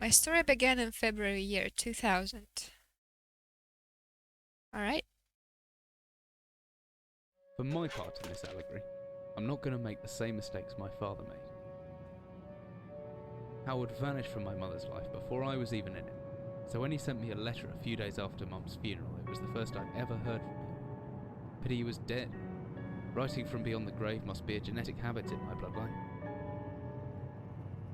My story began in February year 2000. Alright. For my part in this allegory, I'm not going to make the same mistakes my father made. Howard vanished from my mother's life before I was even in it, so when he sent me a letter a few days after Mum's funeral, it was the first I'd ever heard from him. Pity he was dead. Writing from beyond the grave must be a genetic habit in my bloodline.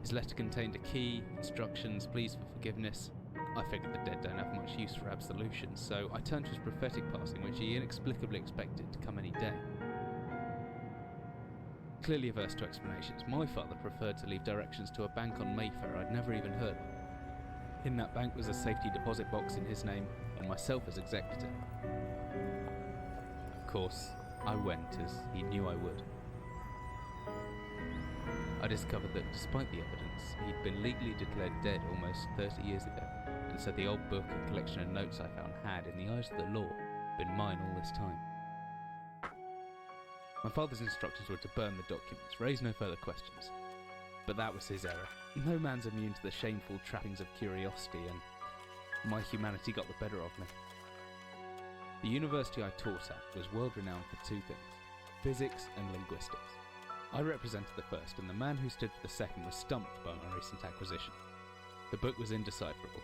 His letter contained a key, instructions, pleas for forgiveness. I figured the dead don't have much use for absolutions, so I turned to his prophetic passing, which he inexplicably expected to come any day. Clearly averse to explanations, my father preferred to leave directions to a bank on Mayfair I'd never even heard of. In that bank was a safety deposit box in his name, and myself as executor. Of course, I went, as he knew I would. I discovered that despite the evidence, he'd been legally declared dead almost 30 years ago, and so the old book and collection of notes I found had, in the eyes of the law, been mine all this time. My father's instructions were to burn the documents, raise no further questions. But that was his error. No man's immune to the shameful trappings of curiosity, and my humanity got the better of me. The university I taught at was world renowned for two things: physics and linguistics. I represented the first, and the man who stood for the second was stumped by my recent acquisition. The book was indecipherable.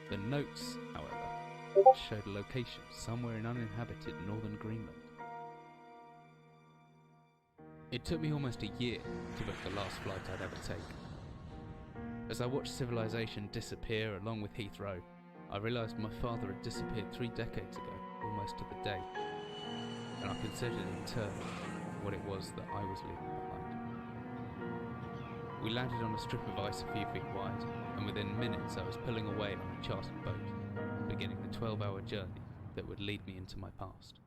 The notes, however, showed a location somewhere in uninhabited northern Greenland. It took me almost a year to book the last flight I'd ever take. As I watched civilization disappear along with Heathrow, I realised my father had disappeared 3 decades ago, almost to the day, and I considered in turn what it was that I was leaving behind. We landed on a strip of ice a few feet wide, and within minutes I was pulling away on a chartered boat, beginning the 12-hour journey that would lead me into my past.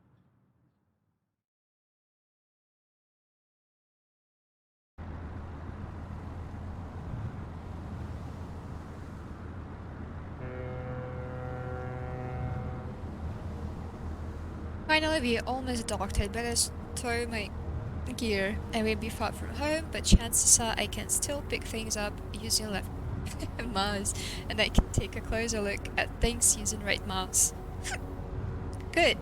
Finally, we almost docked. I'd better stow my gear. I may be far from home, but chances are I can still pick things up using left mouse, and I can take a closer look at things using right mouse. Good.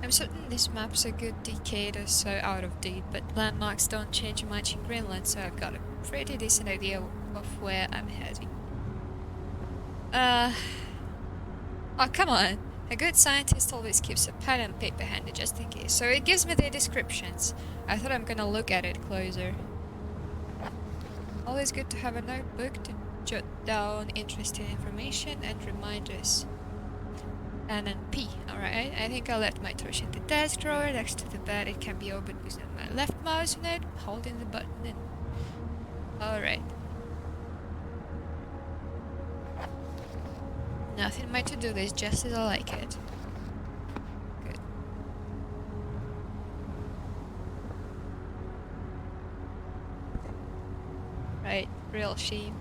I'm certain this map's a good decade or so out of date, but landmarks don't change much in Greenland, so I've got a pretty decent idea of where I'm heading. Oh, come on. A good scientist always keeps a pen and paper handy just in case, so it gives me the descriptions. I thought I'm gonna look at it closer. Always good to have a notebook to jot down interesting information and reminders. And then P, alright. I think I left my torch in the desk drawer next to the bed. It can be opened using my left mouse on it, holding the button in. Alright. Nothing in my to-do list, just as I like it. Good. Right, real shame.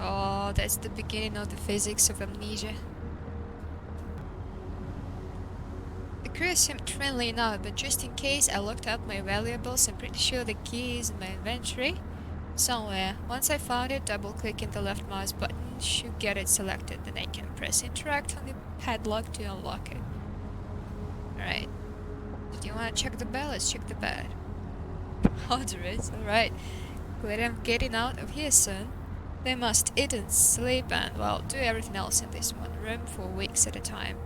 Oh, that's the beginning of the physics of amnesia. The crew seemed friendly enough, but just in case, I looked up my valuables. I'm pretty sure the key is in my inventory somewhere. Once I found it, double-clicking the left mouse button should get it selected. Then I can press interact on the padlock to unlock it. Alright. Do you want to check the bell? Let's check the bed. Oh, there is. Alright. Glad I'm getting out of here soon. They must eat and sleep and, well, do everything else in this one room for weeks at a time.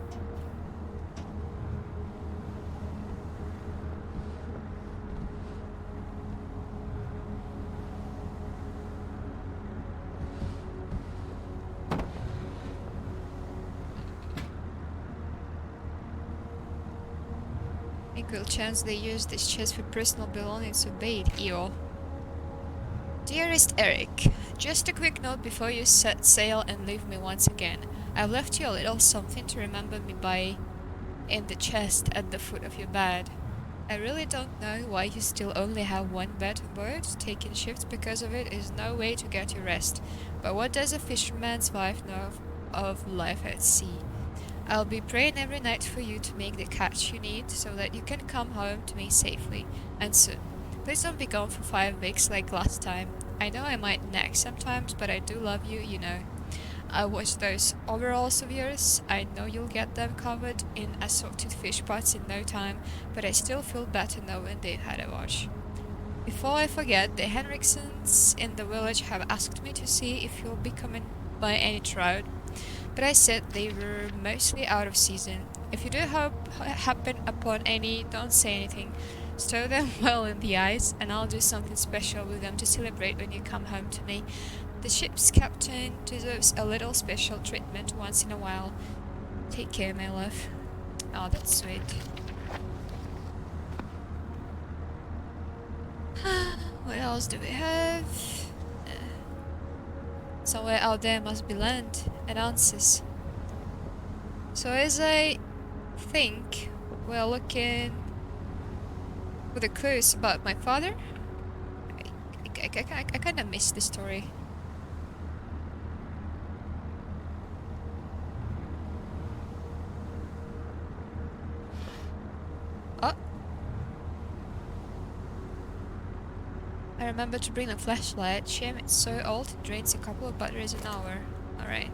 Equal chance they use this chest for personal belongings, so bait, EO. Dearest Eric, just a quick note before you set sail and leave me once again. I've left you a little something to remember me by in the chest at the foot of your bed. I really don't know why you still only have one bed on board. Taking shifts because of it is no way to get your rest. But what does a fisherman's wife know of life at sea? I'll be praying every night for you to make the catch you need so that you can come home to me safely and soon. Please don't be gone for 5 weeks like last time. I know I might nag sometimes, but I do love you, you know. I watched those overalls of yours. I know you'll get them covered in assorted fish pots in no time, but I still feel better knowing they've had a wash. Before I forget, the Henriksons in the village have asked me to see if you'll be coming by any trout, but I said they were mostly out of season. If you do happen upon any, don't say anything. Stow them well in the ice, and I'll do something special with them to celebrate when you come home to me. The ship's captain deserves a little special treatment once in a while. Take care, my love. Oh, that's sweet. What else do we have? Somewhere out there must be land and answers. So as I think we're looking for the clues about my father, I kind of missed the story. Oh! I remember to bring a flashlight. Shame it's so old, it drains a couple of batteries an hour. Alright.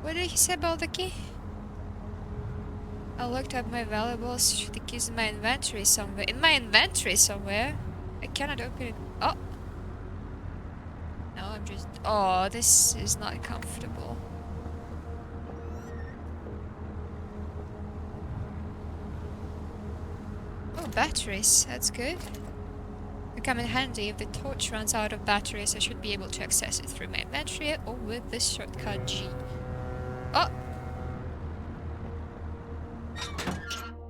What did he say about the key? I looked at my valuables. The key's in my inventory somewhere. In my inventory somewhere? I cannot open it. Oh! No, I'm just... Oh, this is not comfortable. Oh, batteries. That's good. They come in handy. If the torch runs out of batteries, I should be able to access it through my inventory or with the shortcut G. Oh!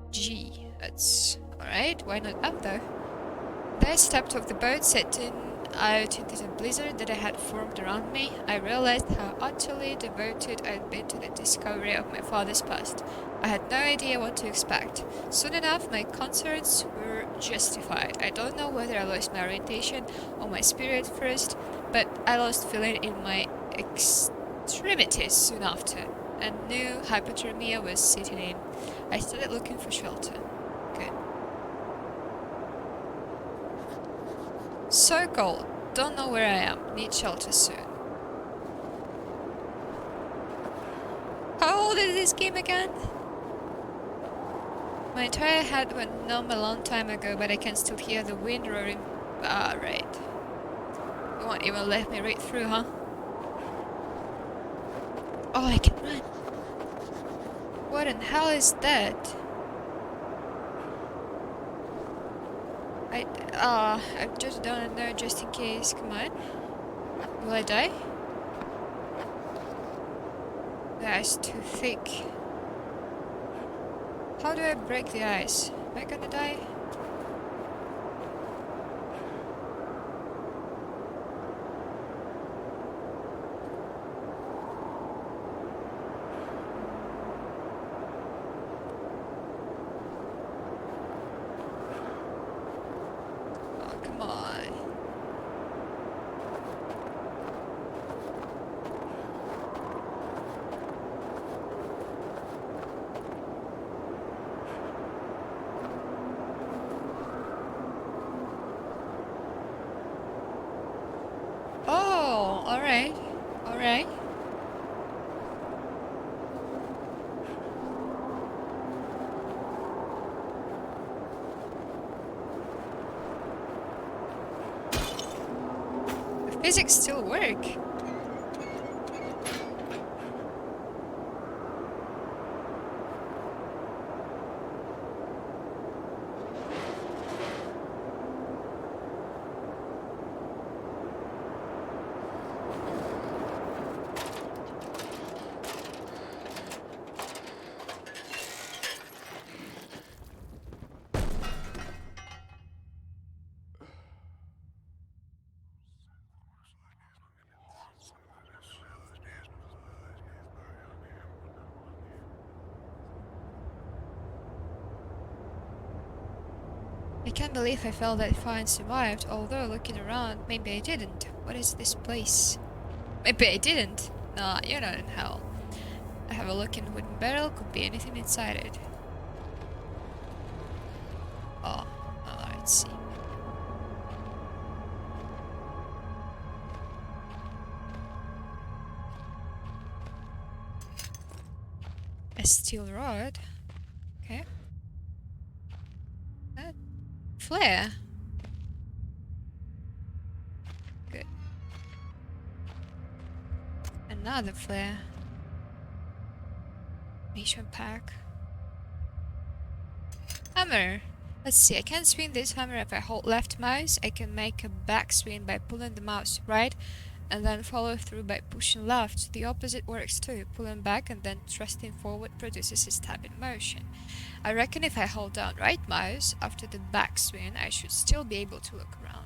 G. That's alright. Why not up though? Then I stepped off the boat, setting out into the blizzard that I had formed around me. I realized how utterly devoted I'd been to the discovery of my father's past. I had no idea what to expect. Soon enough, my concerns were justified. I don't know whether I lost my orientation or my spirit first, but I lost feeling in my extremities soon after. And new hypothermia was setting in. I started looking for shelter. Good. So cold. Don't know where I am. Need shelter soon. How old is this game again? My entire head went numb a long time ago, but I can still hear the wind roaring. Ah, right. You won't even let me read through, huh? Oh, I can run. What in hell is that? I just don't know, just in case. Come on. Will I die? The ice too thick. How do I break the ice? Am I gonna die? Oh, come on. Oh, alright. Alright. The physics still work. I can't believe I fell that far and survived, although looking around, maybe I didn't. What is this place? Maybe I didn't. Nah, you're not in hell. I have a look in the wooden barrel, could be anything inside it. Oh, let's see. A steel rod. Okay. Flare. Good. Another flare. Mission pack. Hammer. Let's see, I can swing this hammer if I hold left mouse. I can make a back swing by pulling the mouse right and then follow through by pushing left. The opposite works too. Pulling back and then thrusting forward produces a stabbing motion. I reckon if I hold down right mouse after the back swing, I should still be able to look around.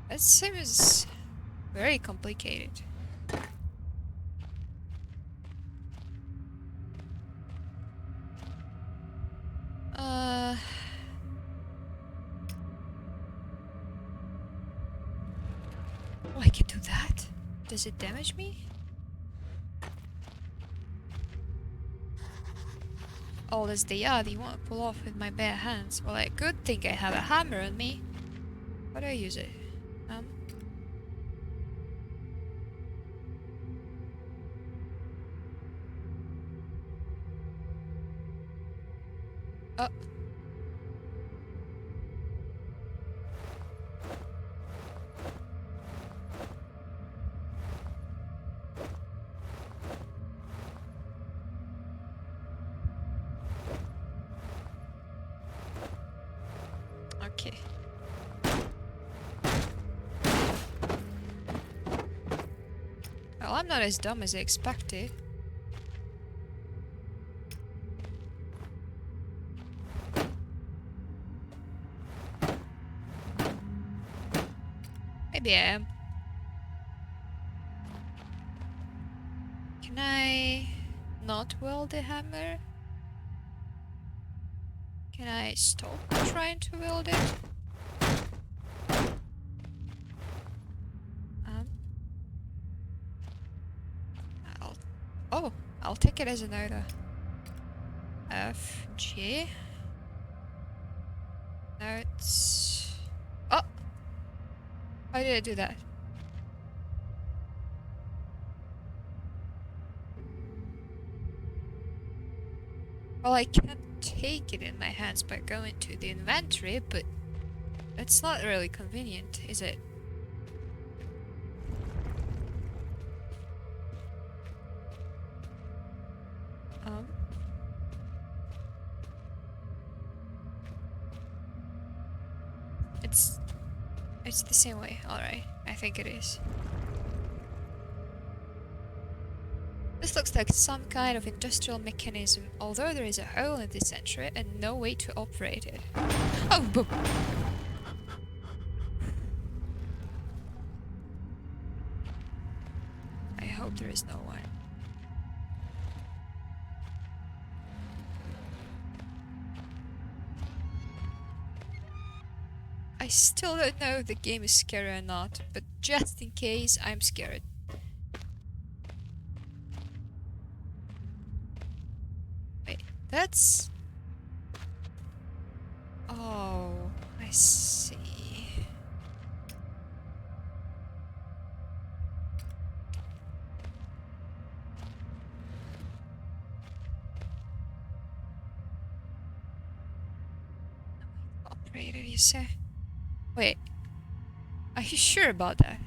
That seems very complicated. Oh, I can do that? Does it damage me? All as they are, they won't pull off with my bare hands. Well, I could think I have a hammer on me. How do I use it? Oh. Okay. Well, I'm not as dumb as I expected. Maybe I am. Can I not wield the hammer? Can I stop trying to wield it? I'll take it as an order. F, G. Notes. Oh! How did I do that? Well, I can take it in my hands by going to the inventory, but that's not really convenient, is it? It's the same way. Alright, I think it is. This looks like some kind of industrial mechanism, although there is a hole in the center and no way to operate it. Oh, boom! I hope there is no one. I still don't know if the game is scary or not, but just in case, I'm scared. Wait, that's... Oh, I see. Operator, you say? Wait, are you sure about that?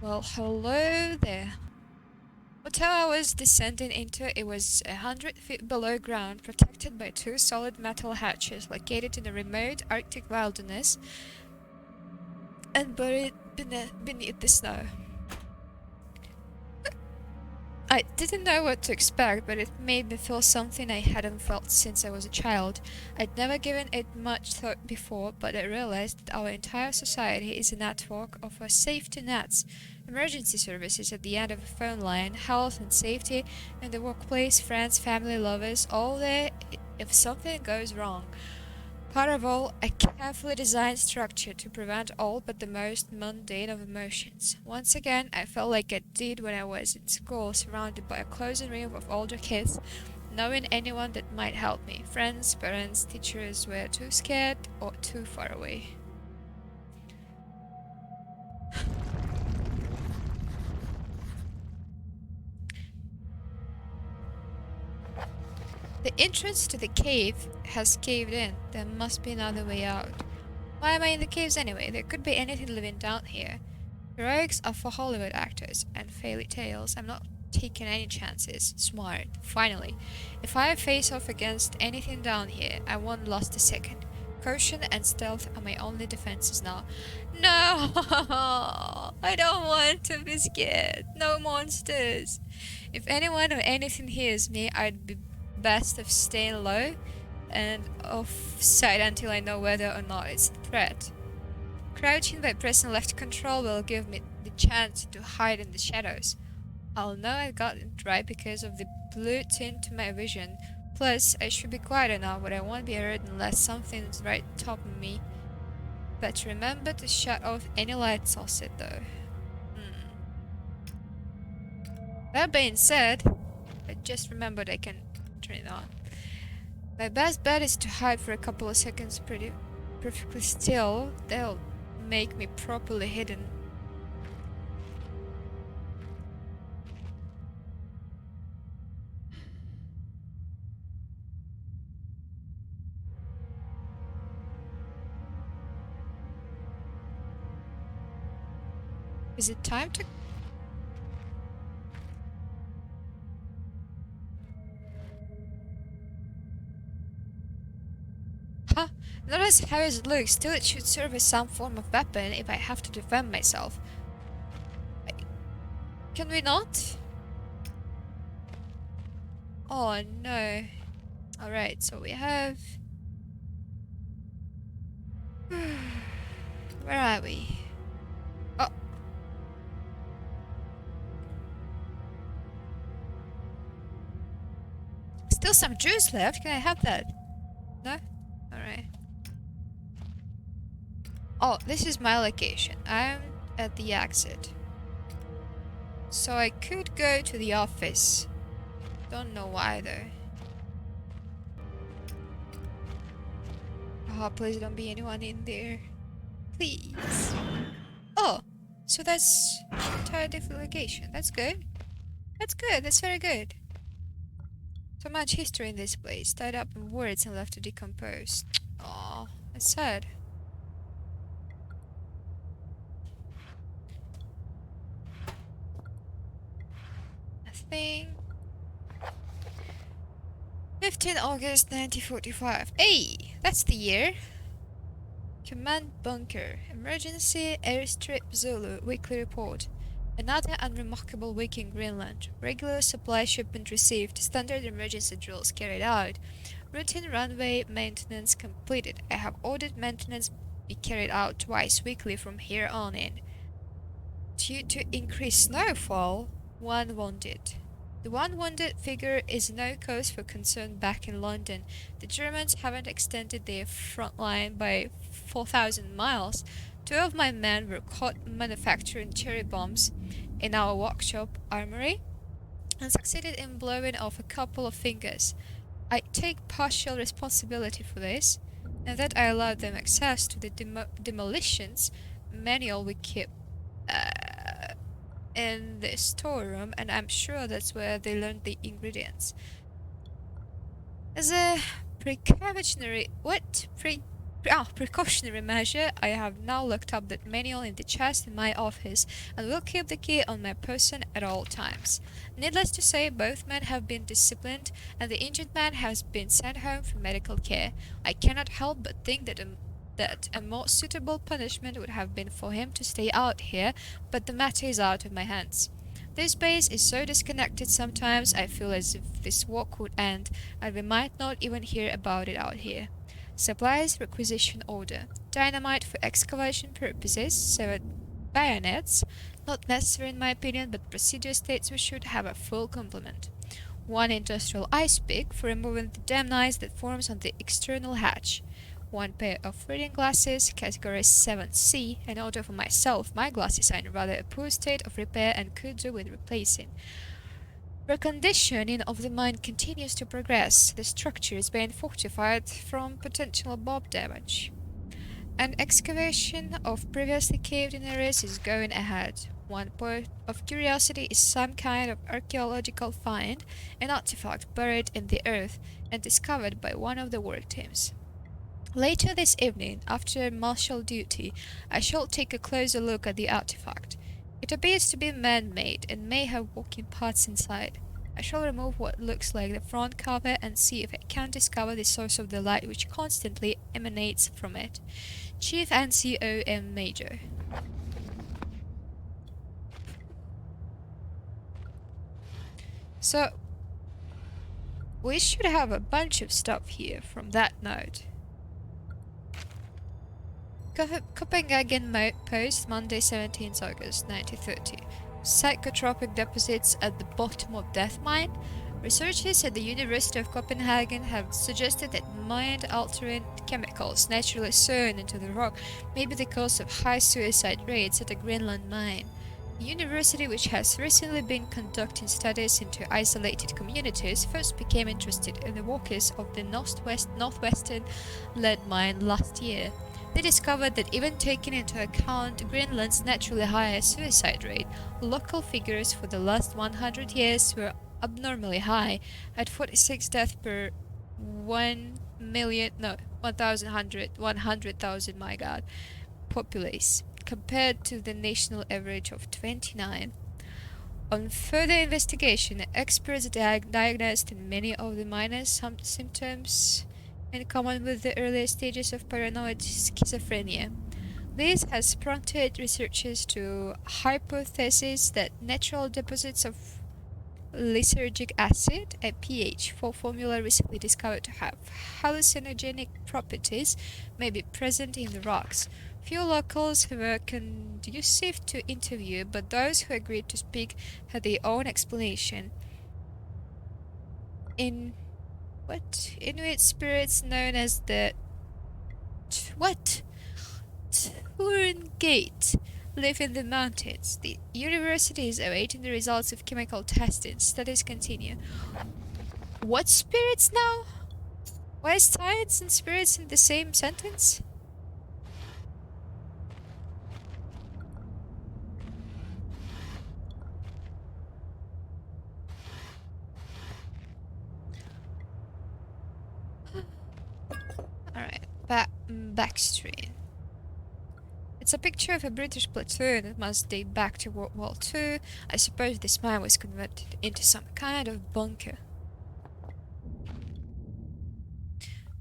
Well, hello there. Hotel I was descending into, it was 100 feet below ground, protected by two solid metal hatches located in a remote Arctic wilderness and buried beneath the snow. I didn't know what to expect, but it made me feel something I hadn't felt since I was a child. I'd never given it much thought before, but I realized that our entire society is a network of safety nets, Emergency services at the end of a phone line, health and safety in the workplace, friends, family, lovers, all there if something goes wrong. Part of all, a carefully designed structure to prevent all but the most mundane of emotions. Once again, I felt like I did when I was in school, surrounded by a close ring of older kids, knowing anyone that might help me. Friends, parents, teachers were too scared or too far away. The entrance to the cave has caved in. There must be another way out. Why am I in the caves anyway? There could be anything living down here. Heroics are for Hollywood actors and fairy tales. I'm not taking any chances. Smart. Finally. If I face off against anything down here, I won't last a second. Caution and stealth are my only defenses now. No! I don't want to be scared. No monsters. If anyone or anything hears me, I'd be best of staying low and off sight until I know whether or not it's a threat. Crouching by pressing left control will give me the chance to hide in the shadows. I'll know I got it right because of the blue tint to my vision. Plus, I should be quiet enough where I won't be heard unless something's right top of me. But remember to shut off any lights I'll set though. That being said, I just remembered I can turn it on. My best bet is to hide for a couple of seconds perfectly still. They'll make me properly hidden. Is it time to... Huh? Not as heavy as it looks, still it should serve as some form of weapon if I have to defend myself. Can we not? Oh no. Alright, so we have... Where are we? Oh. Still some juice left, can I have that? No? Alright. Oh, this is my location. I'm at the exit. So I could go to the office. Don't know why though. Oh, please don't be anyone in there. Please. Oh, so that's an entire different location. That's good. That's good. That's very good. So much history in this place, tied up in words and left to decompose. Oh, that's sad. Nothing. 15 August 1945. Hey, that's the year. Command bunker. Emergency airstrip Zulu. Weekly report. Another unremarkable week in Greenland. Regular supply shipment received. Standard emergency drills carried out. Routine runway maintenance completed. I have ordered maintenance be carried out twice weekly from here on in. Due to increased snowfall, one wounded. The one wounded figure is no cause for concern back in London. The Germans haven't extended their front line by 4,000 miles. 2 of my men were caught manufacturing cherry bombs in our workshop armory and succeeded in blowing off a couple of fingers. I take partial responsibility for this, and that I allowed them access to the demolitions manual we keep in the storeroom, and I'm sure that's where they learned the ingredients. As a precautionary measure, I have now looked up that manual in the chest in my office and will keep the key on my person at all times. Needless to say, both men have been disciplined and the injured man has been sent home for medical care. I cannot help but think that a more suitable punishment would have been for him to stay out here, but the matter is out of my hands. This base is so disconnected sometimes I feel as if this war could end and we might not even hear about it out here. Supplies requisition order. Dynamite for excavation purposes, severed bayonets, Not necessary in my opinion, but procedure states we should have a full complement. 1 industrial ice pick for removing the damn ice that forms on the external hatch. 1 pair of reading glasses, category 7C, in order for myself. My glasses are in rather a poor state of repair and could do with replacing. Reconditioning of the mine continues to progress. The structure is being fortified from potential bomb damage. An excavation of previously caved-in areas is going ahead. One point of curiosity is some kind of archaeological find, an artifact buried in the earth and discovered by one of the work teams. Later this evening, after martial duty, I shall take a closer look at the artifact. It appears to be man-made and may have walking parts inside. I shall remove what looks like the front cover and see if I can discover the source of the light which constantly emanates from it. Chief NCOM Major. So, we should have a bunch of stuff here from that note. Copenhagen Post, Monday 17th August 1930. Psychotropic deposits at the bottom of Death Mine. Researchers at the University of Copenhagen have suggested that mind-altering chemicals naturally sown into the rock may be the cause of high suicide rates at a Greenland mine. The university, which has recently been conducting studies into isolated communities, first became interested in the workers of the northwestern lead mine last year. They discovered that even taking into account Greenland's naturally higher suicide rate, local figures for the last 100 years were abnormally high, at 46 deaths per 100,000 my god, populace, compared to the national average of 29. On further investigation, experts diagnosed in many of the miners some symptoms in common with the earlier stages of paranoid schizophrenia. This has prompted researchers to hypothesize that natural deposits of lysergic acid, a pH4 formula recently discovered to have hallucinogenic properties, may be present in the rocks. Few locals were conducive to interview, but those who agreed to speak had their own explanation. Inuit spirits known as the Turin Gate live in the mountains. The university is awaiting the results of chemical testing. Studies continue. What spirits now? Why is science and spirits in the same sentence? Alright, backstream. It's a picture of a British platoon that must date back to World War II. I suppose this mine was converted into some kind of bunker.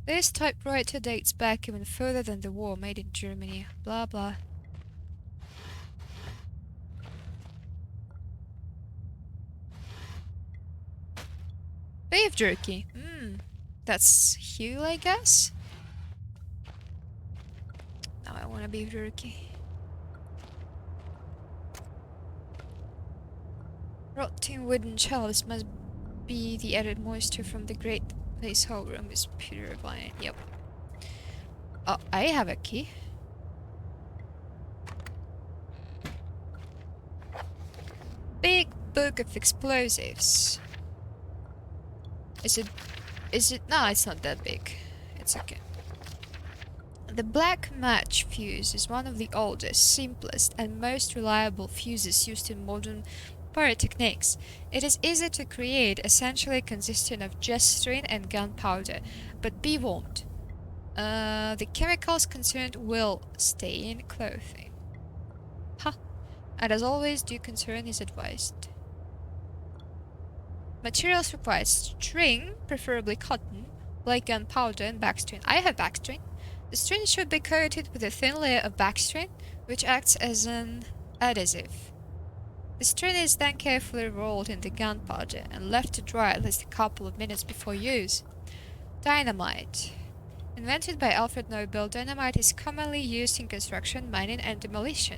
This typewriter dates back even further than the war, made in Germany. Blah blah. Beef jerky. That's Hugh, I guess? Now I want a beef jerky. Rotting wooden shelves must be the added moisture from the great placeholder room is purifying. Yep. Oh, I have a key. Big book of explosives. Is it? No, it's not that big. It's okay. The black match fuse is one of the oldest, simplest, and most reliable fuses used in modern pyrotechnics. It is easy to create, essentially consisting of just string and gunpowder, but be warned. The chemicals concerned will stay in clothing. And as always, due concern is advised. Materials required: string, preferably cotton, like gunpowder and backstring. I have backstring. The string should be coated with a thin layer of backstring, which acts as an adhesive. The string is then carefully rolled in the gunpowder and left to dry at least a couple of minutes before use. Dynamite. Invented by Alfred Nobel, dynamite is commonly used in construction, mining, and demolition.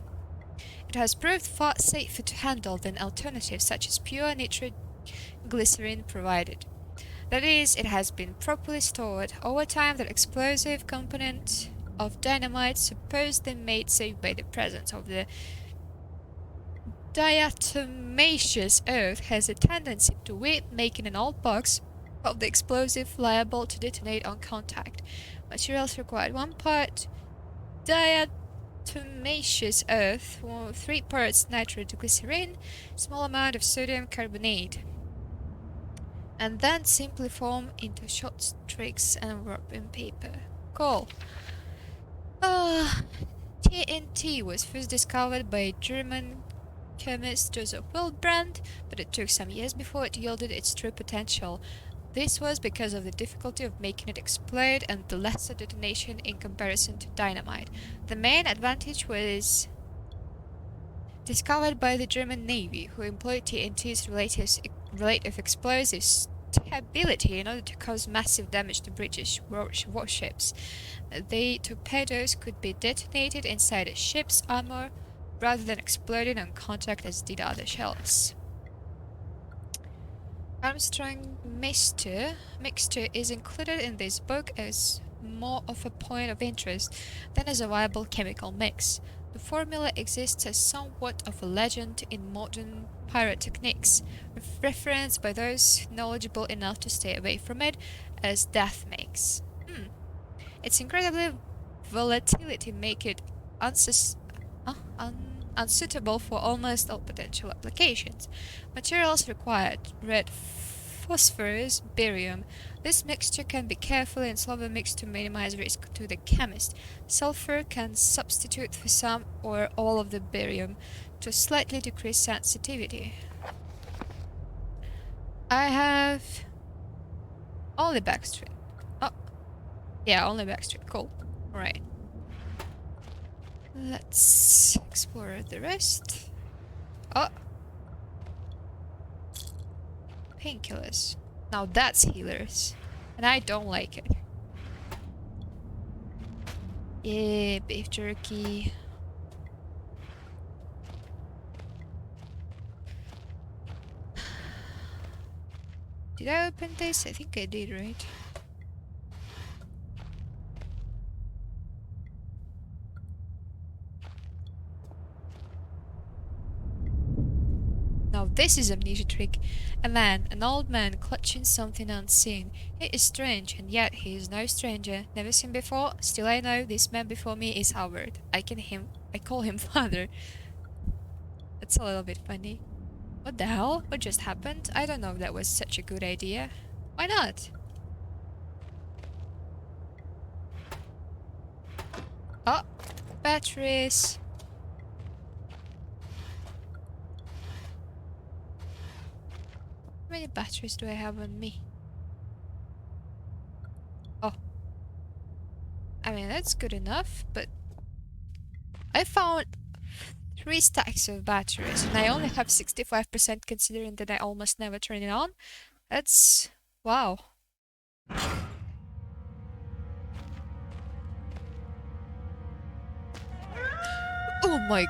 It has proved far safer to handle than alternatives such as pure nitroglycerin provided. That is, it has been properly stored. Over time, the explosive component of dynamite, supposedly made safe by the presence of the diatomaceous earth, has a tendency to weep, making an old box of the explosive liable to detonate on contact. Materials required: 1 part diatomaceous earth, 3 parts nitroglycerin, small amount of sodium carbonate, and then simply form into short streaks and wrap in paper. Cool. TNT was first discovered by German chemist Joseph Wildbrand, but it took some years before it yielded its true potential. This was because of the difficulty of making it explode and the lesser detonation in comparison to dynamite. The main advantage was discovered by the German Navy, who employed TNT's relative explosive stability in order to cause massive damage to British warships. The torpedoes could be detonated inside a ship's armor rather than exploding on contact as did other shells. Armstrong mixture is included in this book as more of a point of interest than as a viable chemical mix. The formula exists as somewhat of a legend in modern pyrotechnics, referenced by those knowledgeable enough to stay away from it as death makes. Its incredible volatility make it unsuitable for almost all potential applications. Materials required: red phosphorus, barium. This mixture can be carefully and slowly mixed to minimize risk to the chemist. Sulfur can substitute for some or all of the barium to slightly decrease sensitivity. I have only backstreet. Oh, yeah, only backstreet. Cool. Alright. Let's explore the rest. Oh! Painkillers. Now that's healers. And I don't like it. Yeah, beef jerky. Did I open this? I think I did, right? Now this is amnesia trick. A man, an old man, clutching something unseen. He is strange, and yet he is no stranger. Never seen before. Still I know this man before me is Howard. I call him father. That's a little bit funny. What the hell? What just happened? I don't know if that was such a good idea. Why not? Oh, batteries. How many batteries do I have on me? Oh. I mean, that's good enough, but I found 3 stacks of batteries and I only have 65% considering that I almost never turn it on. That's... wow. Oh my...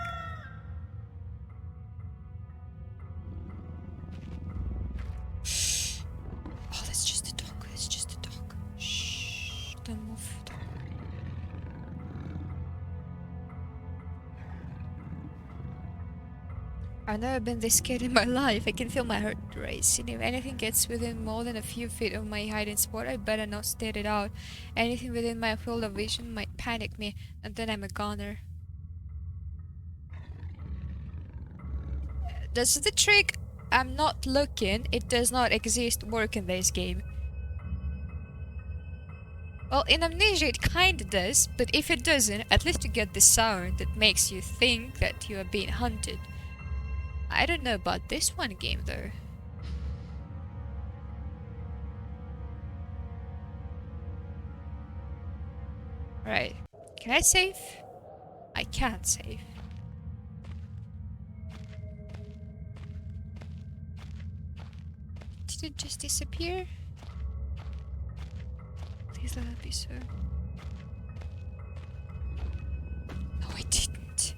Oh, that's just a dog. That's just a dog. Shh. Don't move. I've never been this scared in my life. I can feel my heart racing. If anything gets within more than a few feet of my hiding spot, I better not stare it out. Anything within my field of vision might panic me, and then I'm a goner. Does the trick "I'm not looking, it does not exist" work in this game? Well, in Amnesia it kinda does, but if it doesn't, at least you get the sound that makes you think that you are being hunted. I don't know about this one game though. Right. Can I save? I can't save. Did it just disappear? Please let it be so. No, it didn't.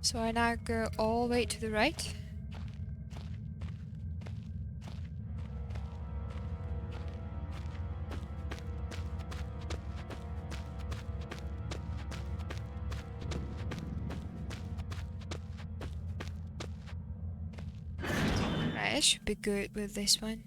So I now go all the way to the right. Right, I should be good with this one.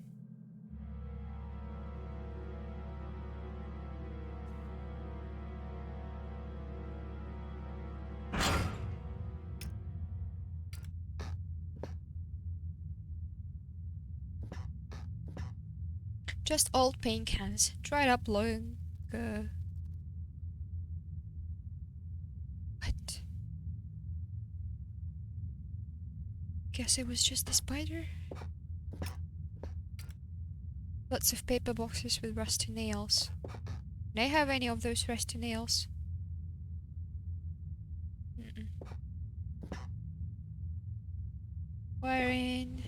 Just old paint cans, dried up long ago. What? Guess it was just a spider? Lots of paper boxes with rusty nails. Can I have any of those rusty nails? Mm-mm. Wiring.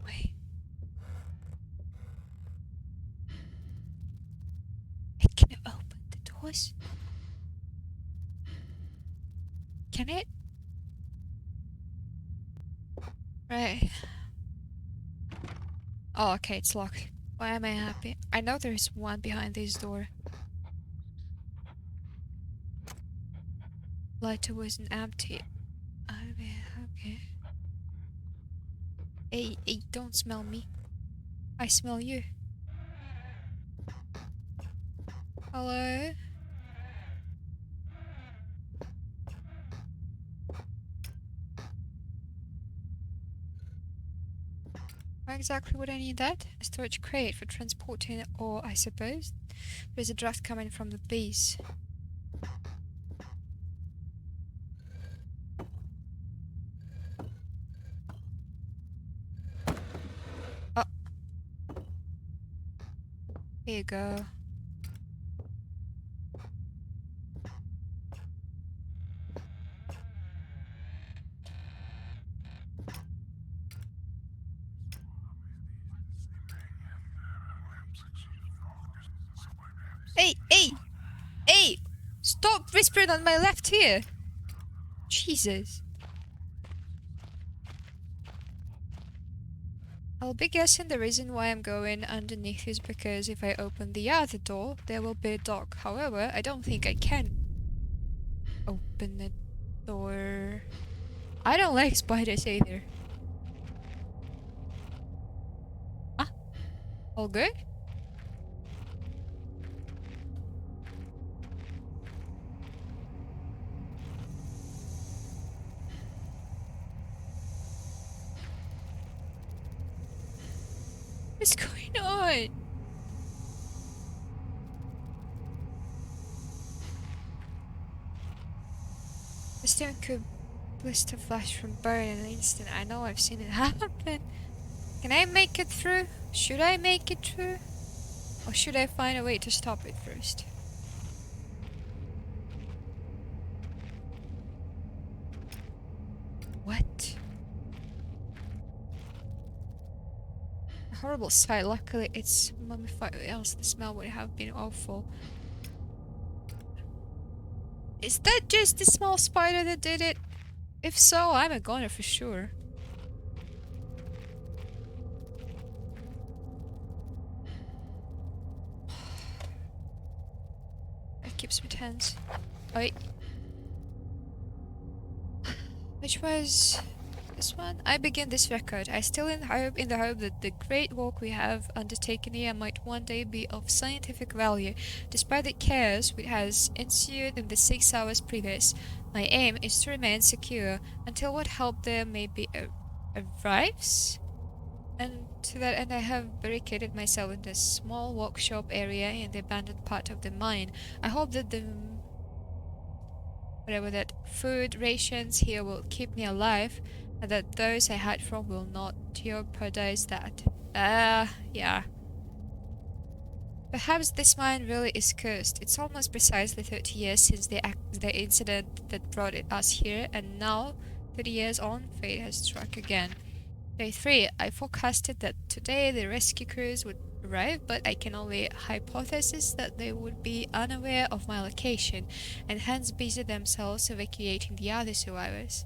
Wait. It can open the doors? Can it? Right. Oh, okay, it's locked. Why am I happy? I know there is one behind this door. Lighter wasn't empty. Okay. Hey, don't smell me. I smell you. Hello? Why exactly would I need that? A storage crate for transporting ore, I suppose. There's a draft coming from the base. Oh, here you go. Hey! Stop whispering on my left ear! Jesus. I'll be guessing the reason why I'm going underneath is because if I open the other door, there will be a dog. However, I don't think I can open the door. I don't like spiders either. Ah, all good? What's going on? The stone could blister flash from burn in an instant. I know I've seen it happen. Can I make it through? Should I make it through? Or should I find a way to stop it first? What? A horrible sight. Luckily it's mummified, else the smell would have been awful. Is that just the small spider that did it? If so, I'm a goner for sure. It keeps me tense. Wait. Which was this one? I begin this record. I still in the hope that the great work we have undertaken here might one day be of scientific value, despite the chaos which has ensued in the 6 hours previous. My aim is to remain secure until what help there may be arrives. And to that end I have barricaded myself in the small workshop area in the abandoned part of the mine. I hope that that food rations here will keep me alive, and that those I hide from will not jeopardize that. Yeah. Perhaps this mine really is cursed. It's almost precisely 30 years since the incident that brought us here, and now, 30 years on, fate has struck again. Day 3. I forecasted that today the rescue crews would arrive, but I can only hypothesize that they would be unaware of my location and hence busy themselves evacuating the other survivors.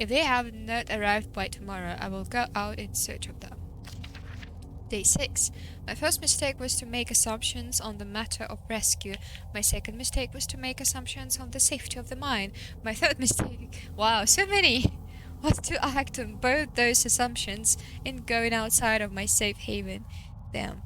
If they have not arrived by tomorrow, I will go out in search of them. Day 6. My first mistake was to make assumptions on the matter of rescue. My second mistake was to make assumptions on the safety of the mine. My third mistake, wow, so many, was to act on both those assumptions in going outside of my safe haven. Damn.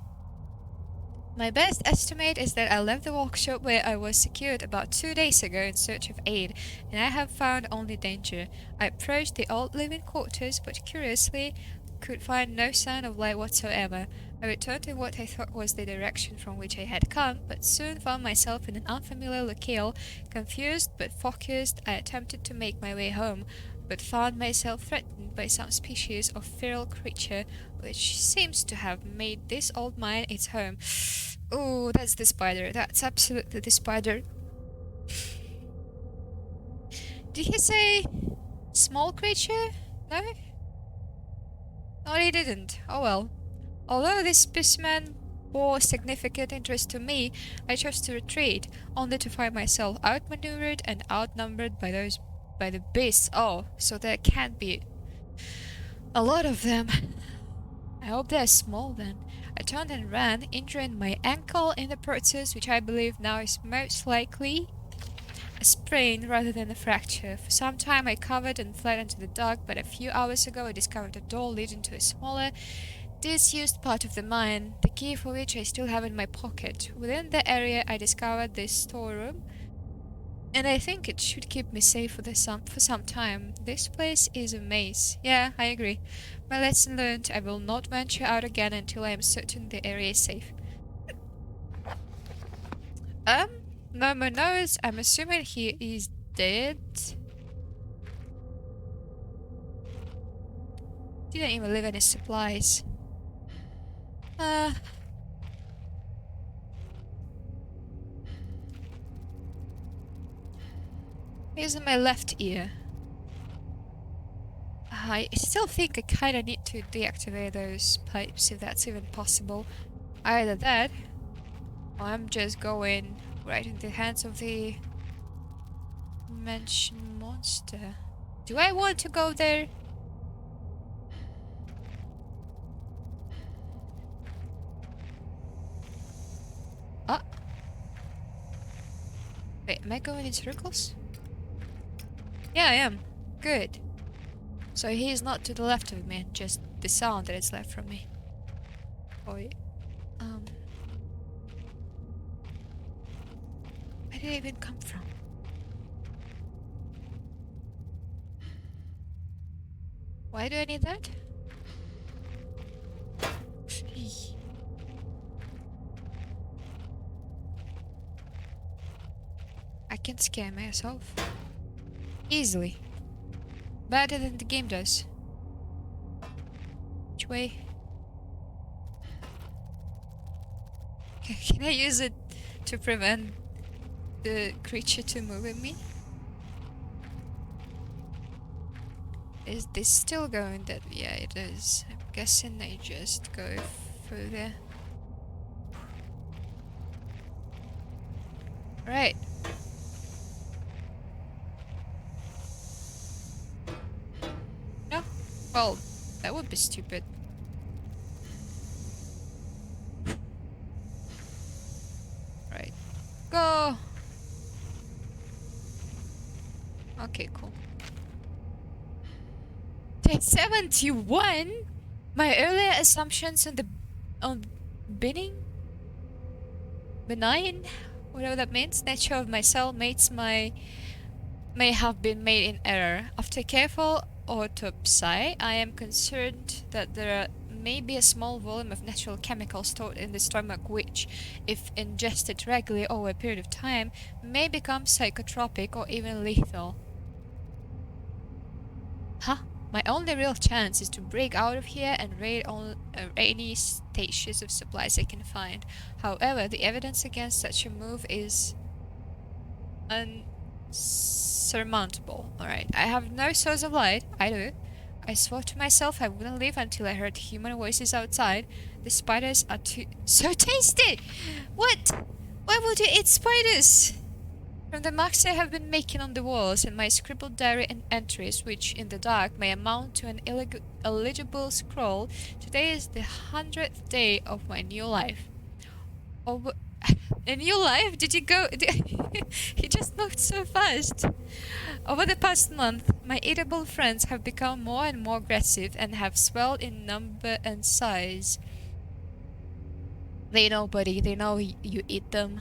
My best estimate is that I left the workshop where I was secured about 2 days ago in search of aid, and I have found only danger. I approached the old living quarters, but curiously could find no sign of light whatsoever. I returned to what I thought was the direction from which I had come, but soon found myself in an unfamiliar locale. Confused but focused, I attempted to make my way home, but found myself threatened by some species of feral creature which seems to have made this old mine its home. Oh, that's the spider. That's absolutely the spider. Did he say small creature? No? No, he didn't. Oh well. Although this specimen bore significant interest to me, I chose to retreat, only to find myself outmaneuvered and outnumbered by the beasts. Oh, so there can't be a lot of them. I hope they're small then. I turned and ran, injuring my ankle in the process, which I believe now is most likely a sprain rather than a fracture. For some time I covered and fled into the dark, but a few hours ago I discovered a door leading to a smaller, disused part of the mine, the key for which I still have in my pocket. Within the area I discovered this storeroom, and I think it should keep me safe for some time. This place is a maze. Yeah, I agree. My lesson learned, I will not venture out again until I am certain the area is safe. No more knows. I'm assuming he is dead. Didn't even leave any supplies. Here's in my left ear. I still think I kinda need to deactivate those pipes if that's even possible. Either that, or I'm just going right in the hands of the mentioned monster. Do I want to go there? Ah. Wait, am I going in circles? Yeah, I am. Good. So he is not to the left of me, just the sound that is left from me. Where did it even come from? Why do I need that? I can scare myself. Easily. Better than the game does. Which way? Can I use it to prevent the creature to move at me? Is this still going that? Yeah, it is. I'm guessing I just go through there. Right. No? Well, that would be stupid. Right. Go! Okay, cool. Day 71? My earlier assumptions on benign, whatever that means, nature of my cellmates may have been made in error. After careful autopsy, I am concerned that there may be a small volume of natural chemicals stored in the stomach which, if ingested regularly over a period of time, may become psychotropic or even lethal. Huh? My only real chance is to break out of here and raid on any stations of supplies I can find. However, the evidence against such a move is unsurmountable. Alright, I have no source of light. I do. I swore to myself I wouldn't leave until I heard human voices outside. The spiders are so tasty! What? Why would you eat spiders? From the marks I have been making on the walls and my scribbled diary and entries, which in the dark may amount to an illegible scroll, today is the 100th day of my new life. Over a new life? Did you go? He just moved so fast. Over the past month, my eatable friends have become more and more aggressive and have swelled in number and size. They know, buddy. They know you eat them.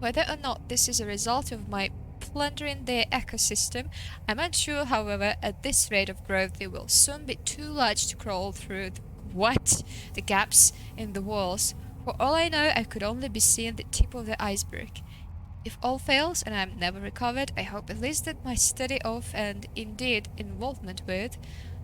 Whether or not this is a result of my plundering their ecosystem, I'm unsure. However, at this rate of growth, they will soon be too large to crawl through the gaps in the walls. For all I know, I could only be seeing the tip of the iceberg. If all fails and I am never recovered, I hope at least that my study of, and indeed involvement with,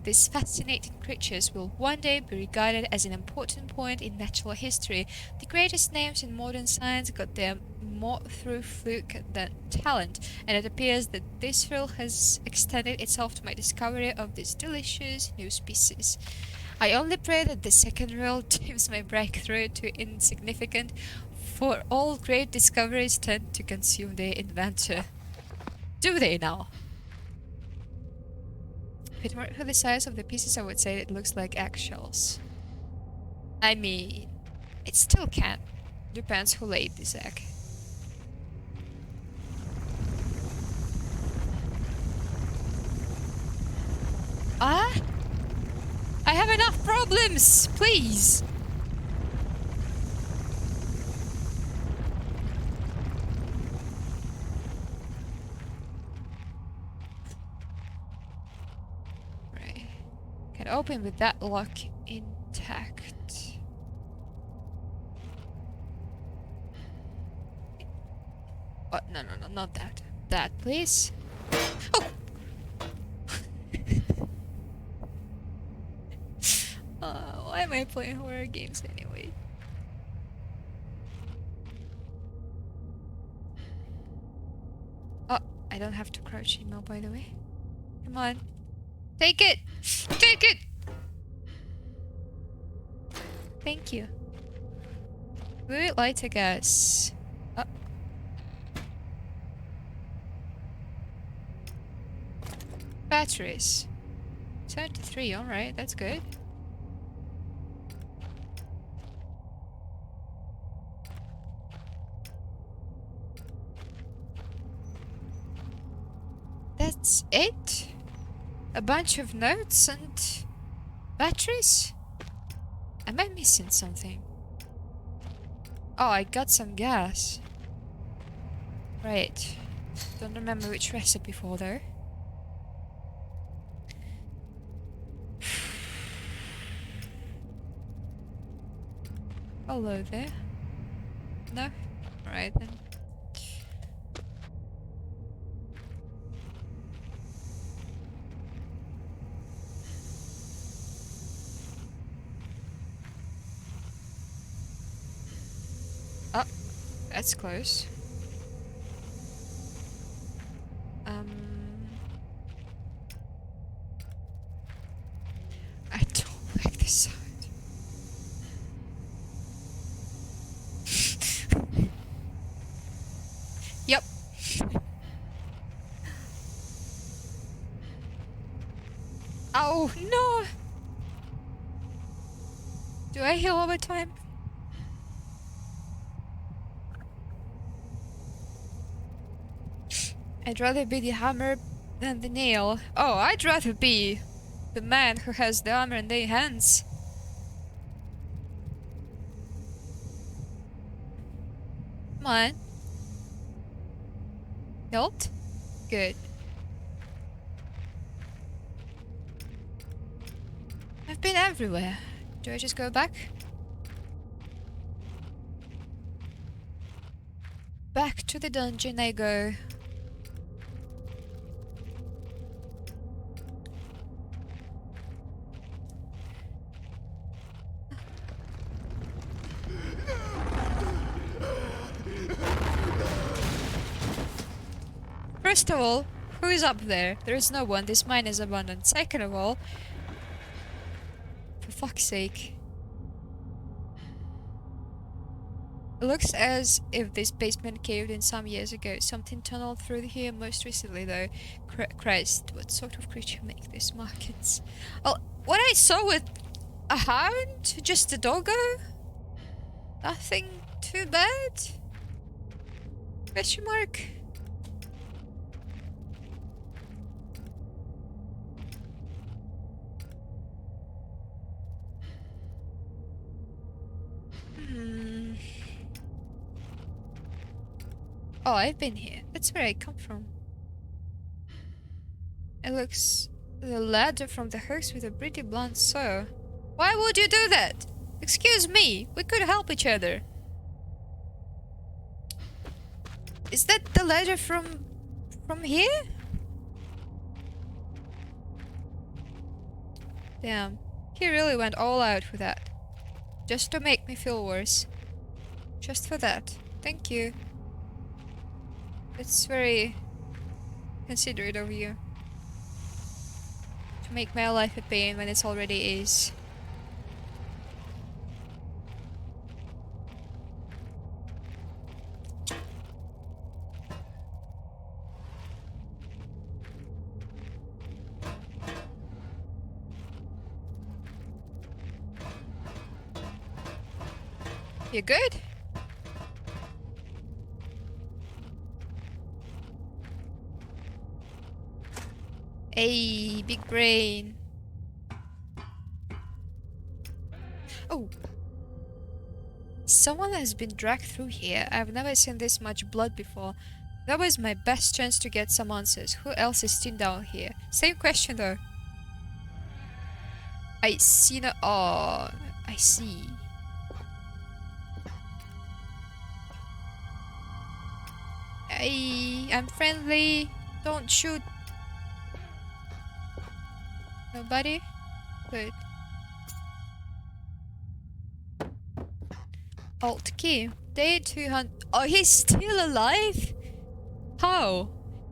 these fascinating creatures will one day be regarded as an important point in natural history. The greatest names in modern science got there more through fluke than talent, and it appears that this thrill has extended itself to my discovery of this delicious new species. I only pray that the second rule deems my breakthrough too insignificant, for all great discoveries tend to consume their inventor. Do they now? If it weren't for the size of the pieces, I would say it looks like eggshells. I mean, it still can. Depends who laid this egg. Ah? I have enough problems! Please! Right. Can open with that lock intact. What? No, not that. That, please. Oh! Why am I playing horror games anyway? Oh, I don't have to crouch email, by the way. Come on. Take it! Take it! Thank you. Fluid lighter gas. Oh. Batteries. 73, alright, that's good. That's it? A bunch of notes and batteries? Am I missing something? Oh, I got some gas. Right. Don't remember which recipe for though. Hello there. No? Alright then. Oh, that's close. I don't like this sound. Yep. Oh, no! Do I heal over time? I'd rather be the hammer than the nail. Oh, I'd rather be the man who has the hammer in their hands. Come on. Healed? Good. I've been everywhere. Do I just go back? Back to the dungeon I go. First of all, who is up there? There is no one. This mine is abandoned. Second of all, fuck's sake. It looks as if this basement caved in some years ago. Something tunneled through here most recently, though. Christ, what sort of creature make these markets? Oh, what I saw with a hound? Just a doggo? Nothing too bad? Question mark? Oh, I've been here. That's where I come from. It looks the ladder from the house with a pretty blunt saw. Why would you do that? Excuse me, we could help each other. Is that the ladder from here? Damn, he really went all out for that. Just to make me feel worse. Just for that. Thank you. It's very considerate of you. To make my life a pain when it already is. You good? Hey, big brain. Oh. Someone has been dragged through here. I've never seen this much blood before. That was my best chance to get some answers. Who else is still down here? Same question though. I see no. Oh, I see. Hey, I'm friendly. Don't shoot. Nobody? Good. Alt key. Day 200. Oh, he's still alive? How?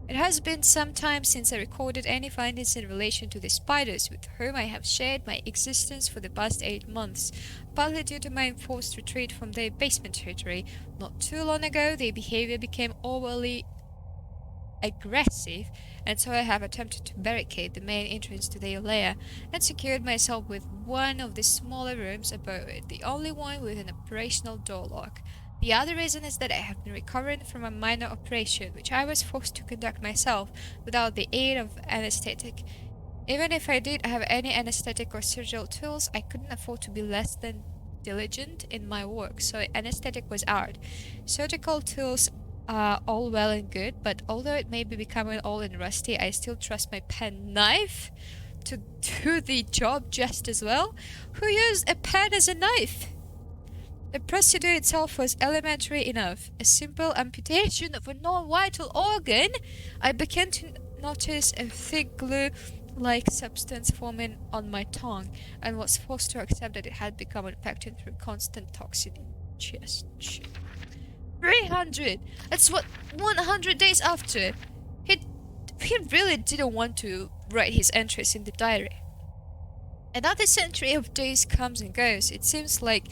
It has been some time since I recorded any findings in relation to the spiders with whom I have shared my existence for the past 8 months, partly due to my enforced retreat from their basement territory. Not too long ago, their behavior became overly aggressive, and so I have attempted to barricade the main entrance to their lair and secured myself with one of the smaller rooms above it, the only one with an operational door lock. The other reason is that I have been recovering from a minor operation, which I was forced to conduct myself without the aid of anesthetic. Even if I did have any anesthetic or surgical tools, I couldn't afford to be less than diligent in my work, so anesthetic was out. Surgical tools are all well and good, but although it may be becoming old and rusty, I still trust my pen knife to do the job just as well. Who used a pen as a knife? The procedure itself was elementary enough. A simple amputation of a non-vital organ. I began to notice a thick glue-like substance forming on my tongue, and was forced to accept that it had become infected through constant toxin chest. 300! That's what 100 days after. He really didn't want to write his entries in the diary. Another century of days comes and goes. It seems like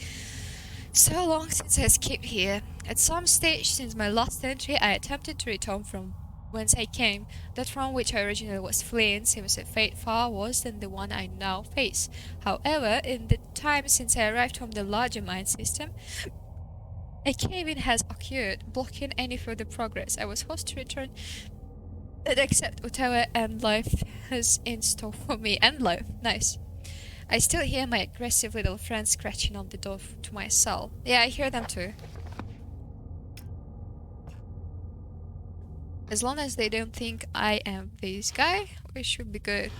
so long since I escaped here. At some stage since my last entry, I attempted to return from whence I came. That from which I originally was fleeing seems a fate far worse than the one I now face. However, in the time since I arrived from the larger mind system, a cave-in has occurred, blocking any further progress. I was forced to return and accept whatever end life has in store for me. End life, nice. I still hear my aggressive little friends scratching on the door to my cell. Yeah, I hear them too. As long as they don't think I am this guy, we should be good.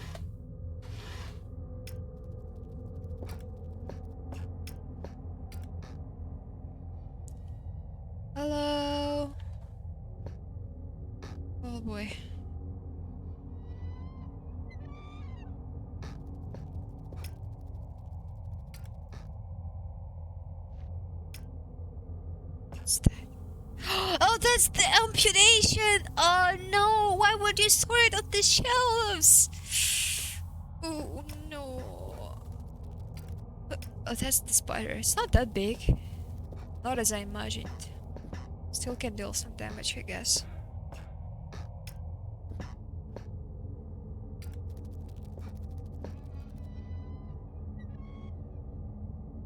Hello? Oh boy. What's that? Oh, that's the amputation! Oh no! Why would you store it on the shelves? Oh no. Oh, that's the spider. It's not that big. Not as I imagined. Still can deal some damage, I guess.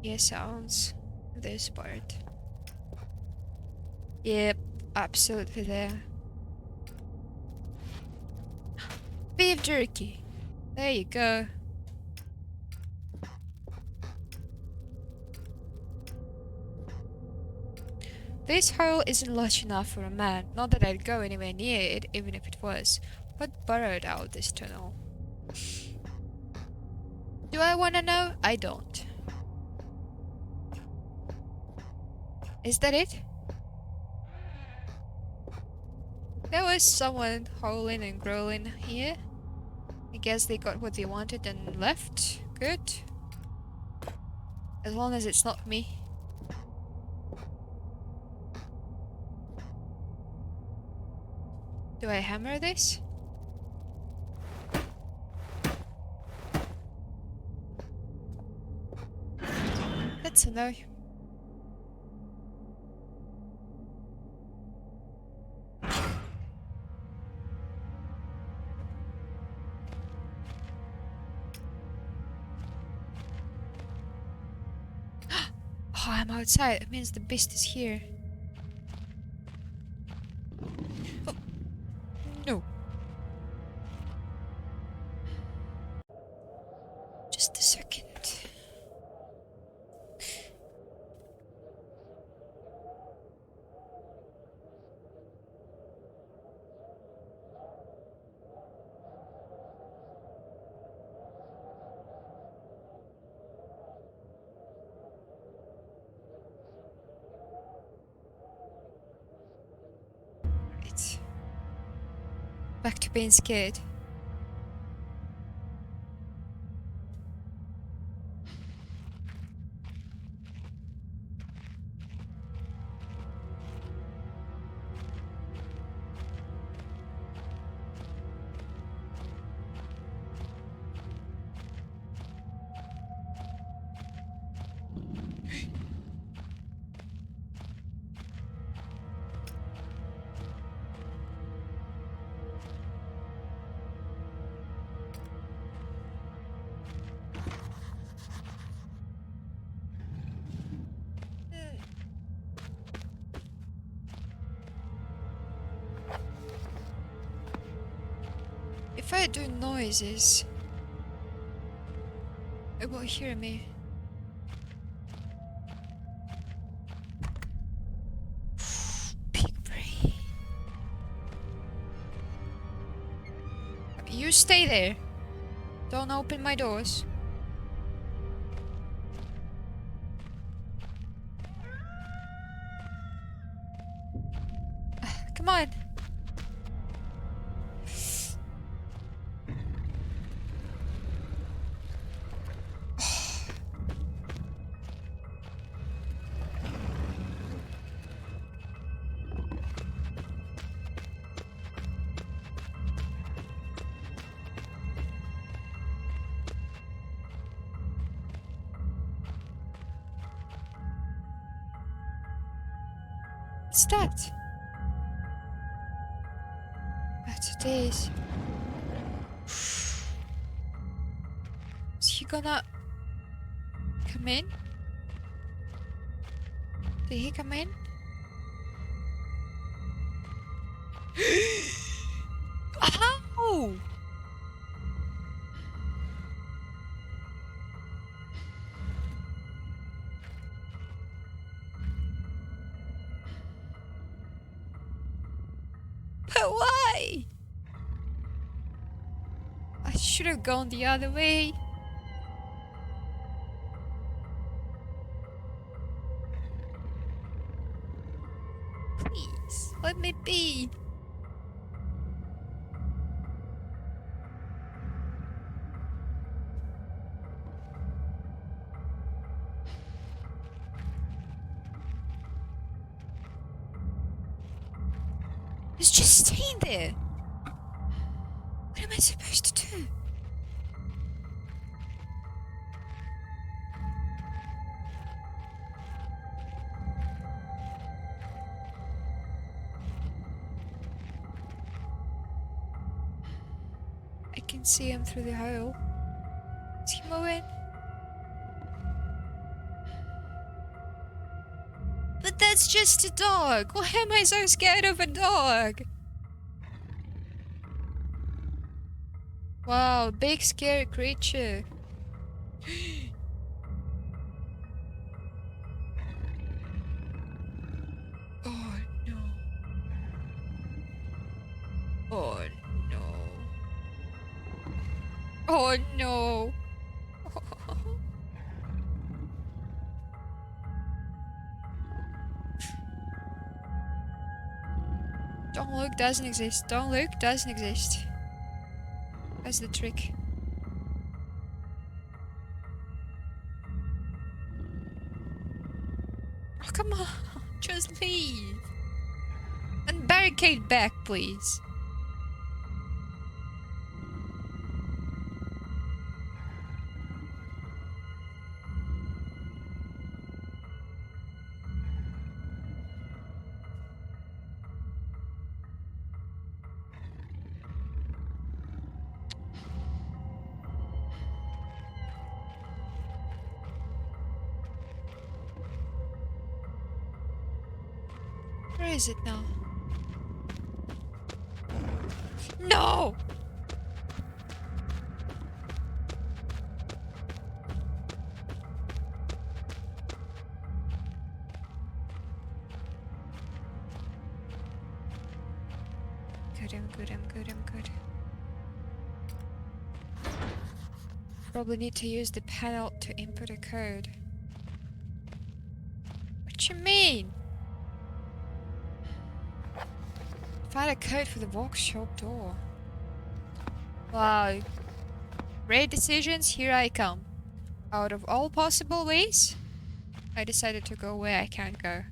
Yeah, sounds. This part. Yep, absolutely there. Beef jerky. There you go. This hole isn't large enough for a man. Not that I'd go anywhere near it, even if it was. What burrowed out this tunnel? Do I wanna know? I don't. Is that it? There was someone howling and growling here. I guess they got what they wanted and left. Good. As long as it's not me. Do I hammer this? That's a no. Oh, I'm outside. It means the beast is here. Oh, no. Just a second. Right. Back to being scared. If I do noises, it will hear me. Pig brain. You stay there. Don't open my doors. Come on. What's that? That's what it is. Is he gonna come in? Did he come in? Ow! But why? I should have gone the other way. Please, let me be. It's just staying there. What am I supposed to do? can see him through the hole. Is he moving? But that's just a dog! Why am I so scared of a dog? Wow, big scary creature. Oh no. Oh no. Oh no. Don't look doesn't exist. Don't look doesn't exist. That's the trick. Oh, come on. Just leave. And barricade back, please. Where is it now? No! Good, I'm good, I'm good, I'm good. Probably need to use the panel to input a code. What you mean? Find a code for the workshop door. Wow. Great decisions, here I come. Out of all possible ways, I decided to go where I can't go.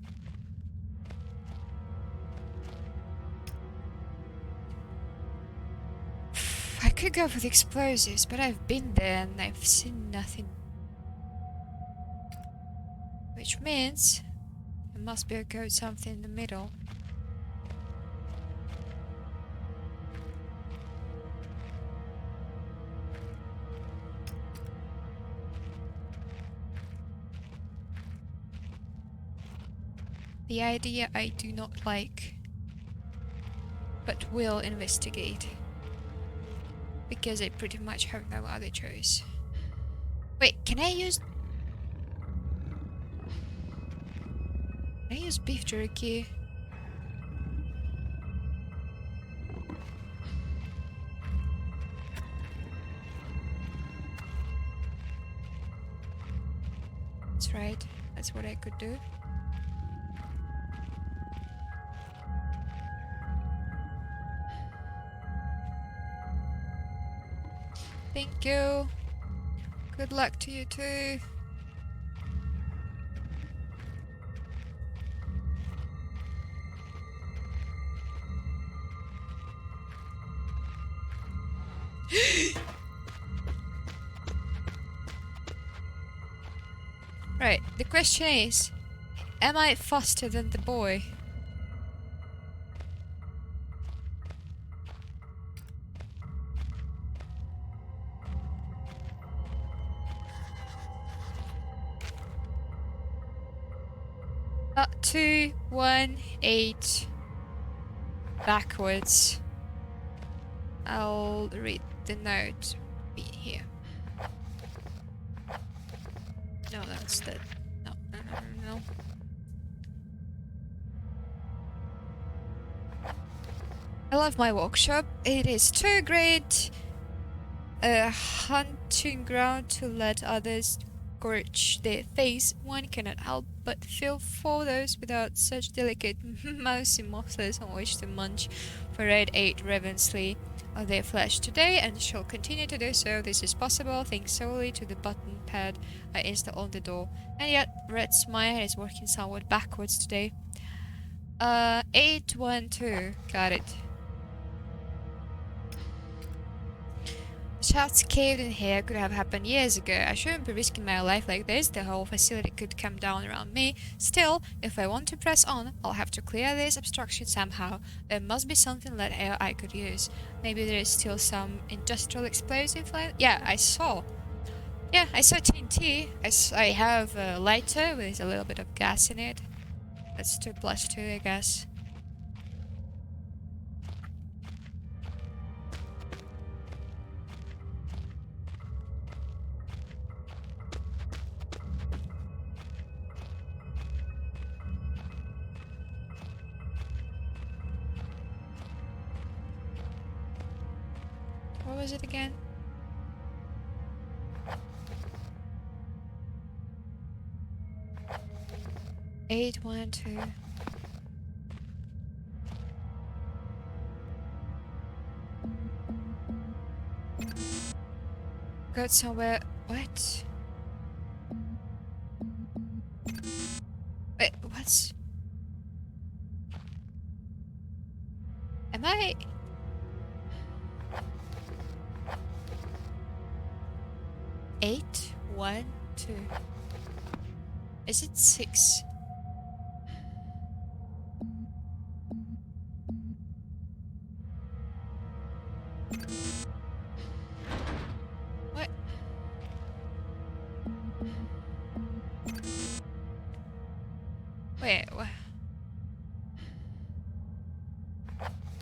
I could go for the explosives, but I've been there and I've seen nothing. Which means there must be a code something in the middle. The idea I do not like, but will investigate. Because I pretty much have no other choice. Wait, can I use beef jerky? That's right, that's what I could do. Thank you. Good luck to you too. Right, the question is, am I faster than the boy? Up 2, 1, 8. Backwards. I'll read the note here. No, that's the... No, no, no, no, no. I love my workshop. It is too great a hunting ground to let others scorch their face. One cannot help but feel for those without such delicate mousy muscles on which to munch. For Red ate ravenously of their flesh today and shall continue to do so. This is possible thanks solely to the button pad I installed on the door. And yet, Red's mind is working somewhat backwards today. 812. Got it. Shafts caved in here could have happened years ago. I shouldn't be risking my life like this. The whole facility could come down around me. Still, if I want to press on, I'll have to clear this obstruction somehow. There must be something that I could use. Maybe there is still some industrial explosive land. Yeah, I saw TNT. I have a lighter with a little bit of gas in it. That's 2 plus 2, I guess. What was it again? Eight, 1, 2. Got somewhere. What? Wait, what's... Am I... Eight, 1, 2. Is it 6? What? Wait, what?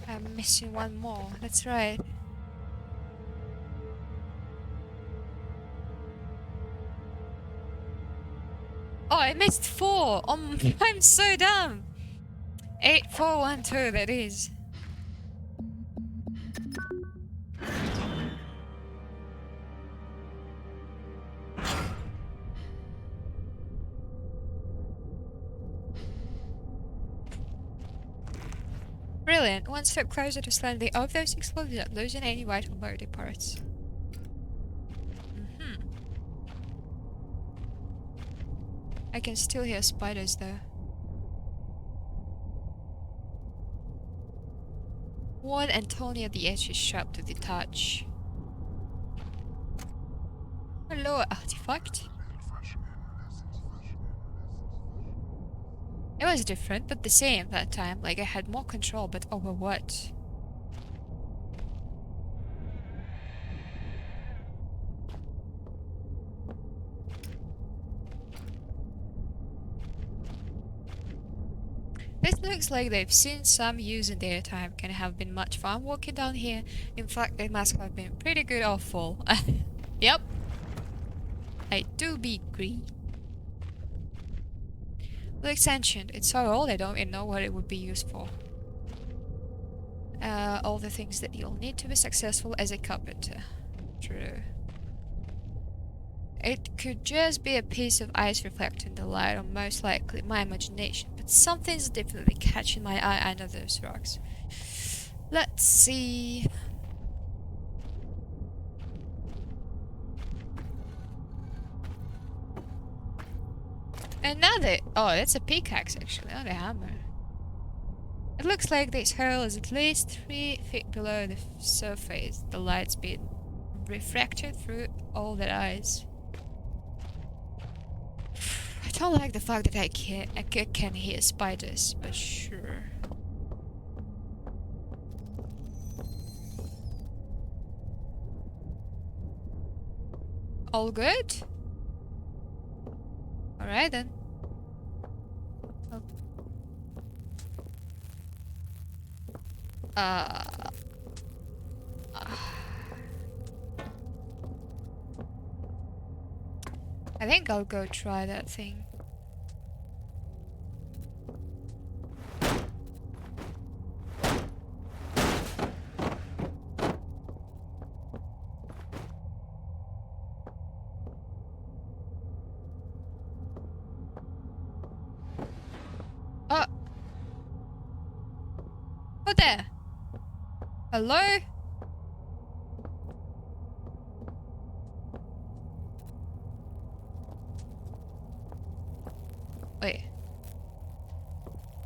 I'm missing one more. That's right. Oh, I missed 4! I'm so dumb! 8, 4, 1, 2, that is. Brilliant. One step closer to slightly off those explosives without losing any vital body parts. I can still hear spiders though. One Antonia, the edge is sharp to the touch. Hello, artifact. It was different, but the same that time. Like I had more control, but over what? This looks like they've seen some use in their time. Can have been much fun walking down here. In fact, they must have been pretty good or full. Yep. I do be agree. Looks ancient. It's so old I don't even know what it would be used for. All the things that you'll need to be successful as a carpenter. True. It could just be a piece of ice reflecting the light, or most likely my imagination, but something's definitely catching my eye under those rocks. Let's see... Another! Oh, that's a pickaxe actually, not a hammer. It looks like this hole is at least 3 feet below the surface. The light's been refracted through all the eyes. I don't like the fact that I can hear spiders, but sure. All good? Alright then. Oh. I think I'll go try that thing. Oh! Oh there! Hello? Wait.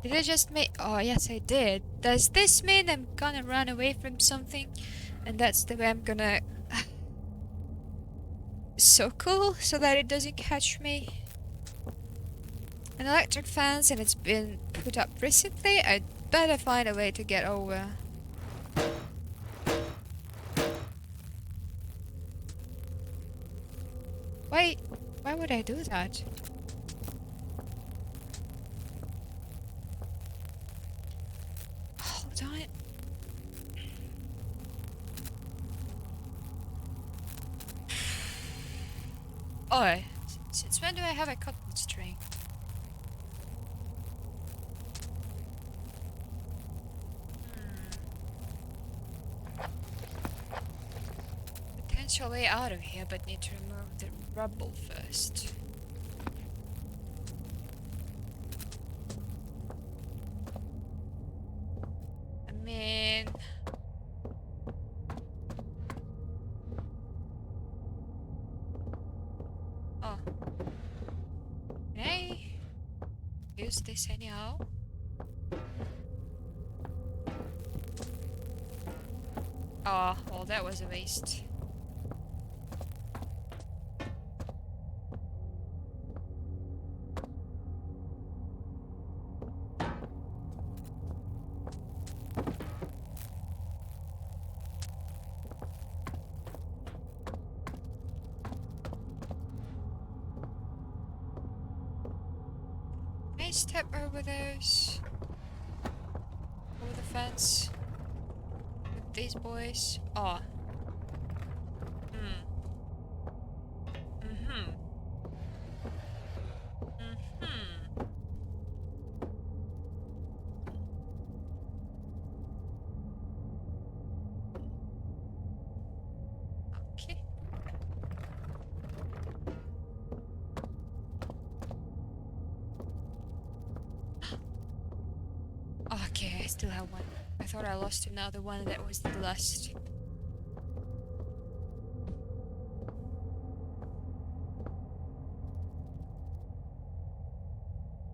Did I just make... Oh, yes I did. Does this mean I'm gonna run away from something? And that's the way I'm gonna... so cool so that it doesn't catch me. An electric fence, and it's been put up recently. I'd better find a way to get over. Wait, why would I do that? Hold on. Oh, since when do I have a cotton string? Potential way out of here, but need to remove the rubble first. I mean... Oh. Can I use this anyhow? Oh, well, that was a waste. Can I step over those? Over the fence? With these boys? Oh. Mm-hmm. Mm-hmm. Okay. Okay, I still have one. I thought I lost another one that was the last.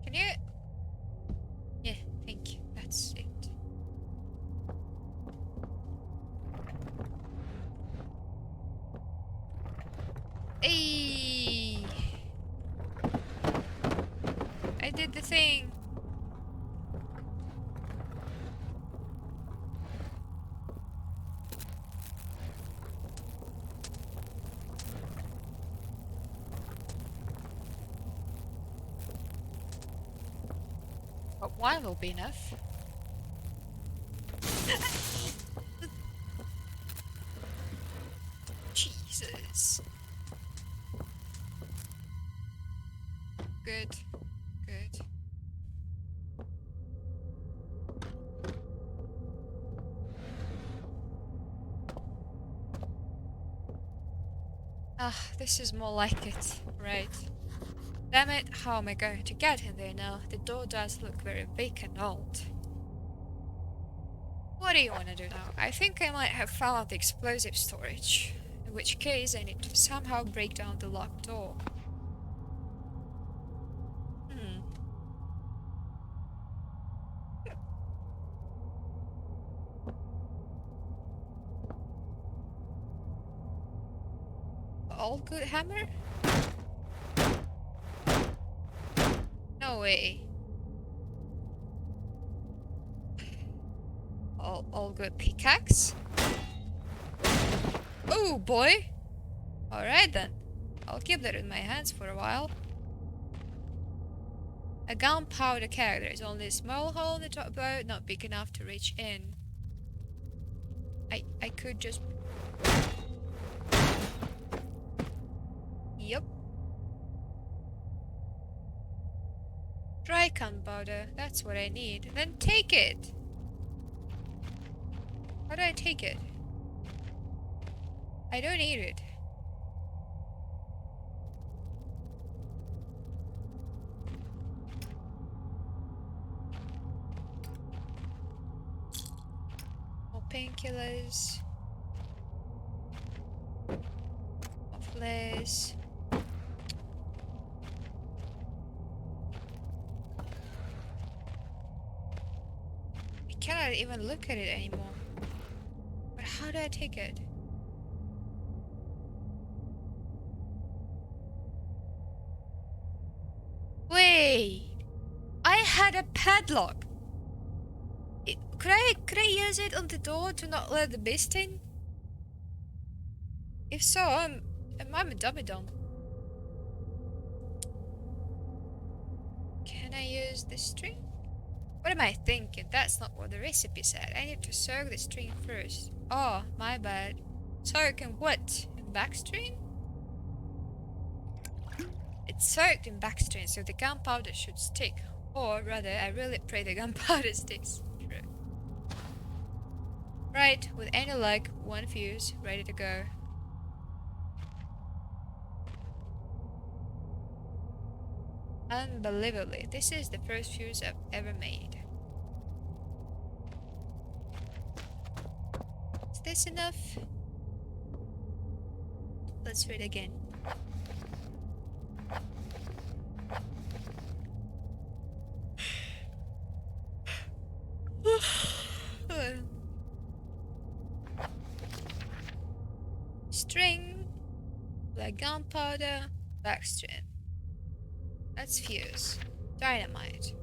Can you? Yeah, thank you. That's it. Hey! I did the thing! But one will be enough. Jesus. Good. Good. Ah, this is more like it. Right. Damn it, how am I going to get in there now? The door does look very big and old. What do you want to do now? I think I might have found the explosive storage. In which case, I need to somehow break down the locked door. All good hammer? No way. All good pickaxe? Oh boy! Alright then. I'll keep that in my hands for a while. A gunpowder keg. There is only a small hole in the top boat, not big enough to reach in. I could just... Yup. Dry gunpowder. That's what I need. Then take it! How do I take it? I don't need it. More painkillers. More flares. I cannot even look at it anymore. But how do I take it? Wait! I had a padlock! Could I use it on the door to not let the beast in? If so, I'm a dummy dumb. Can I use the string? What am I thinking? That's not what the recipe said. I need to soak the string first. Oh, my bad. Soak in what? In backstring? It's soaked in backstring, so the gunpowder should stick. Or rather, I really pray the gunpowder sticks. True. Right, with any luck, one fuse, ready to go. Unbelievably, this is the first fuse I've ever made. Is this enough? Let's read again. String, black gunpowder, backstring. Let's fuse. Dynamite.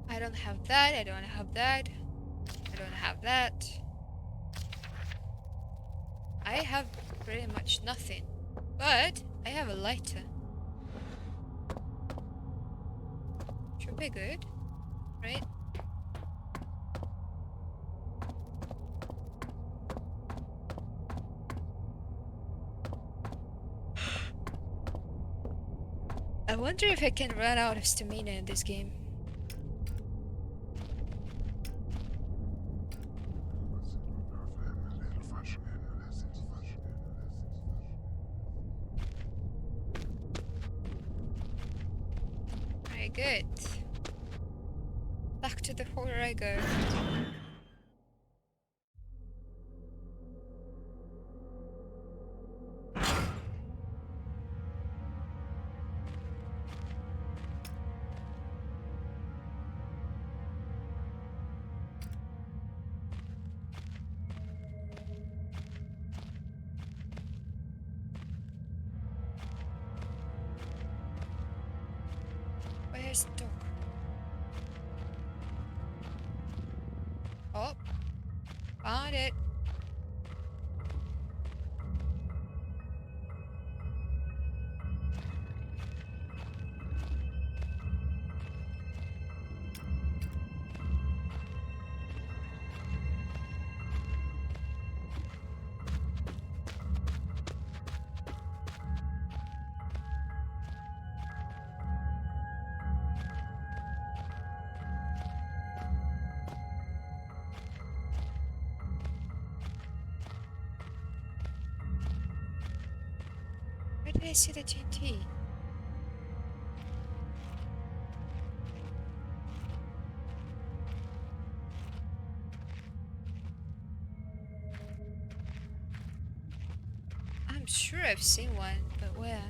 I don't have that, I don't have that. I don't have that. I have pretty much nothing. But I have a lighter. Should be good, right? I wonder if I can run out of stamina in this game. Very good. Back to the horror I go. Where's the dog? Oh, found it. Where did I see the TNT? I'm sure I've seen one, but where?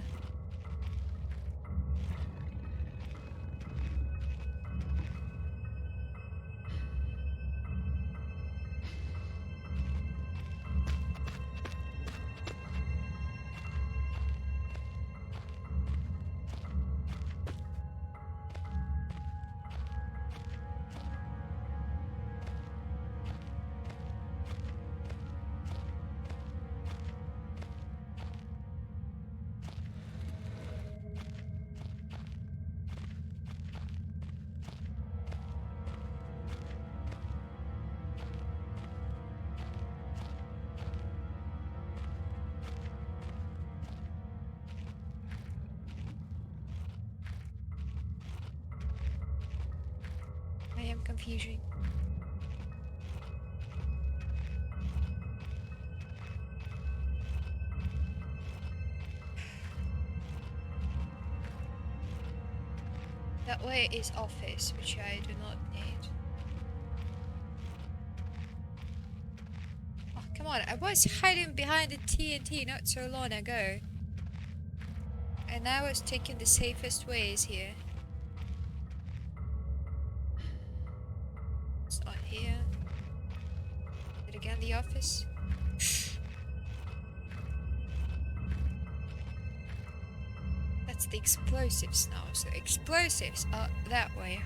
I am confusing. That way is office, which I do not need. Oh, come on. I was hiding behind the TNT not so long ago. And I was taking the safest ways here. It's not here. Again, the office. That's the explosives now. So explosives are that way.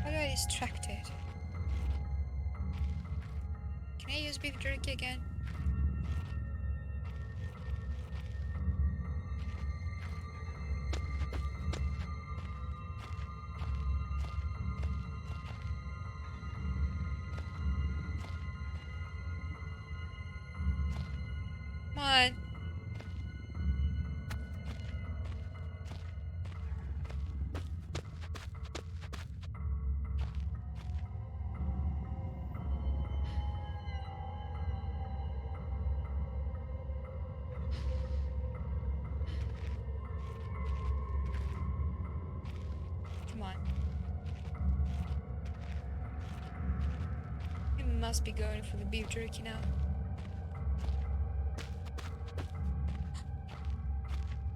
How do I distract it? Can I use beef jerky again? Come on. Come on. He must be going for the beef jerky now.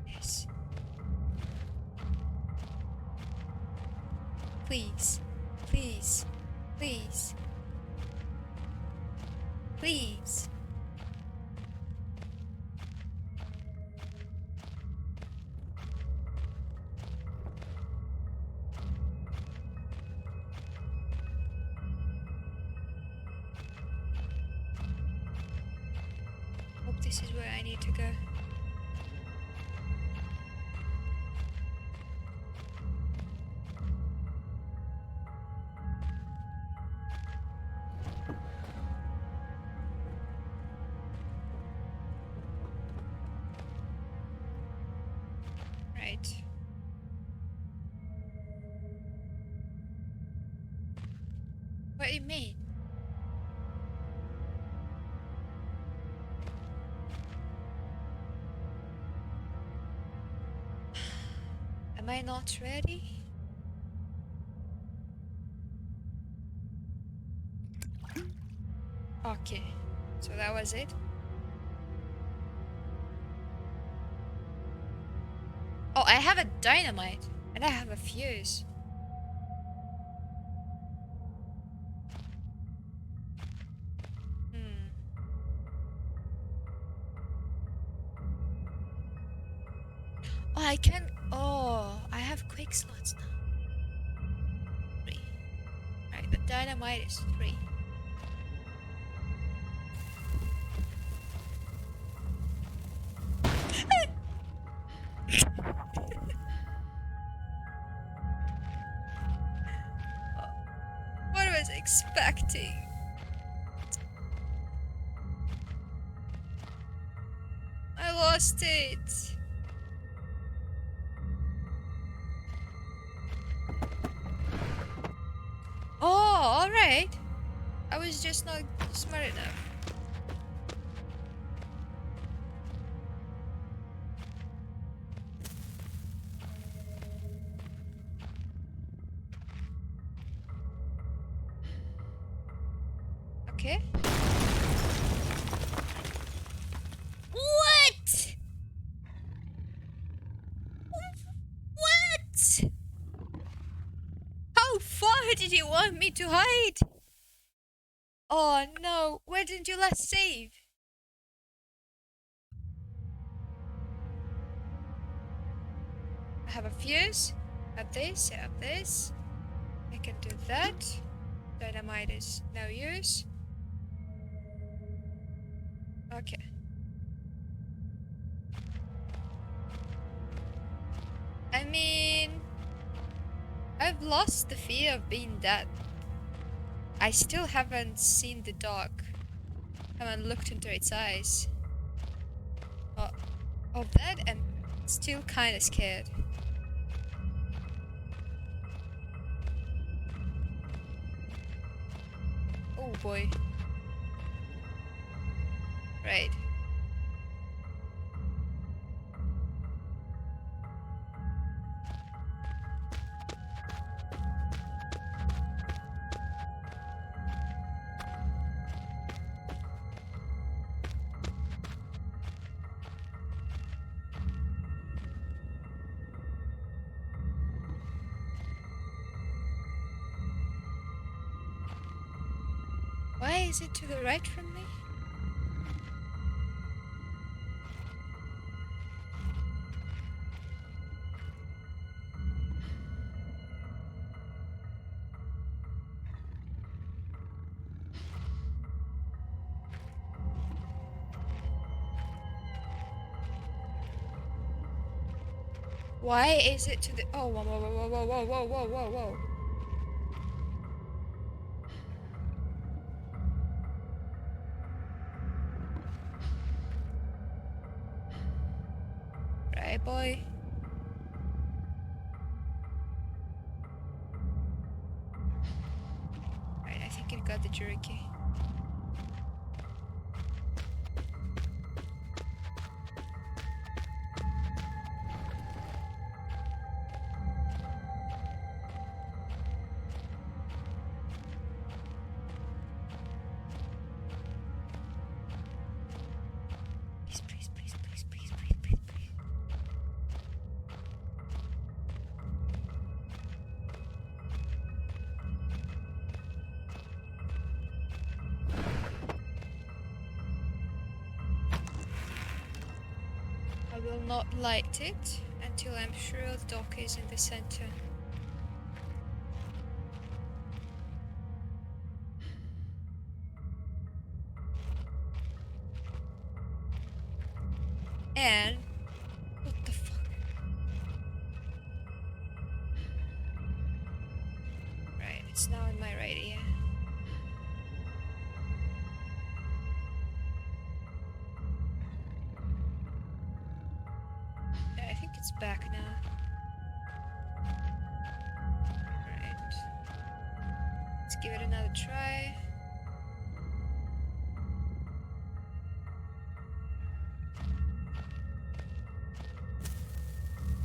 Yes. Please. Please. Please. Please. Hope this is where I need to go. Right. What do you mean? Am I not ready? Okay, so that was it. Oh, I have a dynamite and I have a fuse. Oh, I can. Oh, I have quick slots now. 3. Right, but dynamite is 3. What was I expecting? I lost it. Oh, alright. I was just not smart enough. Okay. What? What? How far did you want me to hide? Oh no, where didn't you last save? I have a fuse. Have this, have this. I can do that. Dynamite is no use. Okay. I mean, I've lost the fear of being dead. I still haven't seen the dog. Haven't looked into its eyes. Of that, and still kinda scared. Oh boy. Right. Why is it to the right from me? Why is it to the... Oh, whoa, whoa, whoa, whoa, whoa, whoa, whoa, whoa, whoa. Right, boy. Right, I think it got the jury key. Please, please, please, please, please, please, please, please. I will not light it until I'm sure the dock is in the center. And... What the fuck? Right, it's now in my right ear. Yeah, I think it's back now. Right. Let's give it another try.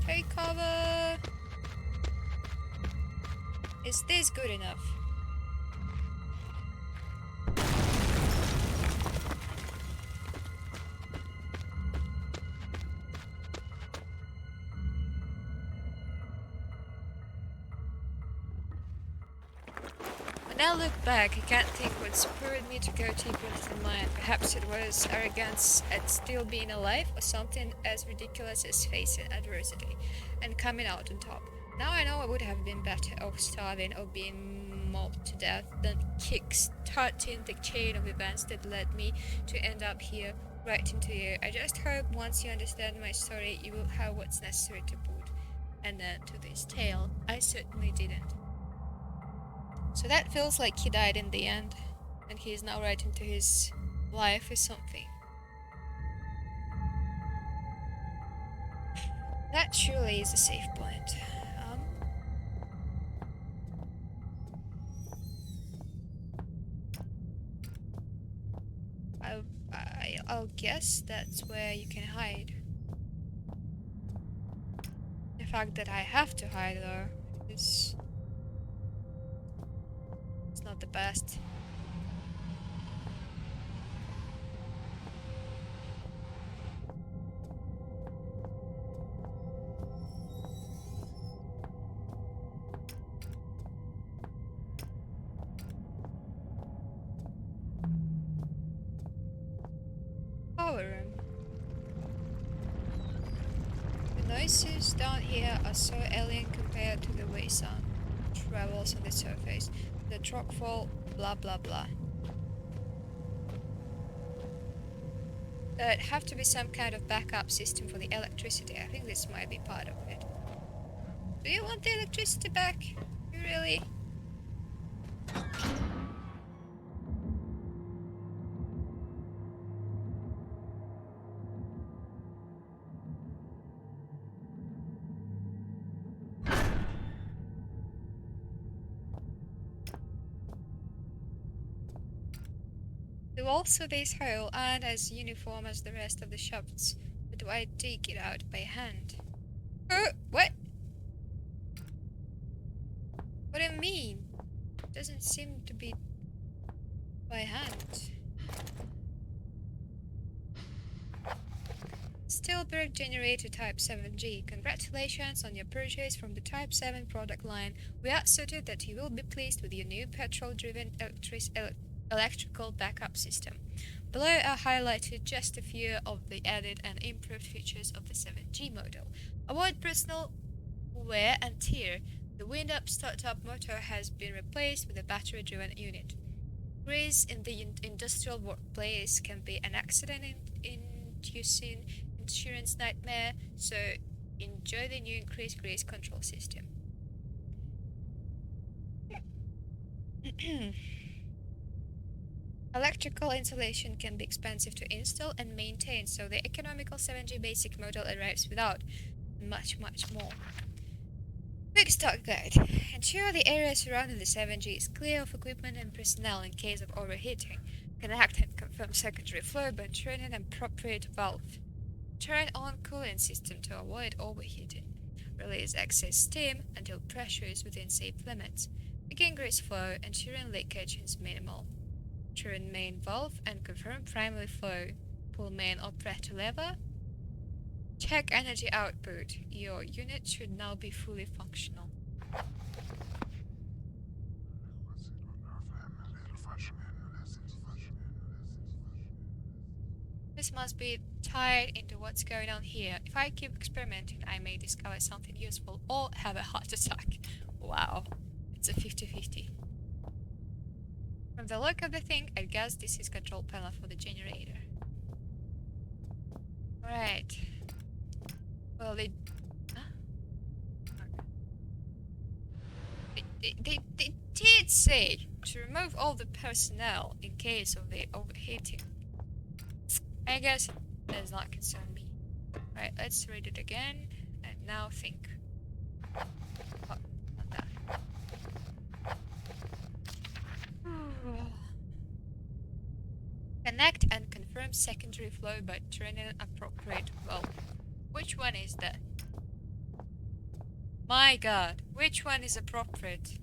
Take cover! Is this good enough? When I look back, I can't think what spurred me to go deeper into the mine. Perhaps it was arrogance at still being alive, or something as ridiculous as facing adversity and coming out on top. Now I know I would have been better off starving or being mobbed to death than kick-starting the chain of events that led me to end up here, right into you. I just hope once you understand my story, you will have what's necessary to put an end to this tale. I certainly didn't. So that feels like he died in the end, and he is now right into his life or something. That surely is a safe point. I'll guess that's where you can hide. The fact that I have to hide, though, is... it's not the best. Power room. The noises down here are so alien compared to the way sound travels on the surface. The rockfall, blah blah blah. There'd have to be some kind of backup system for the electricity. I think this might be part of it. Do you want the electricity back? You really? The walls of this hole aren't as uniform as the rest of the shafts, but do I dig it out by hand? What? What do you mean? Doesn't seem to be by hand. Stillbird Generator Type 7G. Congratulations on your purchase from the Type 7 product line. We are certain that you will be pleased with your new petrol-driven electrical backup system. Below are highlighted just a few of the added and improved features of the 7G model. Avoid personal wear and tear. The wind-up startup motor has been replaced with a battery-driven unit. Grease in the industrial workplace can be an accident-inducing insurance nightmare, so enjoy the new increased grease control system. Electrical insulation can be expensive to install and maintain, so the economical 7G basic model arrives without much more. Quick start guide. Ensure the area surrounding the 7G is clear of equipment and personnel in case of overheating. Connect and confirm secondary flow by turning an appropriate valve. Turn on cooling system to avoid overheating. Release excess steam until pressure is within safe limits. Begin grease flow, ensuring leakage is minimal. Turn main valve and confirm primary flow. Pull main operator lever. Check energy output. Your unit should now be fully functional. This must be tied into what's going on here. If I keep experimenting, I may discover something useful or have a heart attack. Wow, it's a 50-50. From the look of the thing, I guess this is control panel for the generator. Alright. Well, they did say to remove all the personnel in case of the overheating. I guess it does not concern me. Right, let's read it again and now think. Oh, not that. Connect and confirm secondary flow by turning an appropriate valve. Which one is that? My god, which one is appropriate?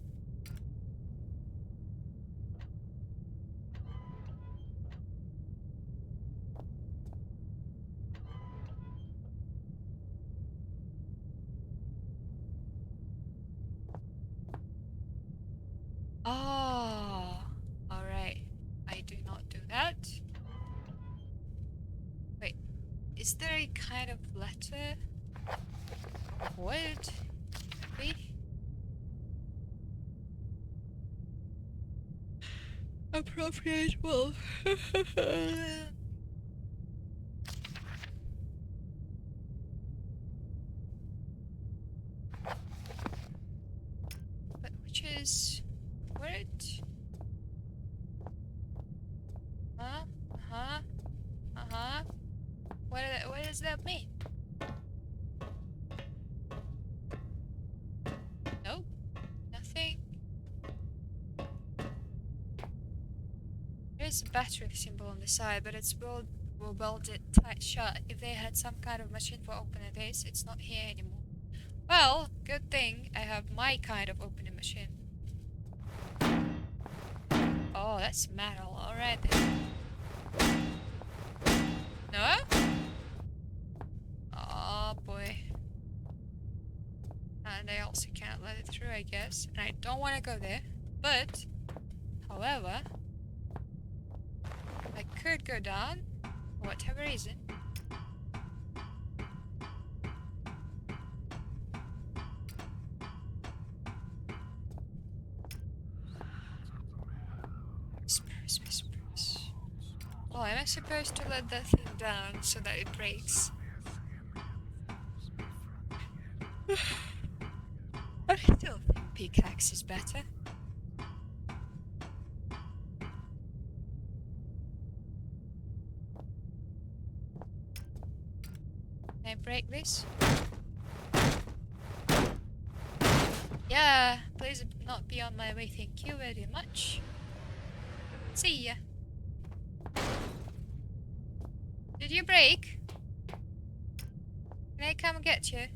Oh, alright. I do not do that. Wait, is there a kind of letter? What? Maybe? Appropriate valve. But which is word? Huh? Uh-huh. Uh-huh. What does that mean? Nope. Nothing. There's a battery symbol on the side, but it's welded tight shut. If they had some kind of machine for opening this, it's not here anymore. Well, good thing I have my kind of opening machine. Oh, that's metal. Alright then. No? Oh boy. And I also can't let it through, I guess. And I don't want to go there. But, however, I could go down, for whatever reason. Whispers. Oh, am I supposed to let that thing down so that it breaks? I still think pickaxe is better. Can I break this? Yeah, please not be on my way, thank you very much. See ya. Did you break? Can I come and get you?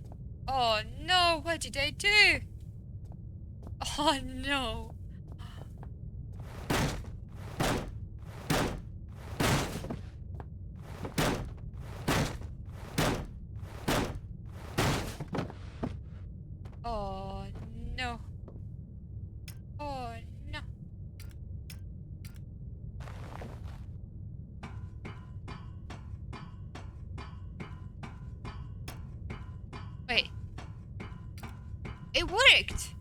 Oh no, what did I do? Oh no. Oh no. Oh no. It worked!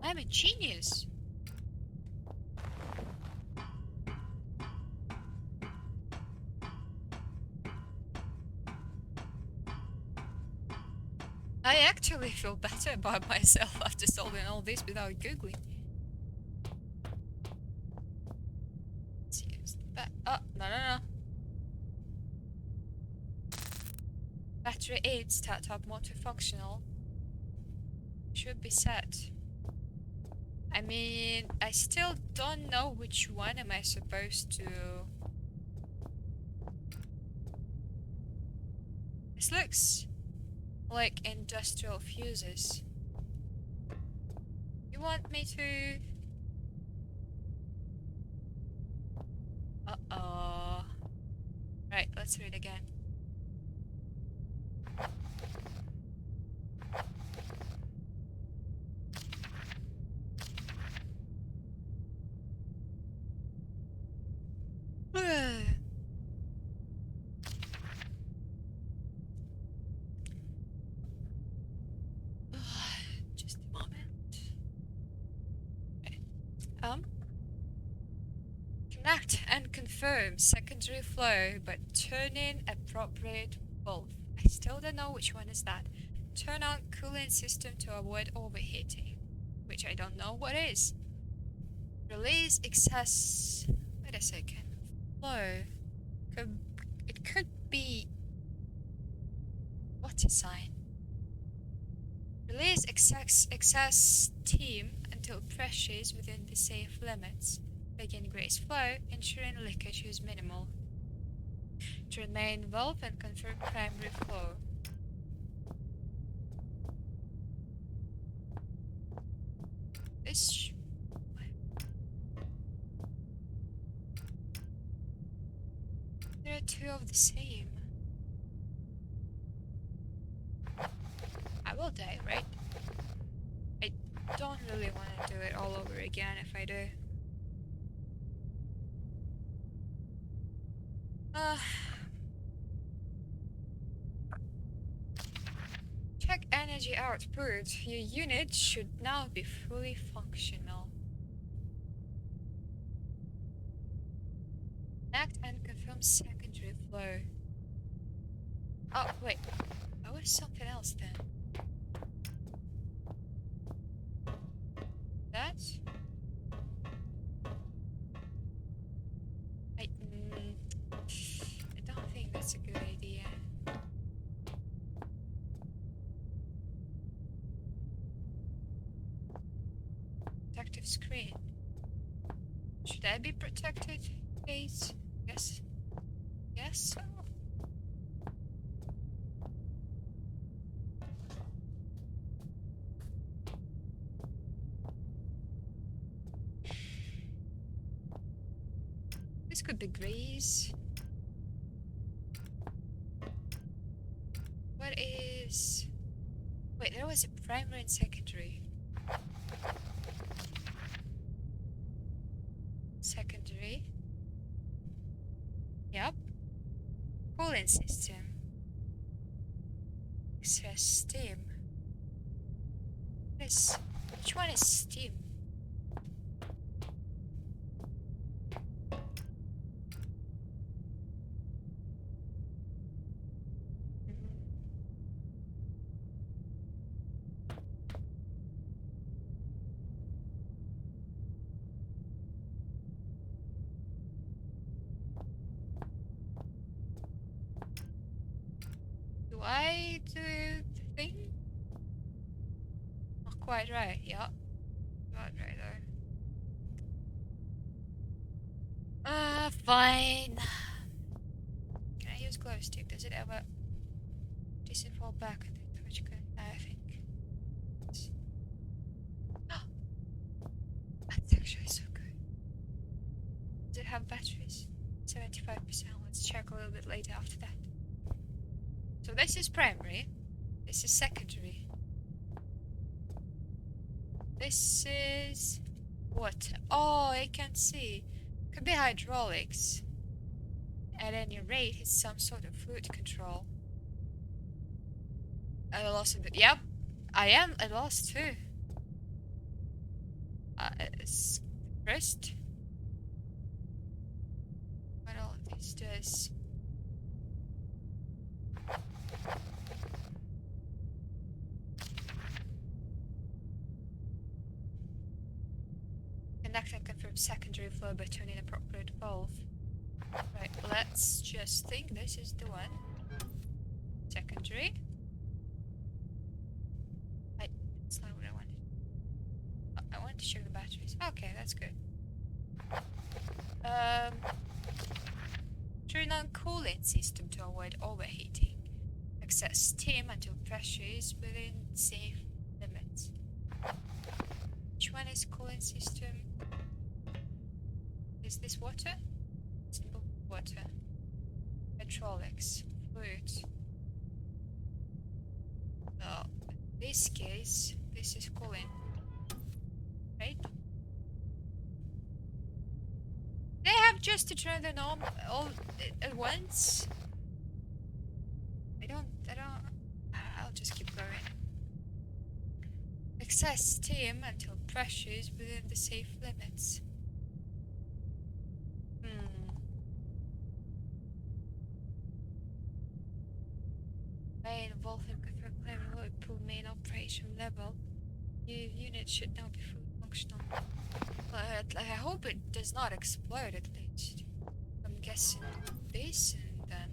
I'm a genius. I actually feel better about myself after solving all this without googling. Oh, no. Battery 8 startup motor functional. Should be set. I mean, I still don't know which one am I supposed to... This looks like industrial fuses. You want me to... Uh-oh. Right, let's read again. Just a moment. Okay. Connect and confirm secondary flow, but turn in appropriate bulb. I still don't know which one is that. Turn on cooling system to avoid overheating, which I don't know what is. Release excess... Wait a second. Flow. It could be... What is sign? Release excess steam until pressure is within the safe limits. Begin grease flow, ensuring leakage is minimal. Turn main valve and confirm primary flow. This... There are two of the same. I will die, right? I don't really want to do it all over again if I do. Check energy output. Your unit should now be fully functional. Connect and confirm secondary flow. Oh, wait. That was something else then. That? I don't think that's a good idea. Protective screen. Should I be protected? Please? Yes. Yes, so. This could be grease. What is... Wait, there was a primary and secondary. Secondary. Yep. Cooling system. Excess steam. Which one is steam? Do I do the thing? Not quite right, yeah. Not right though. Fine. Can I use glow stick? Does it ever disinfall back at the touch gun? I think. That's actually so good. Does it have batteries? 75%. Let's check a little bit later after that. So this is primary. This is secondary. This is... what? Oh, I can't see. Could be hydraulics. At any rate, it's some sort of fluid control. I lost it. Yep, I am. I lost too. It's first. What all this does? Connect and confirm secondary flow by turning appropriate valve. Right, let's just think this is the one. Secondary. That's not what I wanted. I wanted to check the batteries. Okay, that's good. Turn on cooling system to avoid overheating. Access steam until pressure is within safe limits. Which one is cooling system? Is this water? Simple water. Hydraulics. Fluid. So, in this case, this is cooling. Right? They have just to turn them on all at once. I'll just keep going. Access steam until pressure is within the safe limits. Main volume confirm claiming pool main operation level. Unit should now be fully functional. I hope it does not explode at least. I'm guessing this and then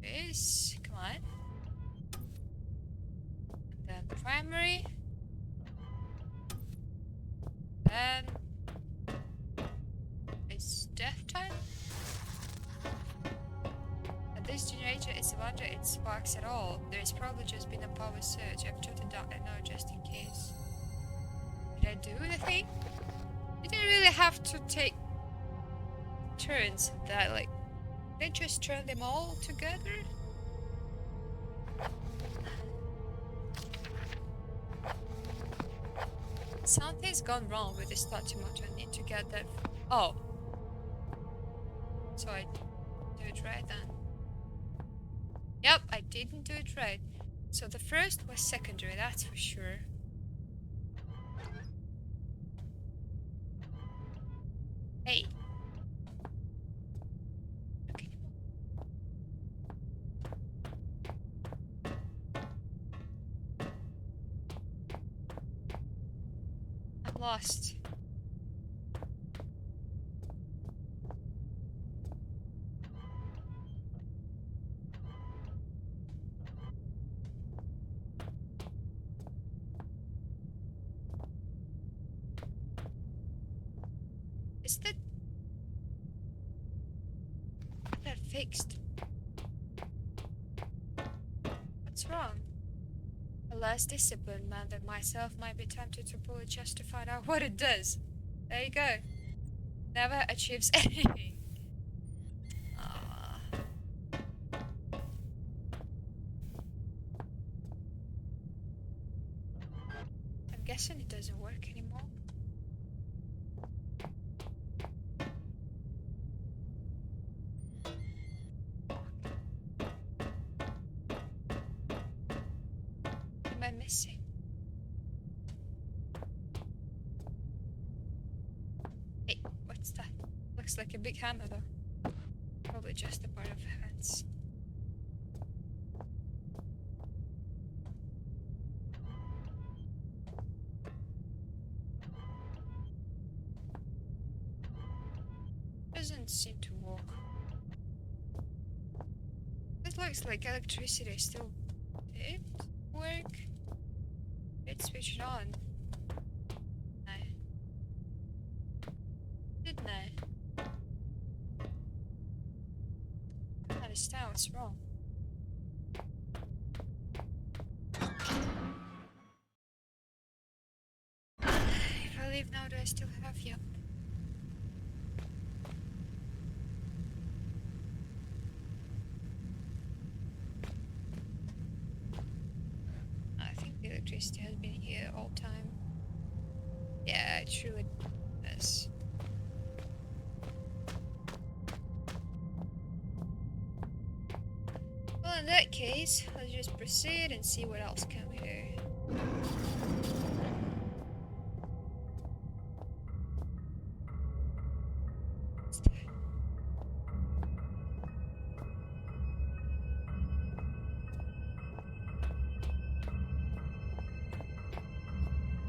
this. Come on. And then primary. Then it's death time. And this generator is a wonder it sparks at all. There's probably just been a power surge. I've turned it down now just in case. Did I do the thing? You didn't really have to take turns that like they just turn them all together. Something's gone wrong with this starter motor. I need to get that. Oh, so I do it right then. Yep, I didn't do it right. So the first was secondary, that's for sure. Hey. Okay. I'm lost. Is that fixed? What's wrong? A less disciplined man than myself might be tempted to pull it just to find out what it does. There you go. Never achieves anything. I'm guessing it doesn't work anymore. What am I missing? Hey, what's that? Looks like a big hammer though. Probably just a part of hands. Doesn't seem to work. It looks like electricity still did work. It switched on. No. Didn't I? I don't understand what's wrong. If I leave now, do I still have you? I think the electricity has been here all time. Yeah, it truly does. Well, in that case, I'll just proceed and see what else can we do.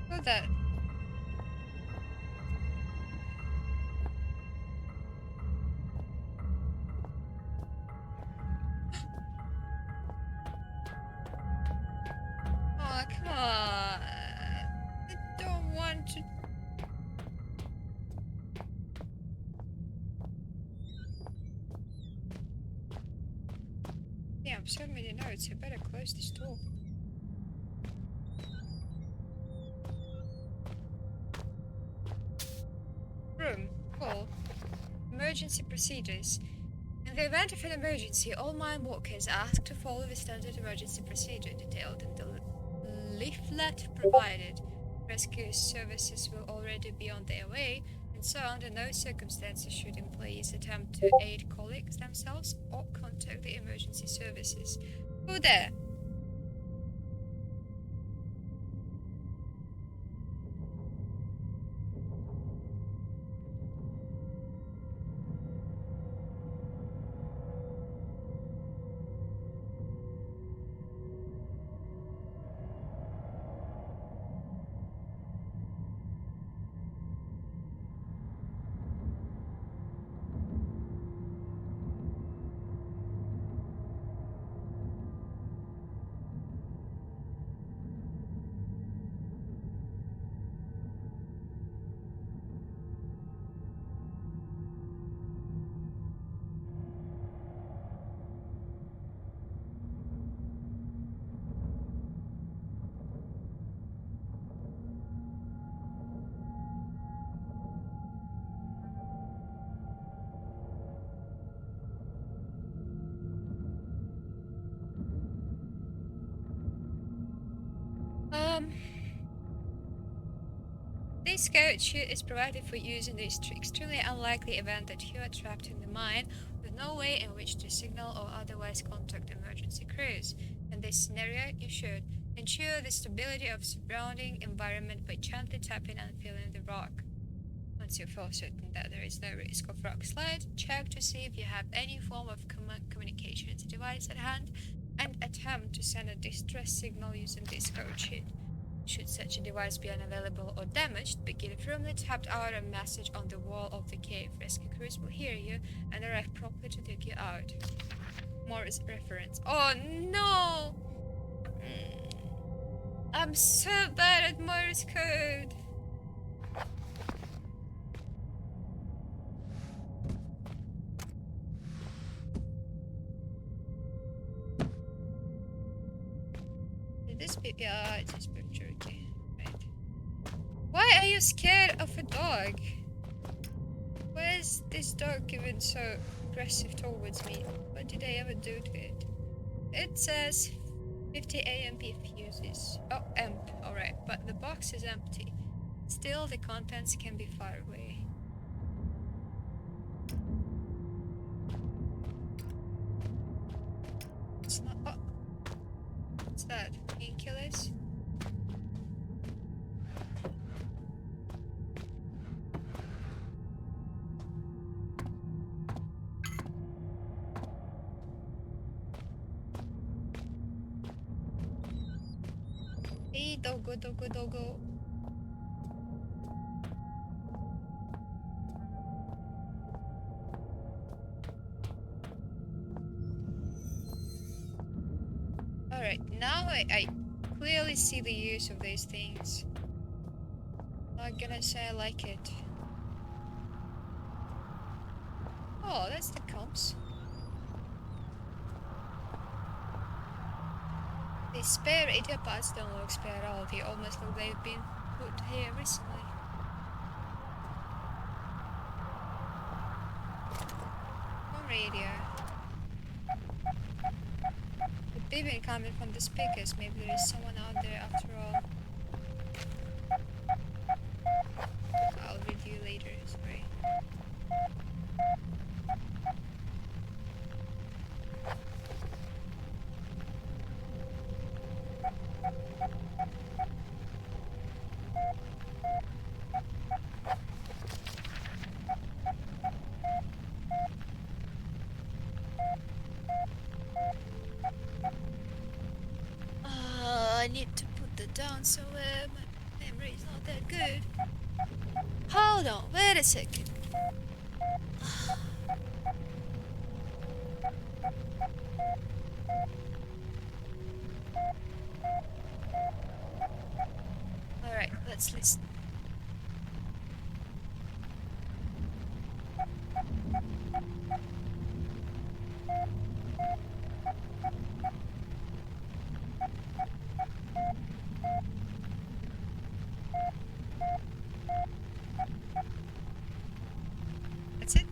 What's that? Oh, come on. I don't want to. Yeah, I'm so many notes. I better close this door. Room. Cool. Emergency procedures. In the event of an emergency, all mine walkers are asked to follow the standard emergency procedure detailed in the leaflet provided. Rescue services will already be on their way, and so under no circumstances should employees attempt to aid colleagues themselves or contact the emergency services. Who there? This code sheet is provided for use in the extremely unlikely event that you are trapped in the mine with no way in which to signal or otherwise contact emergency crews. In this scenario, you should ensure the stability of surrounding environment by gently tapping and feeling the rock. Once you feel certain that there is no risk of rock slide, check to see if you have any form of communications device at hand and attempt to send a distress signal using this code sheet. Should such a device be unavailable or damaged, begin firmly tapped out a message on the wall of the cave. Rescue crews will hear you and arrive promptly to take you out. Morris reference. Oh no! I'm so bad at Morse code. Did this be? Yeah, it's just picture. Okay, right. Why are you scared of a dog? Why is this dog even so aggressive towards me? What did I ever do to it? It says 50 AMP fuses. Oh, amp. Alright, but the box is empty. Still, the contents can be far away. It's not. Oh! What's that? Painkillers? Hey, doggo, doggo, doggo. Alright, now I clearly see the use of these things. Not gonna say I like it. Oh, that's the comps. The spare radio parts don't look spare at all. They almost look they've been put here recently. Home radio. The beeping coming from the speakers. Maybe there is someone out there after all. I'll read you later, sorry. down, so my memory's not that good. Hold on, wait a second. Alright, let's listen. That's it?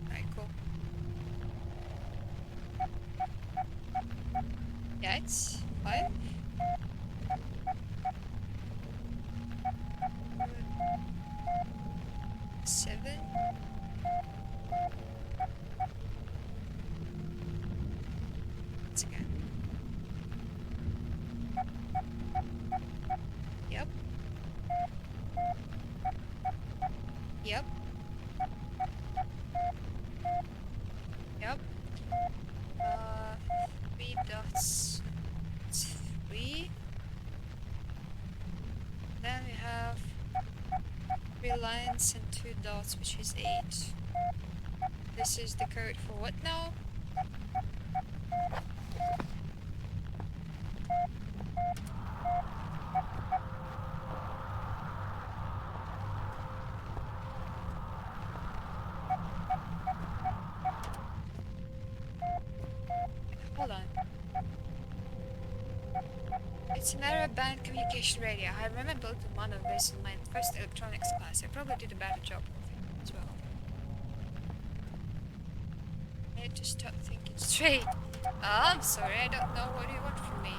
Alright, cool. Yeah, it's 5. Seven. Once again. Yep. Yep. Yep. 3 dots. 3. Then we have 3 lines and 2 dots, which is 8. This is the code for what now? Hold on. It's an error band communication radio. I remember building one of this in my first electronics class. I probably did a better job of it as well. I need to stop thinking straight. I'm sorry, I don't know what you want from me.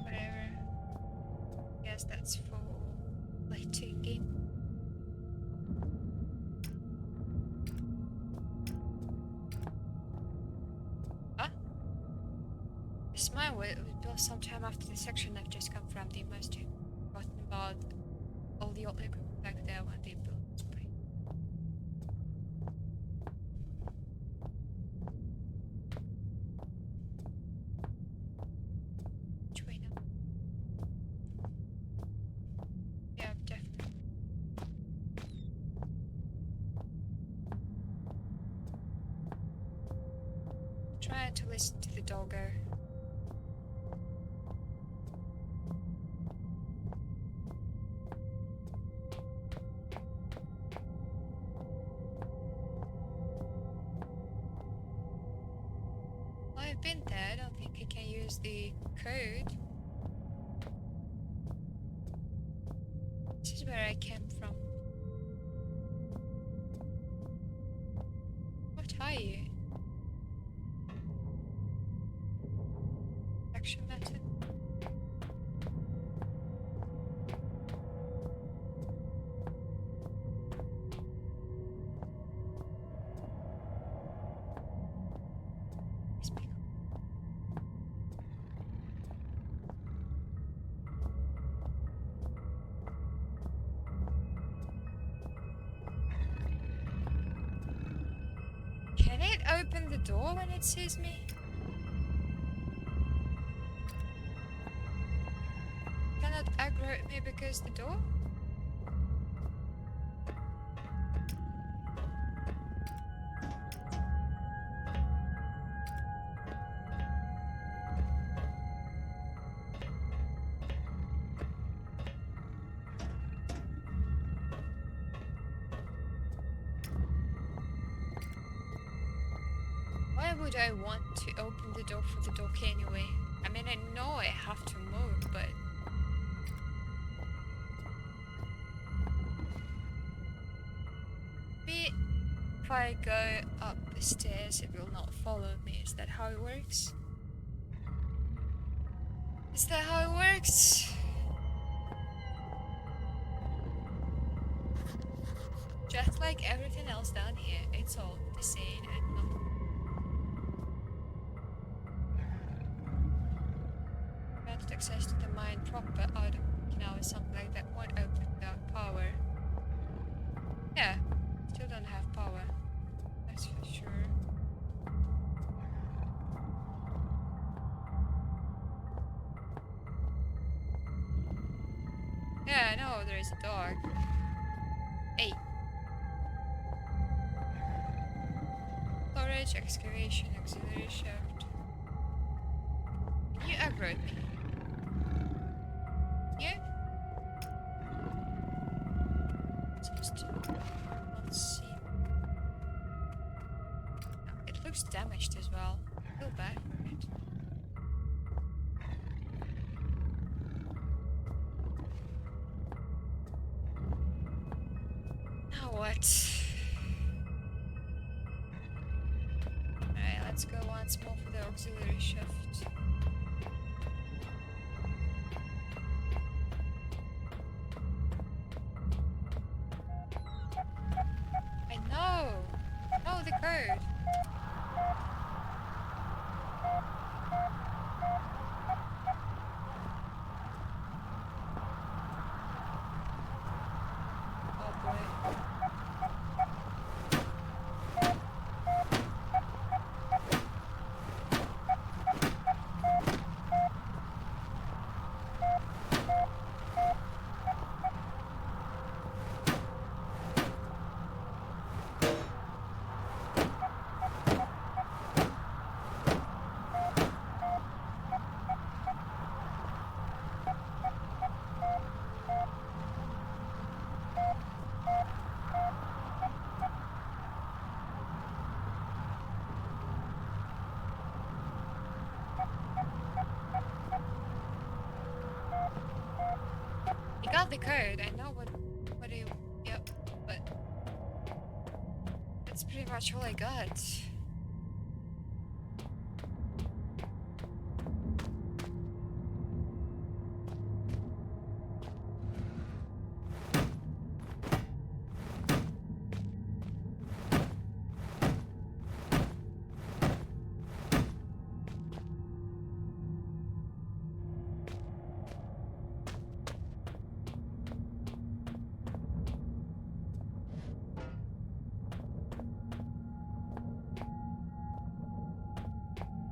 Whatever. Guess that's for lighting game. Huh? This mine was built sometime after the section I've just come from. They must have forgotten about all the old equipment back there when they built this place. Which way now? Yeah, definitely. Trying to listen to the doggo. I've been there. I don't think I can use the code. This is where I came from. What are you? Action method? Speak. Can it open the door when it sees me? Cannot aggro at me because the door? would I want to open the door for the dog anyway? I mean, I know I have to move, but... Maybe if I go up the stairs, it will not follow me. Is that how it works? Is that how it works? Just like everything else down here, it's all the same and not... Granted access to the mine proper out of something like that won't open without power. Yeah, still don't have power. That's for sure. Yeah, I know there is a dog. Hey. Storage, excavation, auxiliary shaft. Can you aggro me? You? Seems to not see. No, it looks damaged as well. I feel bad for it. Now what? Alright, let's go once more for the auxiliary shaft. I know! Oh, the code! Oh boy. You got the code, I know what you... Yep, but... That's pretty much all I got.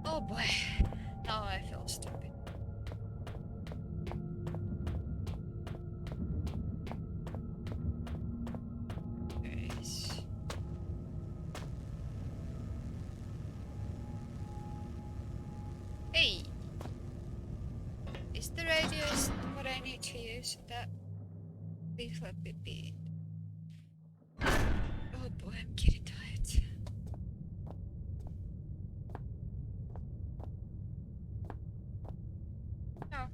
Oh boy, now I feel stupid. Nice. Hey! Is the radius what I need to use? That... Please let me be. Oh boy, I'm getting tired. No.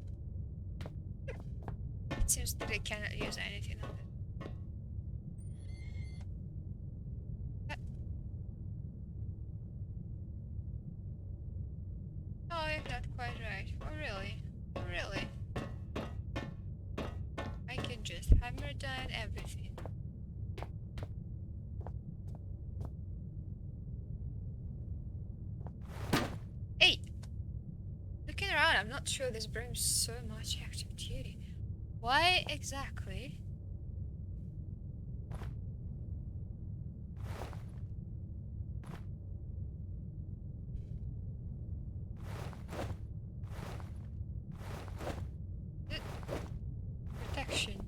It seems that I cannot use anything on it. No, you're not quite right. Oh really? Oh really? I can just hammer down everything. Hey! Looking around, I'm not sure this brings so much active duty. Why exactly? Protection.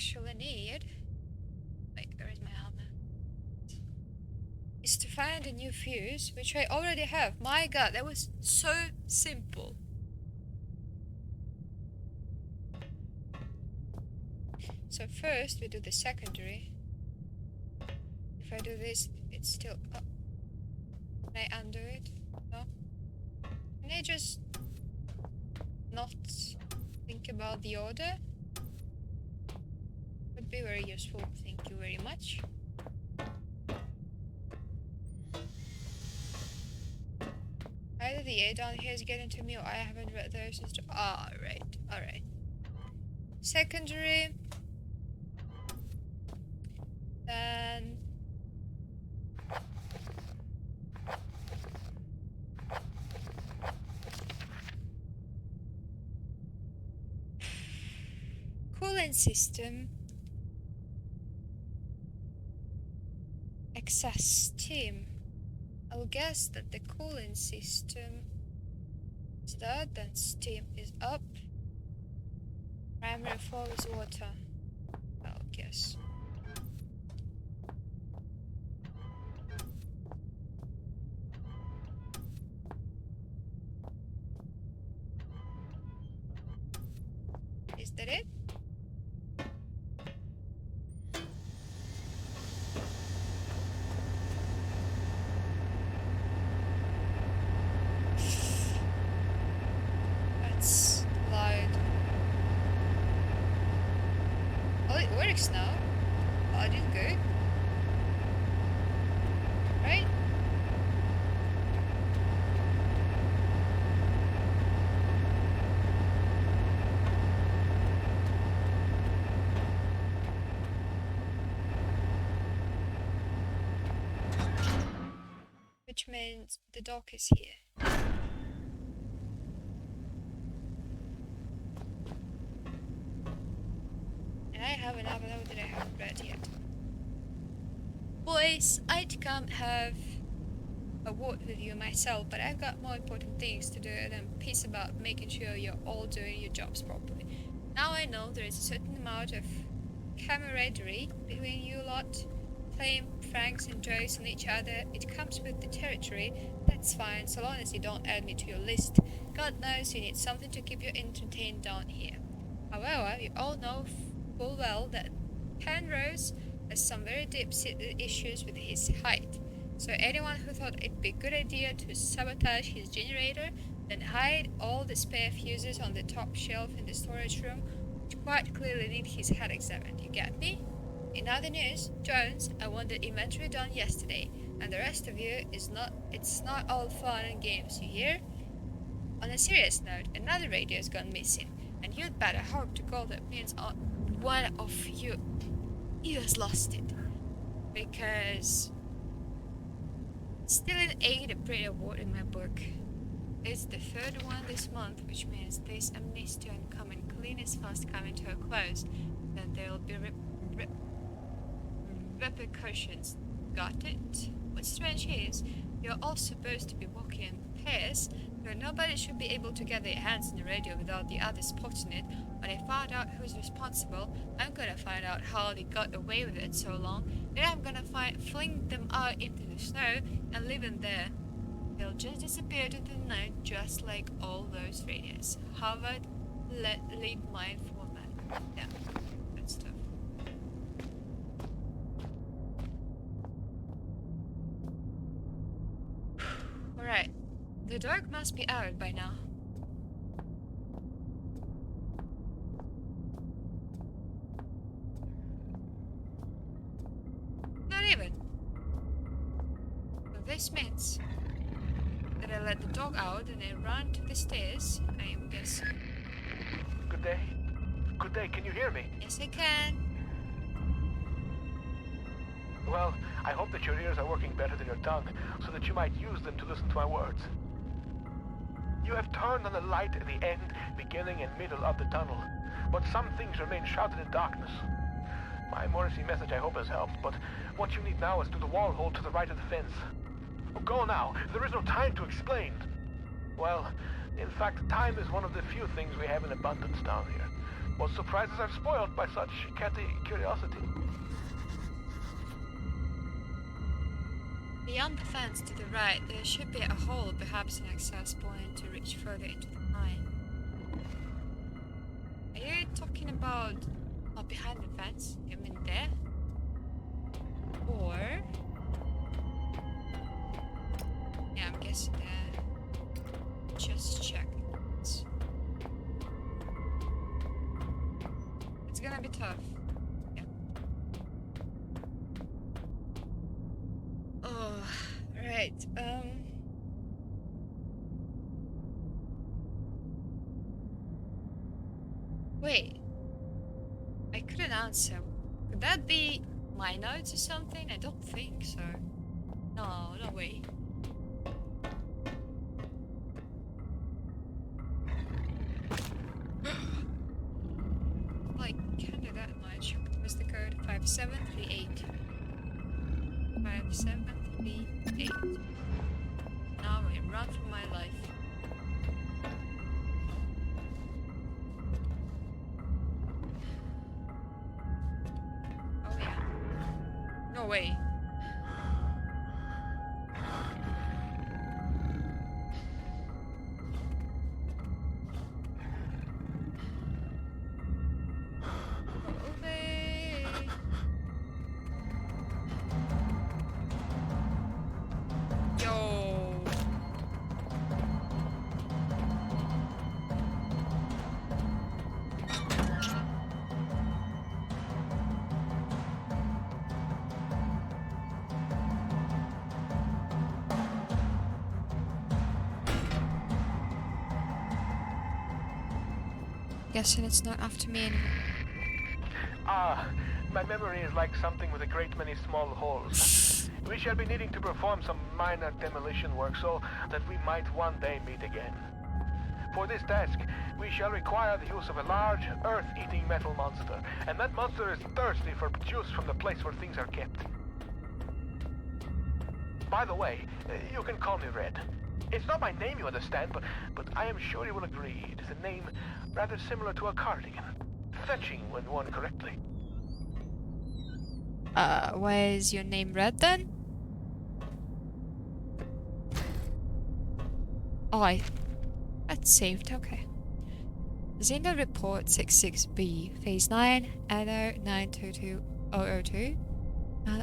actually need, wait, where is my helmet? Is to find a new fuse, which I already have. My god, that was so simple. So first we do the secondary. If I do this, it's still up. Can I undo it? No? Can I just not think about the order? Would be very useful, thank you very much. Either the A down here is getting to me or I haven't read those. Alright. Secondary. Then cooling system. Access team. I'll guess that the cooling system is that, then steam is up. Primary flow is water. I'll guess. Is that it? That's loud. Oh, it works now. Oh, it is good. Right? Which means the dock is here. And I have another note that I haven't read yet. Boys, I'd come have a word with you myself, but I've got more important things to do than piece about making sure you're all doing your jobs properly. Now I know there is a certain amount of camaraderie between you lot, playing pranks and jokes on each other. It comes with the territory. That's fine, so long as you don't add me to your list. God knows you need something to keep you entertained down here. However, you all know full well that Penrose has some very deep-seated issues with his height. So anyone who thought it'd be a good idea to sabotage his generator, then hide all the spare fuses on the top shelf in the storage room, which quite clearly need his head examined. You get me? In other news, Jones, I want the inventory done yesterday, and the rest of you it's not all fun and games, you hear? On a serious note, another radio's gone missing, and you'd better hope to God that means one of you has lost it. Because stealing ain't a pretty word in my book. It's the third one this month, which means this amnesty and coming clean is fast coming to a close. Then there'll be repercussions. Got it? What's strange is, you're all supposed to be walking in pairs, but nobody should be able to get their hands on the radio without the others spotting it. When I find out who's responsible, I'm gonna find out how they got away with it so long, then I'm gonna fling them out into the snow and leave them there. They'll just disappear to the night, just like all those radios. Harvard, lead mine format. Yeah, good stuff. Alright, the dog must be out by now. Not even. So this means that I let the dog out and I run to the stairs, I am guessing. Good day. Good day, can you hear me? Yes, I can. Well, I hope that your ears are working better than your tongue, so that you might use them to listen to my words. You have turned on the light at the end, beginning and middle of the tunnel, but some things remain shrouded in darkness. My Morrissey message I hope has helped, but what you need now is to the wall hole to the right of the fence. Oh, go now, there is no time to explain. Well, in fact, time is one of the few things we have in abundance down here. What surprises are spoiled by such catty curiosity? Beyond the fence to the right, there should be a hole, perhaps an access point to reach further into the mine. Are you talking about behind the fence? You mean there? Or... yeah, I'm guessing there. Just check. It's gonna be tough. Yeah. Oh, right. Wait. I couldn't answer. Could that be my notes or something? I don't think so. No, no way. I can't do that much. What's the code? 5738. 5738. Now I run for my life. Oh yeah. No way. Guessing it's not after me anymore. Ah, my memory is like something with a great many small holes. We shall be needing to perform some minor demolition work so that we might one day meet again. For this task, we shall require the use of a large, earth-eating metal monster, and that monster is thirsty for juice from the place where things are kept. By the way, you can call me Red. It's not my name, you understand, but I am sure you will agree it is a name rather similar to a cardigan. Fetching when worn correctly. Why is your name Red then? Oh, that's saved, okay. Xeno report 66B, phase 9, anno 922002.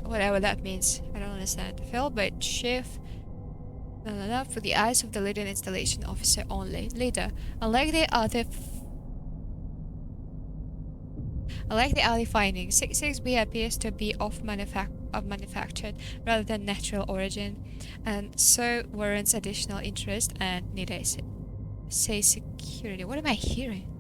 Whatever that means, I don't understand. Fill by shift. For the eyes of the leader installation officer only. Leader, unlike the other findings, 66B appears to be manufactured rather than natural origin, and so warrants additional interest and need I say security. What am I hearing?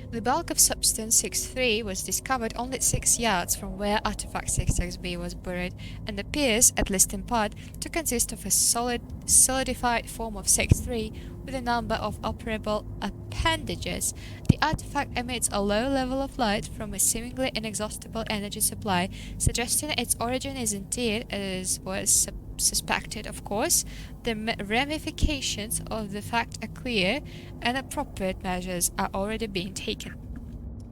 The bulk of substance 6-3 was discovered only 6 yards from where artifact 66B was buried, and appears, at least in part, to consist of a solidified form of 6-3 with a number of operable appendages. The artifact emits a low level of light from a seemingly inexhaustible energy supply, suggesting its origin is indeed, as was suspected, of course. The ramifications of the fact are clear, and appropriate measures are already being taken.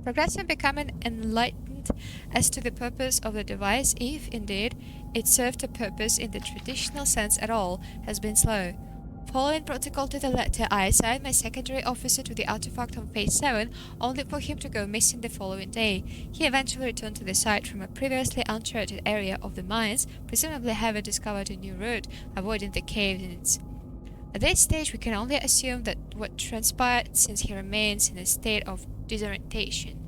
Progress in becoming enlightened as to the purpose of the device, if indeed it served a purpose in the traditional sense at all, has been slow. Following protocol to the letter, I assigned my secondary officer to the artifact on phase 7, only for him to go missing the following day. He eventually returned to the site from a previously uncharted area of the mines, presumably having discovered a new route, avoiding the caves. At this stage, we can only assume that what transpired, since he remains in a state of disorientation.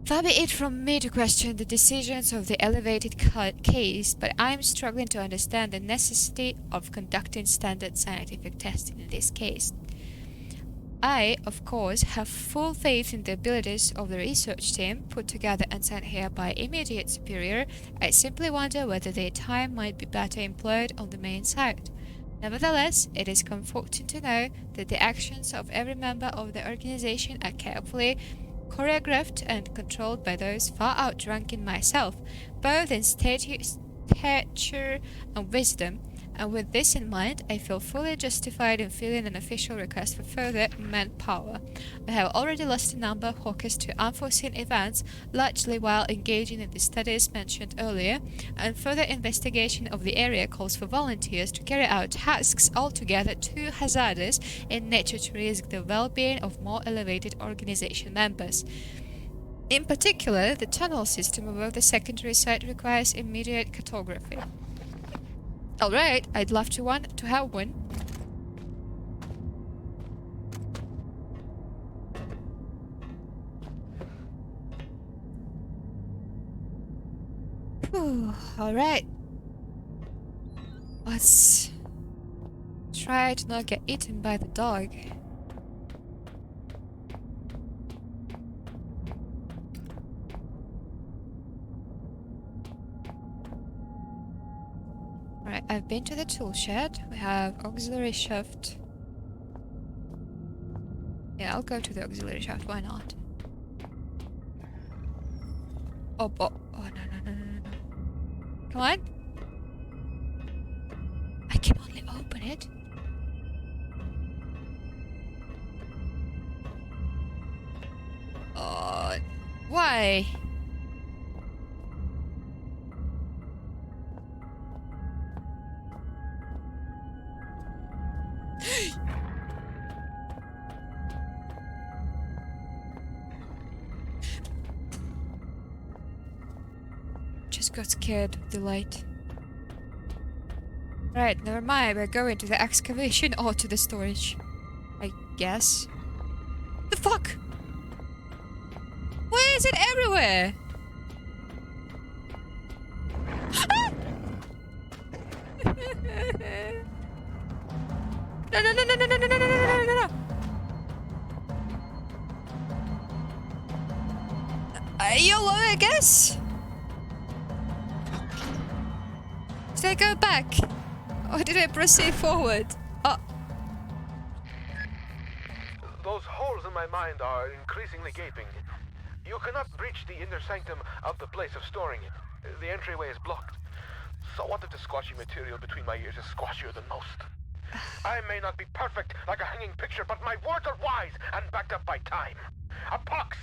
Far be it from me to question the decisions of the elevated case, but I am struggling to understand the necessity of conducting standard scientific testing in this case. I, of course, have full faith in the abilities of the research team put together and sent here by immediate superior. I simply wonder whether their time might be better employed on the main site. Nevertheless, it is comforting to know that the actions of every member of the organization are carefully choreographed and controlled by those far outranking myself, both in stature and wisdom, And with this in mind, I feel fully justified in filing an official request for further manpower. I have already lost a number of hawkers to unforeseen events, largely while engaging in the studies mentioned earlier, and further investigation of the area calls for volunteers to carry out tasks altogether too hazardous in nature to risk the well-being of more elevated organization members. In particular, the tunnel system above the secondary site requires immediate cartography. Alright, I'd love to have one. Alright. Let's try to not get eaten by the dog. Alright, I've been to the tool shed. We have auxiliary shaft. Yeah, I'll go to the auxiliary shaft, why not? Oh, no. Come on. I can only open it. Why? Just got scared of the light. Right, never mind, we're going to the excavation or to the storage. I guess. The fuck? Why is it everywhere? Ah! No. YOLO, I guess? Did I go back? Or did I proceed forward? Oh. Those holes in my mind are increasingly gaping. You cannot breach the inner sanctum of the place of storing. The entryway is blocked. So what if the squashy material between my ears is squashier than most? I may not be perfect like a hanging picture, but my words are wise and backed up by time. A pox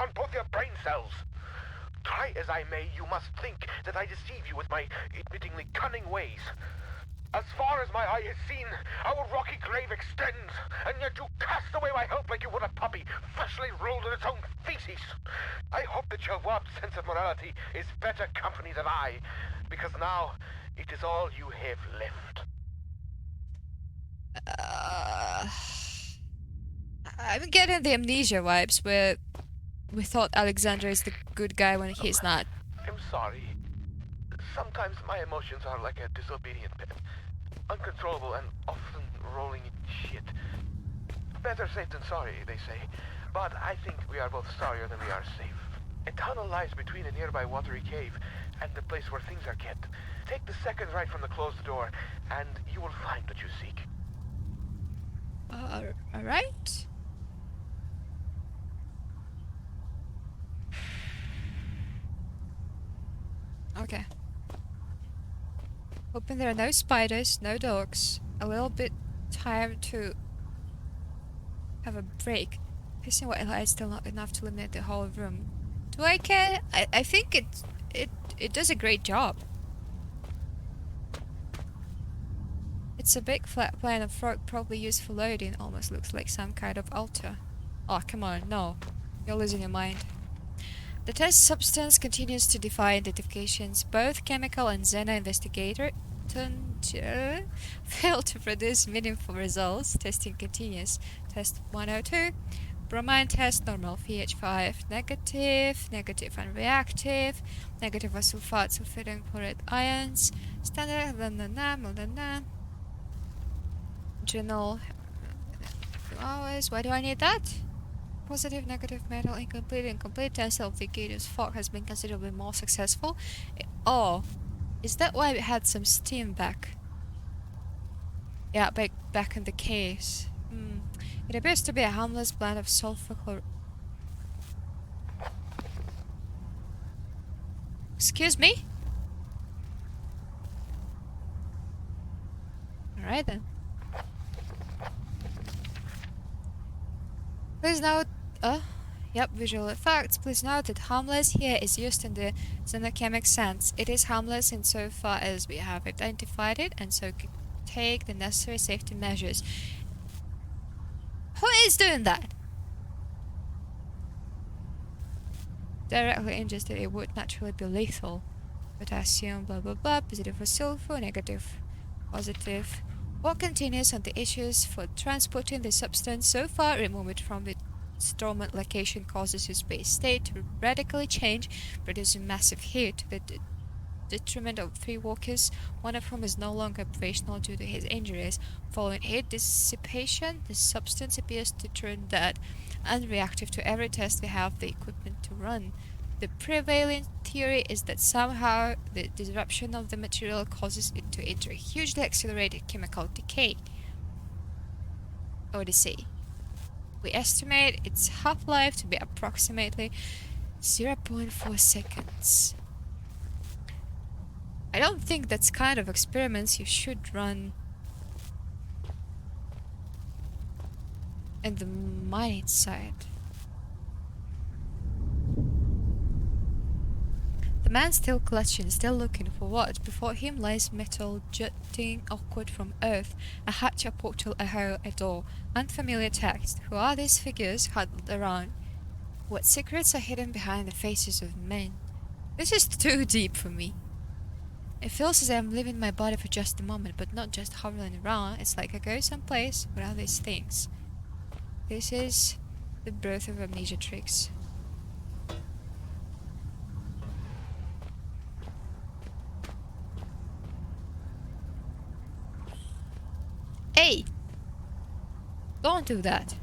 on both your brain cells. Try as I may, you must think that I deceive you with my admittingly cunning ways. As far as my eye has seen, our rocky grave extends, and yet you cast away my hope like you would a puppy freshly rolled in its own feces. I hope that your warped sense of morality is better company than I, because now it is all you have left. I'm getting the amnesia vibes where we thought Alexander is the good guy when he's not. I'm sorry. Sometimes my emotions are like a disobedient pet. Uncontrollable and often rolling in shit. Better safe than sorry, they say. But I think we are both sorrier than we are safe. A tunnel lies between a nearby watery cave and the place where things are kept. Take the second right from the closed door, and you will find what you seek. Alright. Okay. Hoping there are no spiders, no dogs. A little bit tired to have a break. Pissing white light is still not enough to illuminate the whole room. Do I care? I think it does a great job. It's a big flat plane of rock probably used for loading. Almost looks like some kind of altar. Oh, come on, no. You're losing your mind. The test substance continues to defy identifications. Both chemical and Xena investigator failed to produce meaningful results. Testing continues. Test 102. Bromine test normal. pH 5 negative. Negative and reactive. Negative for sulfate, sulfuric chloride ions. Standard. Journal. Hours. Why do I need that? Positive, negative, metal, incomplete test of the Gator's fog has been considerably more successful. Oh, is that why we had some steam back? Yeah, back in the case. It appears to be a harmless blend of sulfur chloride. Excuse me? Alright then. Please note, visual effects. Please note that harmless here is used in the xenochemic sense. It is harmless insofar as we have identified it and so can take the necessary safety measures. Who is doing that? Directly ingested, it would naturally be lethal. Potassium, blah blah blah, positive for sulfur, negative, positive. What continues on the issues for transporting the substance so far removed from the dormant location causes its base state to radically change, producing massive heat to the detriment of 3 workers, one of whom is no longer operational due to his injuries. Following heat dissipation, the substance appears to turn dead, unreactive to every test we have the equipment to run. The prevailing theory is that somehow the disruption of the material causes it to enter hugely accelerated chemical decay. Odyssey. We estimate its half-life to be approximately 0.4 seconds. I don't think that's kind of experiments you should run in the mining site. The man still clutching, still looking for what? Before him lies metal jutting awkward from earth, a hatch, a portal, a hole, a door. Unfamiliar text. Who are these figures huddled around? What secrets are hidden behind the faces of men? This is too deep for me. It feels as if I'm leaving my body for just a moment, but not just hovering around. It's like I go someplace without these things. This is the birth of amnesia tricks. Hey! Don't do that.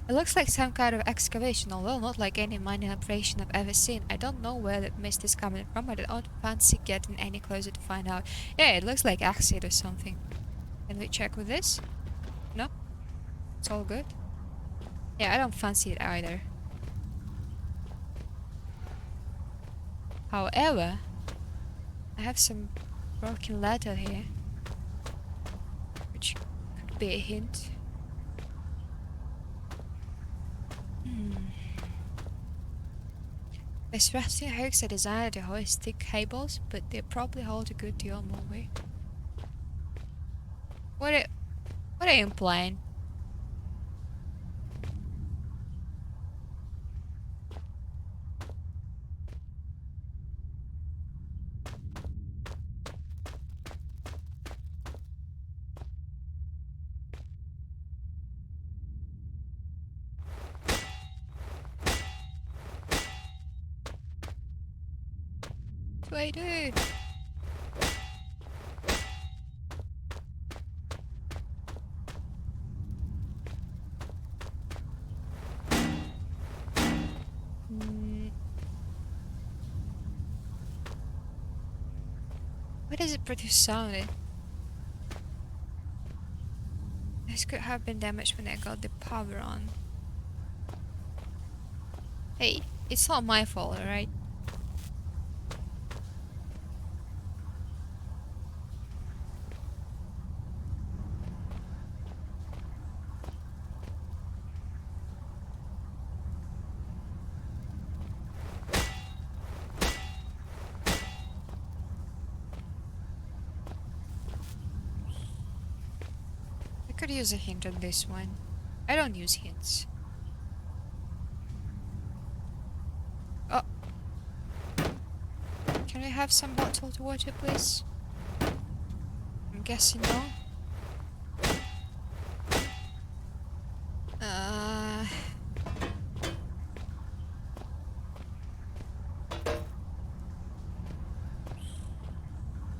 It looks like some kind of excavation, although not like any mining operation I've ever seen. I don't know where that mist is coming from, but I don't fancy getting any closer to find out. Yeah, it looks like acid or something. Can we check with this? No? It's all good? Yeah, I don't fancy it either. However, I have some broken letter here, which could be a hint. These rusty hooks are designed to hoist thick cables, but they probably hold a good deal more weight. What are you implying? What do I do? Why does it produce sound? This could have been damaged when I got the power on. Hey, it's not my fault, alright? I could use a hint on this one. I don't use hints. Oh. Can I have some bottled water, please? I'm guessing no.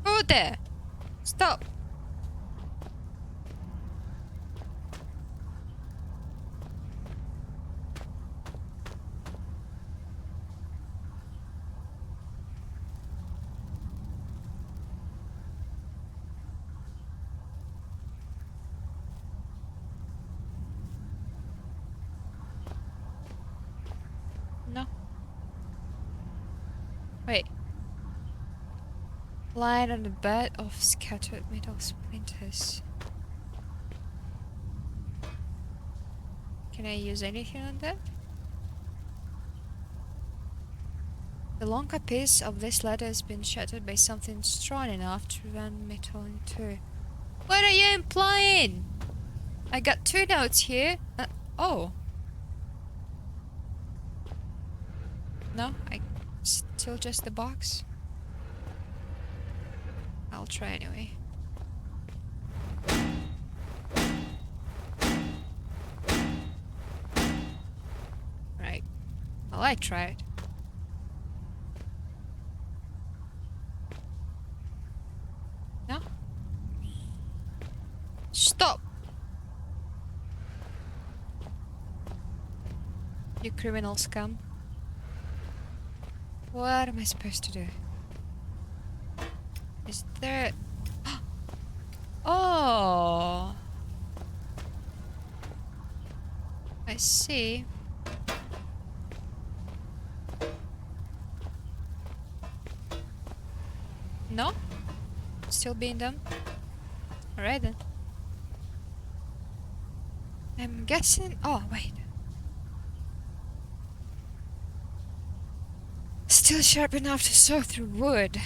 Oh there! Stop! No. Wait. Lying on a bed of scattered metal splinters. Can I use anything on that? The longer piece of this ladder has been shattered by something strong enough to run metal in two. What are you implying? I got 2 notes here. Oh. No, still just the box. I'll try anyway. Right. Well, I tried. No? Stop! You criminal scum. What am I supposed to do? Is there... Oh! I see. No? Still being done? Alright then. I'm guessing... Oh, wait. Still sharp enough to saw through wood.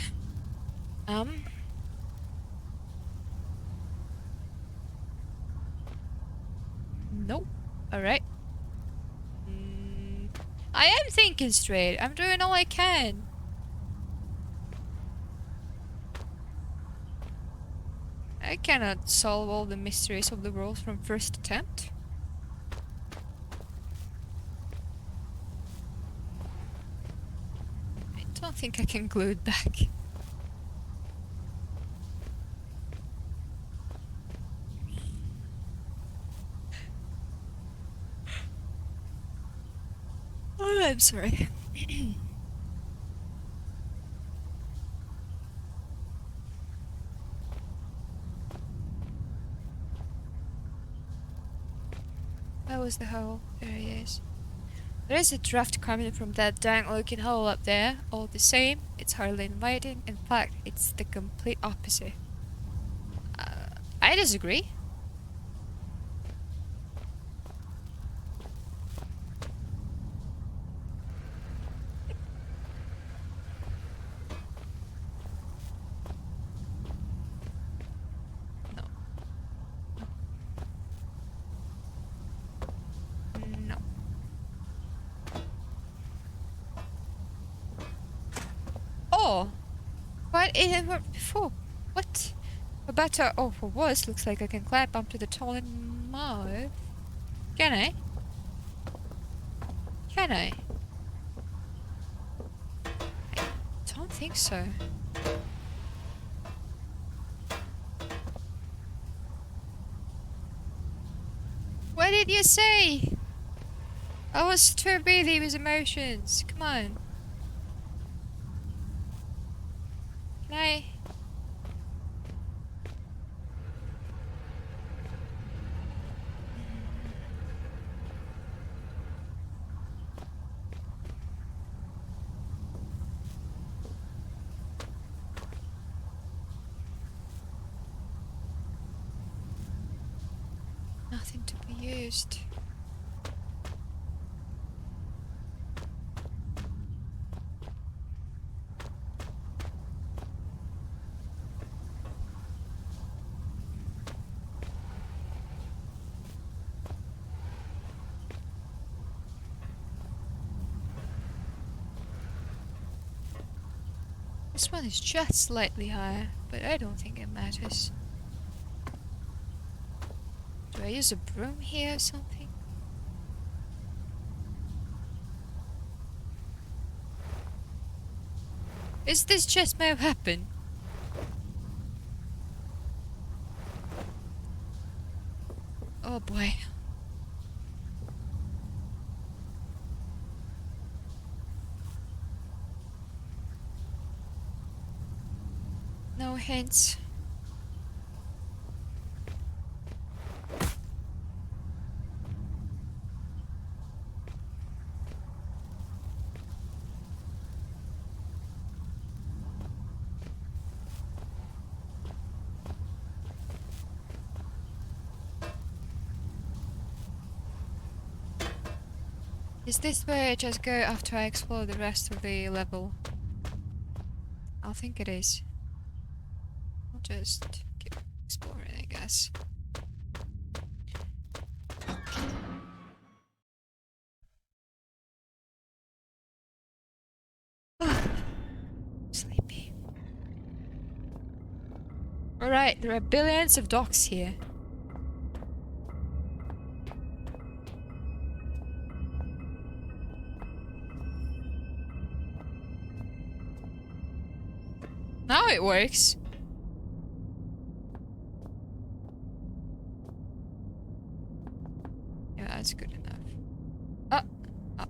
Nope. Alright. I am thinking straight. I'm doing all I can. I cannot solve all the mysteries of the world from first attempt. I don't think I can glue it back. Oh, I'm sorry. Where was the hole? There he is. There is a draft coming from that dang looking hole up there. All the same, it's hardly inviting. In fact, it's the complete opposite. I disagree. No. No. Oh! But it had worked before. What? For better or for worse, looks like I can climb up to the tall and mouth. Can I? Can I? I don't think so. What did you say? I was too busy with emotions. Come on. Can I? Nothing to be used. This one is just slightly higher, but I don't think it matters. Do I use a broom here or something? Is this just my weapon? Oh boy. No hints. Is this where I just go after I explore the rest of the level? I think it is. I'll just keep exploring, I guess. Sleepy. Alright, there are billions of docks here. Now it works. Yeah, that's good enough.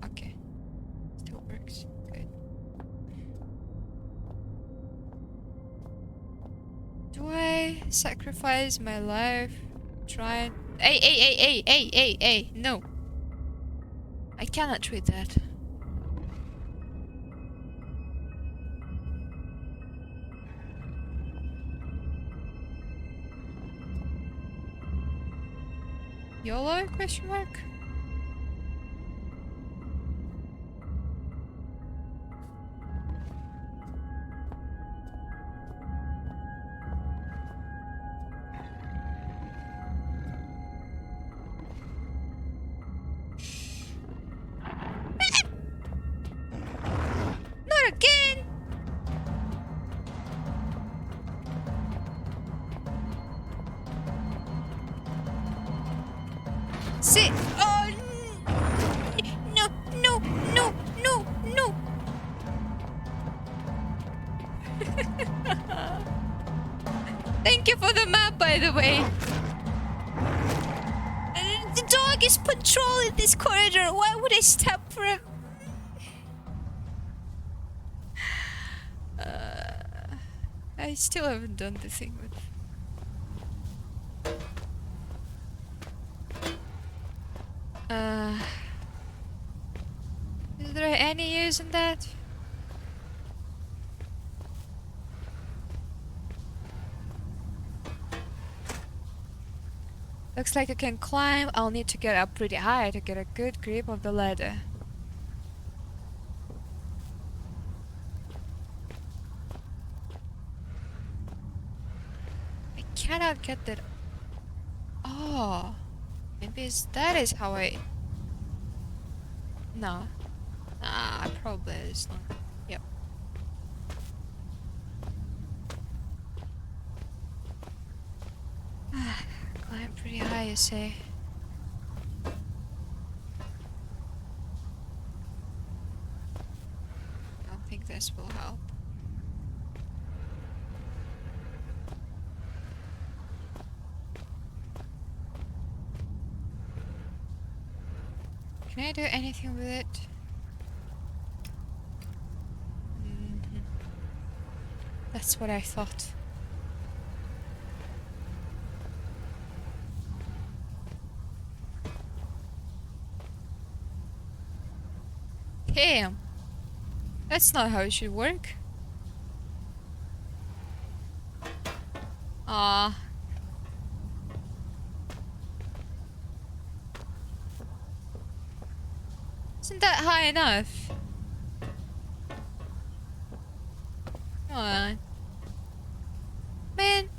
Okay. Still works. Good. Do I sacrifice my life? Trying. Hey, no. I cannot read that. YOLO? Question mark? Not again! Sit! Oh! No! No! No! No! No! Thank you for the map, by the way. The dog is patrolling this corridor. Why would I stop for him? I still haven't done the thing with. Is there any use in that? Looks like I can climb. I'll need to get up pretty high to get a good grip of the ladder. I cannot get that. Oh, maybe that is how I. No, probably it's not. Yep. Climb pretty high, you say? I don't think this will help. Can I do anything with it? That's what I thought. Damn! That's not how it should work. Ah. Isn't that high enough? Come on. Man.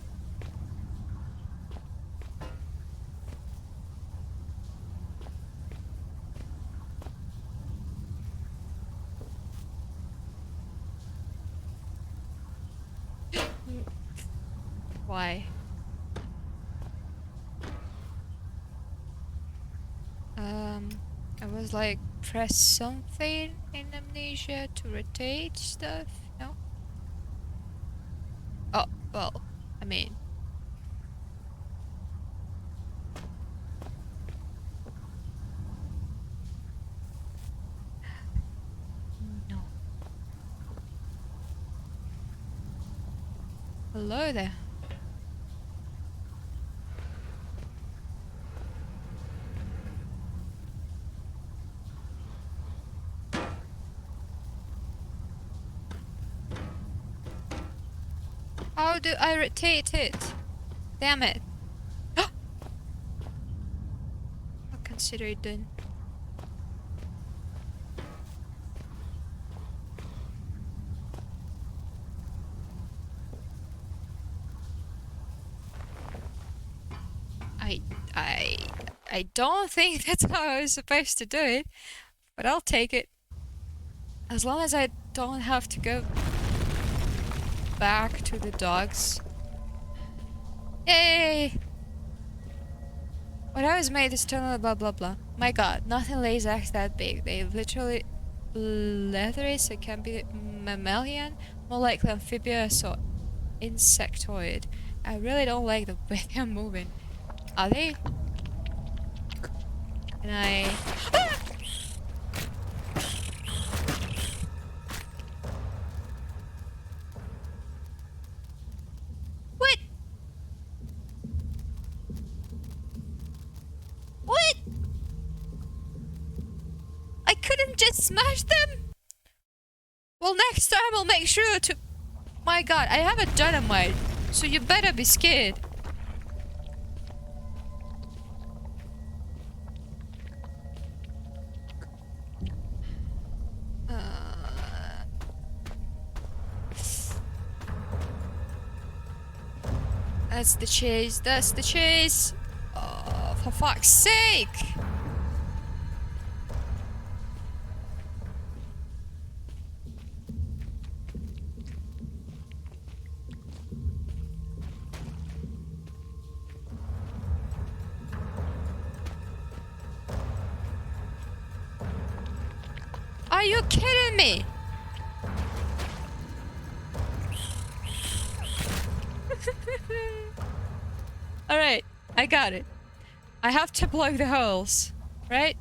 Why? I was like, press something in Amnesia to rotate stuff? No? Oh, well, I mean. No. Hello there. How do I rotate it? Damn it. I'll consider it done. I, I, I don't think that's how I was supposed to do it, but I'll take it. As long as I don't have to go back to the dogs. Yay! When I was made this tunnel, blah blah blah. My god, nothing lays eggs that big. They literally leathery, so it can be mammalian, more likely amphibious or insectoid. I really don't like the way they're moving. Are they? Can I... What? What? I couldn't just smash them? Well, next time I'll make sure to... My god, I have a dynamite, so you better be scared. That's the chase, that's the chase! Oh, for fuck's sake! Are you kidding me? Alright, I got it. I have to block the holes, right?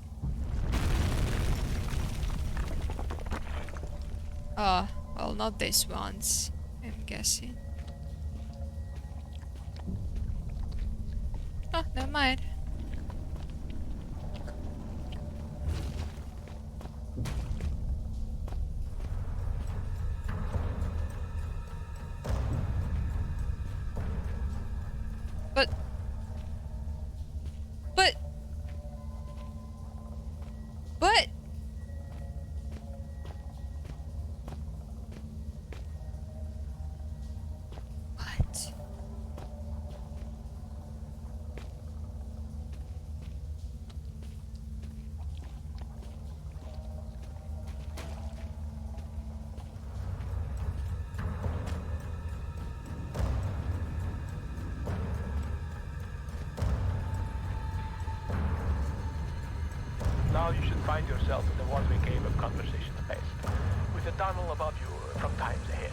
Oh, well, not these ones, I'm guessing. Oh, never mind. But... But... But... What? Now you should find yourself in the watery cave of conversation space, with a tunnel above you from times ahead.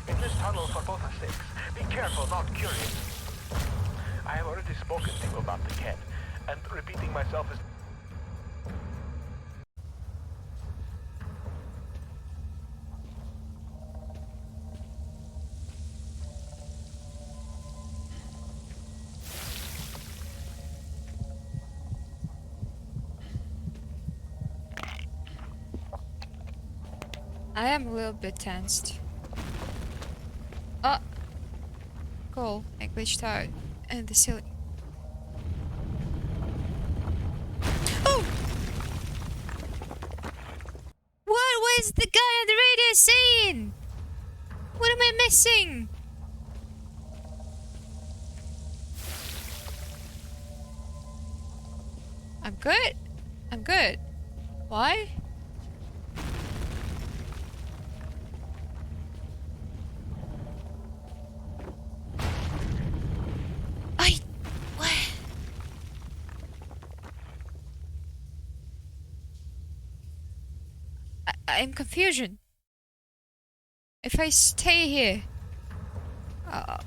In this tunnel, for both our sakes, be careful, not curious. I have already spoken to you about the cat, and repeating myself is... I am a little bit tensed. Oh! Cool, I glitched out. And the ceiling. Oh! What was the guy on the radio saying? What am I missing? I'm good. I'm good. Why? I'm confusion. If I stay here... oh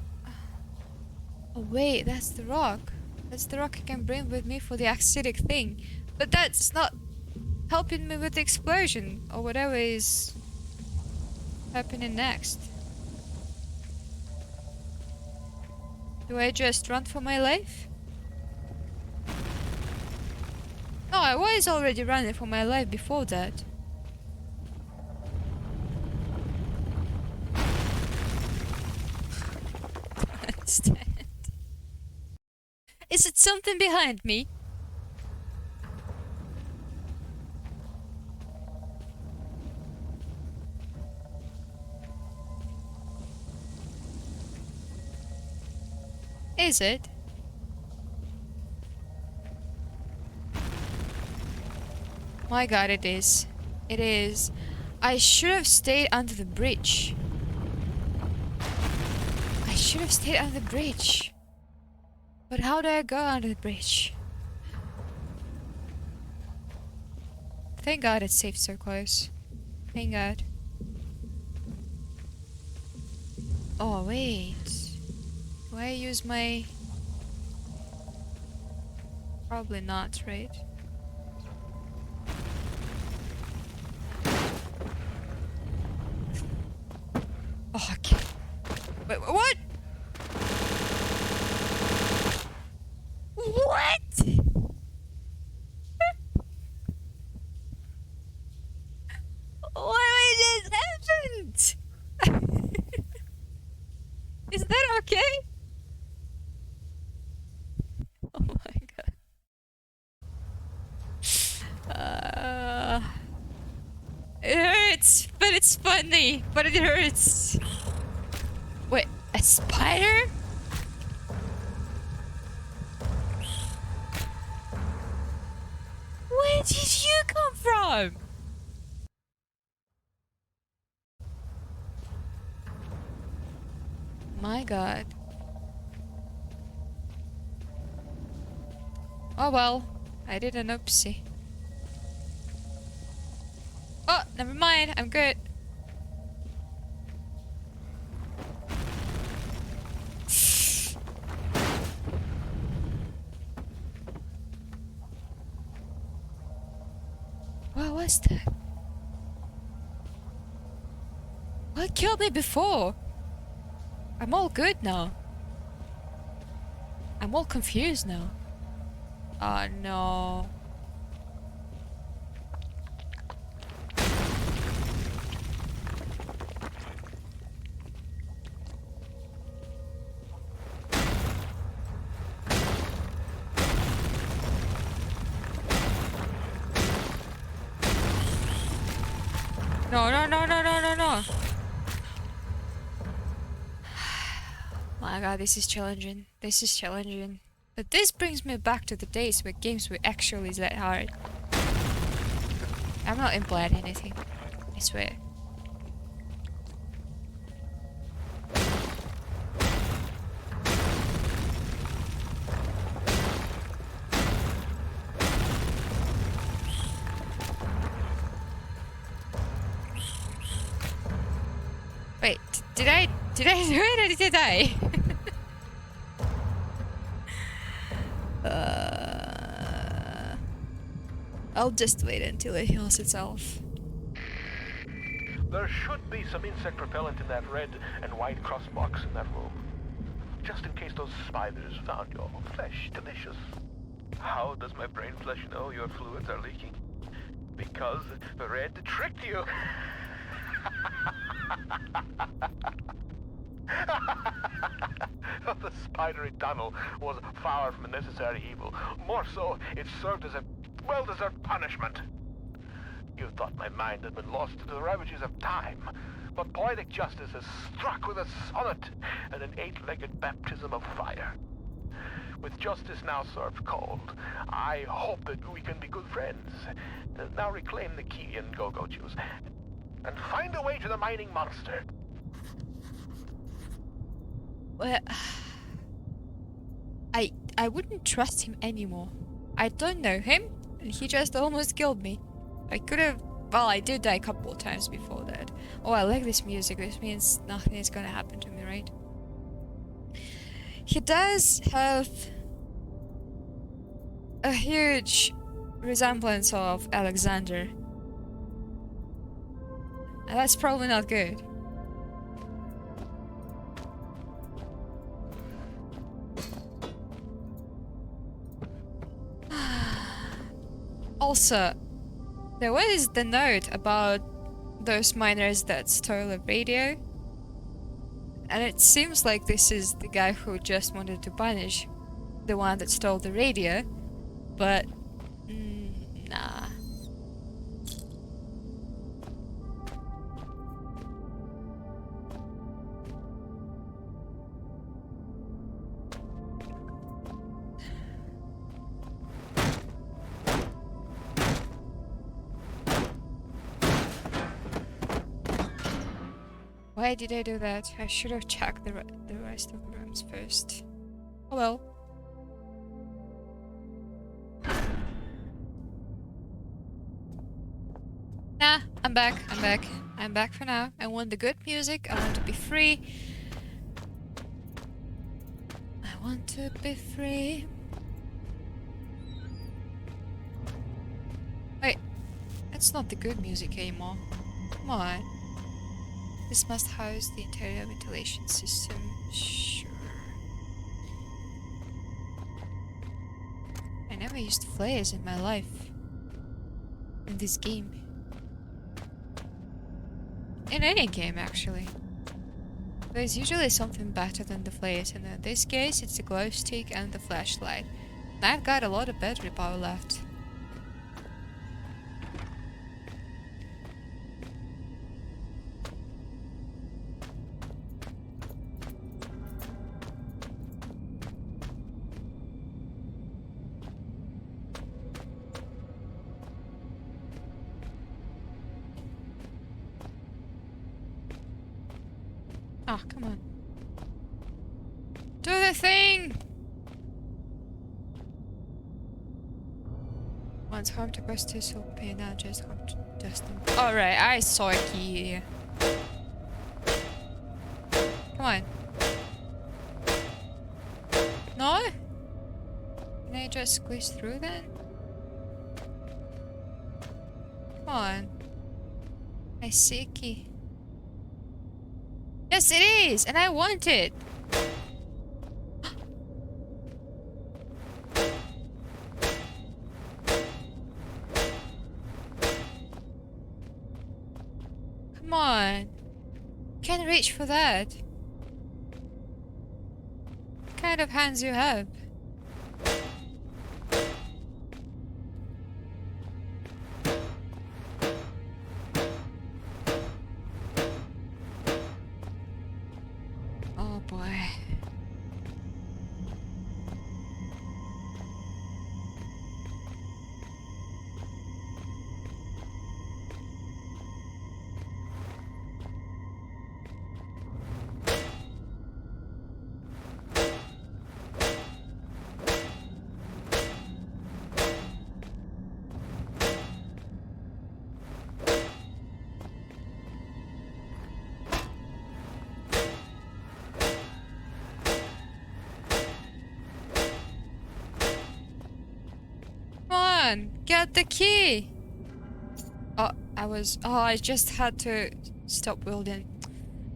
wait, that's the rock. That's the rock I can bring with me for the acidic thing. But that's not helping me with the explosion or whatever is happening next. Do I just run for my life? No, I was already running for my life before that. Understand. Is it something behind me? Is it? My god, it is. It is. I should have stayed under the bridge. I should have stayed under the bridge. But how do I go under the bridge? Thank god it's safe so close. Thank god. Oh, wait. Do I use my... Probably not, right? Oh, okay. Wait, what? What? What just happened? Is that okay? Oh my god. It hurts, but it's funny, but it hurts. Wait, a spider? Where did you come from? My god. Oh well, I did an oopsie. Oh, never mind, I'm good. What was that? What killed me before? I'm all good now. I'm all confused now. Oh no. No, no, no, no, no, no, no. My god, this is challenging. This is challenging. But this brings me back to the days where games were actually that hard. I'm not implying anything. I swear. Wait, did I do it or did I? I'll just wait until it heals itself. There should be some insect repellent in that red and white cross box in that room. Just in case those spiders found your flesh delicious. How does my brain flesh know your fluids are leaking? Because the red tricked you. The spidery tunnel was far from a necessary evil. More so, it served as a well-deserved punishment. You thought my mind had been lost to the ravages of time, but poetic justice has struck with a sonnet and an eight-legged baptism of fire. With justice now served cold, I hope that we can be good friends. Now reclaim the key and go-go juice, and find a way to the mining monster. Well, I wouldn't trust him anymore. I don't know him, and he just almost killed me. I could have... Well, I did die a couple of times before that. Oh, I like this music. This means nothing is gonna happen to me, right? He does have a huge resemblance of Alexander. And that's probably not good. Also, there was the note about those miners that stole a radio. And it seems like this is the guy who just wanted to punish the one that stole the radio. But, nah. Why did I do that? I should have checked the rest of the rooms first. Oh well. Nah, I'm back. I'm back for now. I want the good music. I want to be free. I want to be free. Wait, that's not the good music anymore. Come on. This must house the interior ventilation system. Sure. I never used flares in my life. In this game. In any game, actually. There's usually something better than the flares, and in this case, it's the glow stick and the flashlight. And I've got a lot of battery power left. Ah, come on. Do the thing! Once home to Questus will pay now, just home to Dustin. Alright, I saw a key here. Come on. No? Can I just squeeze through then? Come on. I see a key. Yes, it is! And I want it! Come on. Can't reach for that. What kind of hands you have? Oh boy. Get the key! Oh, I just had to stop wielding.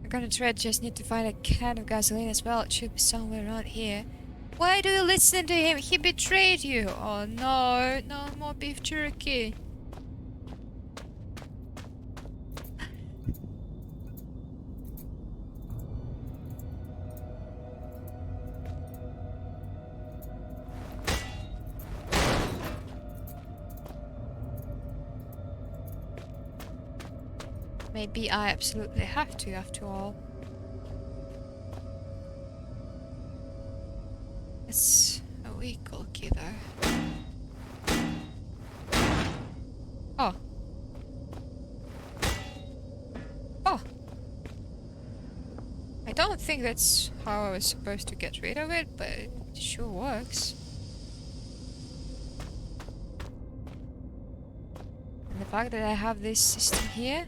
I'm gonna try, just need to find a can of gasoline as well. It should be somewhere around here. Why do you listen to him? He betrayed you! Oh no, no more beef jerky. Maybe I absolutely have to, after all. It's a vehicle key, though. Oh. Oh. I don't think that's how I was supposed to get rid of it, but it sure works. And the fact that I have this system here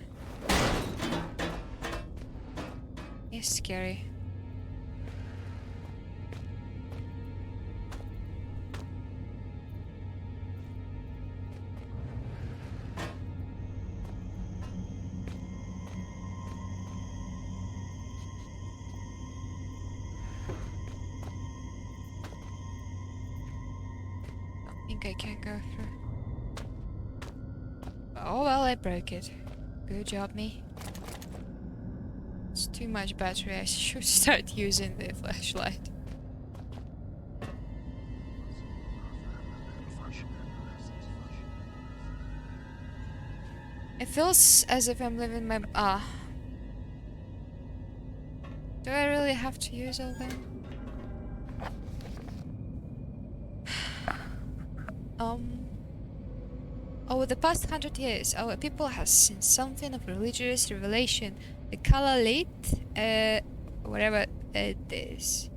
is scary. I think I can go through. Oh well, I broke it. Good job, me. It's too much battery. I should start using the flashlight. It feels as if I'm living my... Do I really have to use all them? Over the past 100 years, our people has seen something of religious revelation. The Kalalit, whatever it is.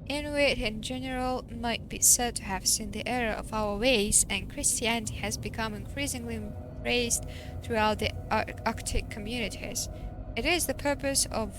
Inuit in general might be said to have seen the error of our ways, and Christianity has become increasingly embraced throughout the Arctic communities. It is the purpose of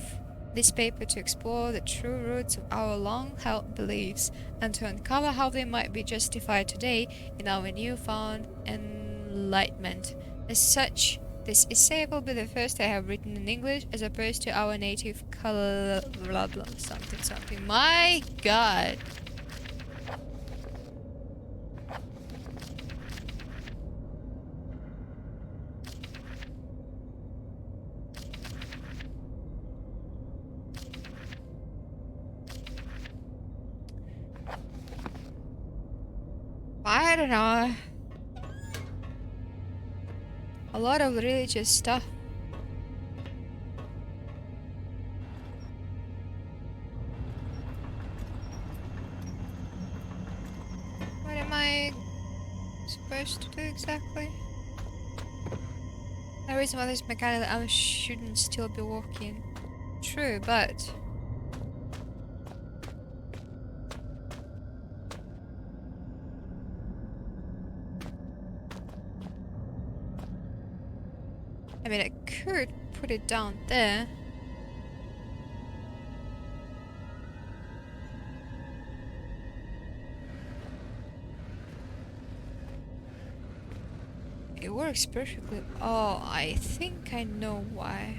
this paper to explore the true roots of our long-held beliefs and to uncover how they might be justified today in our newfound enlightenment. As such, this essay will be the first I have written in English as opposed to our native blah blah something something. My god. I don't know. A lot of religious stuff. What am I supposed to do exactly? The reason why this mechanical arm shouldn't still be working. True, but I mean, I could put it down there. It works perfectly. Oh, I think I know why.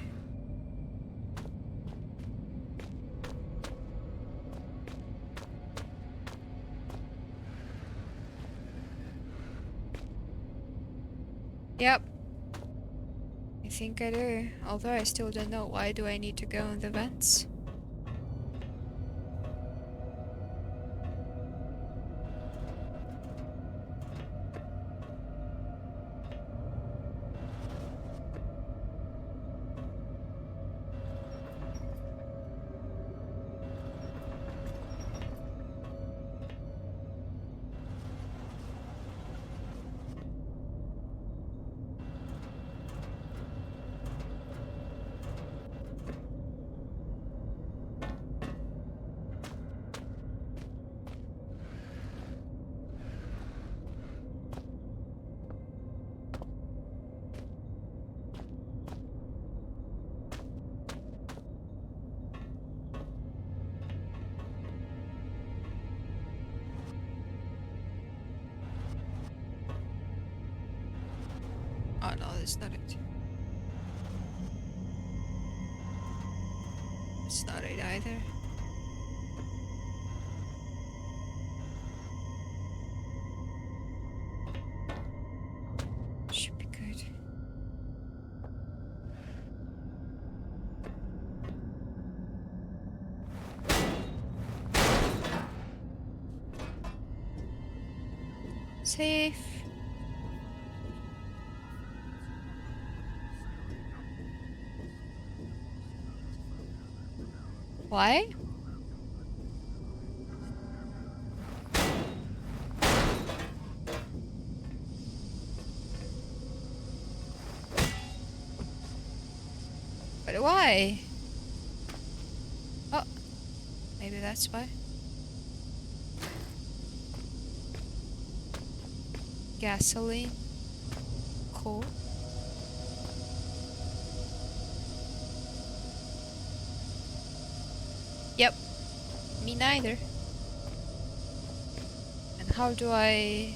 Yep. I think I do. Although I still don't know why do I need to go in the vents. Oh no, that's not it. That's not it either. Should be good. Safe. Why? But why? Oh, maybe that's why. Gasoline. Coal. Yep. Me neither. And how do I...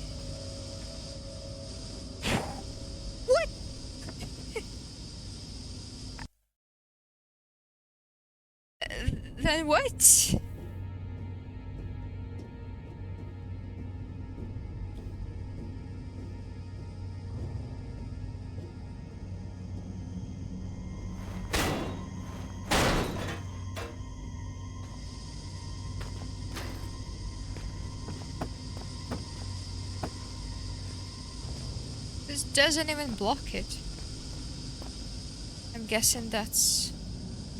What? Then what? This doesn't even block it. I'm guessing that's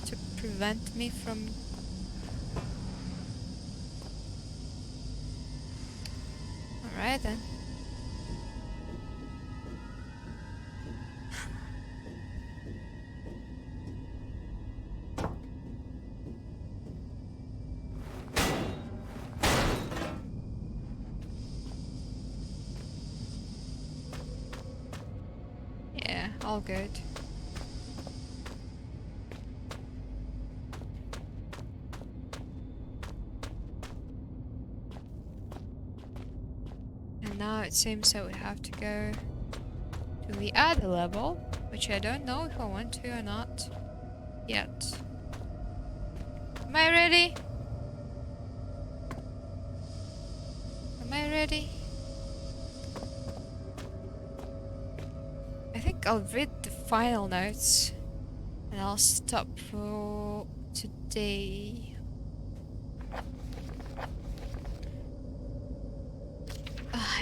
to prevent me from... Alright then. all good. And now it seems I would have to go to the other level, which I don't know if I want to or not yet. Am I ready? Am I ready? I think I'll read the final notes and I'll stop for today.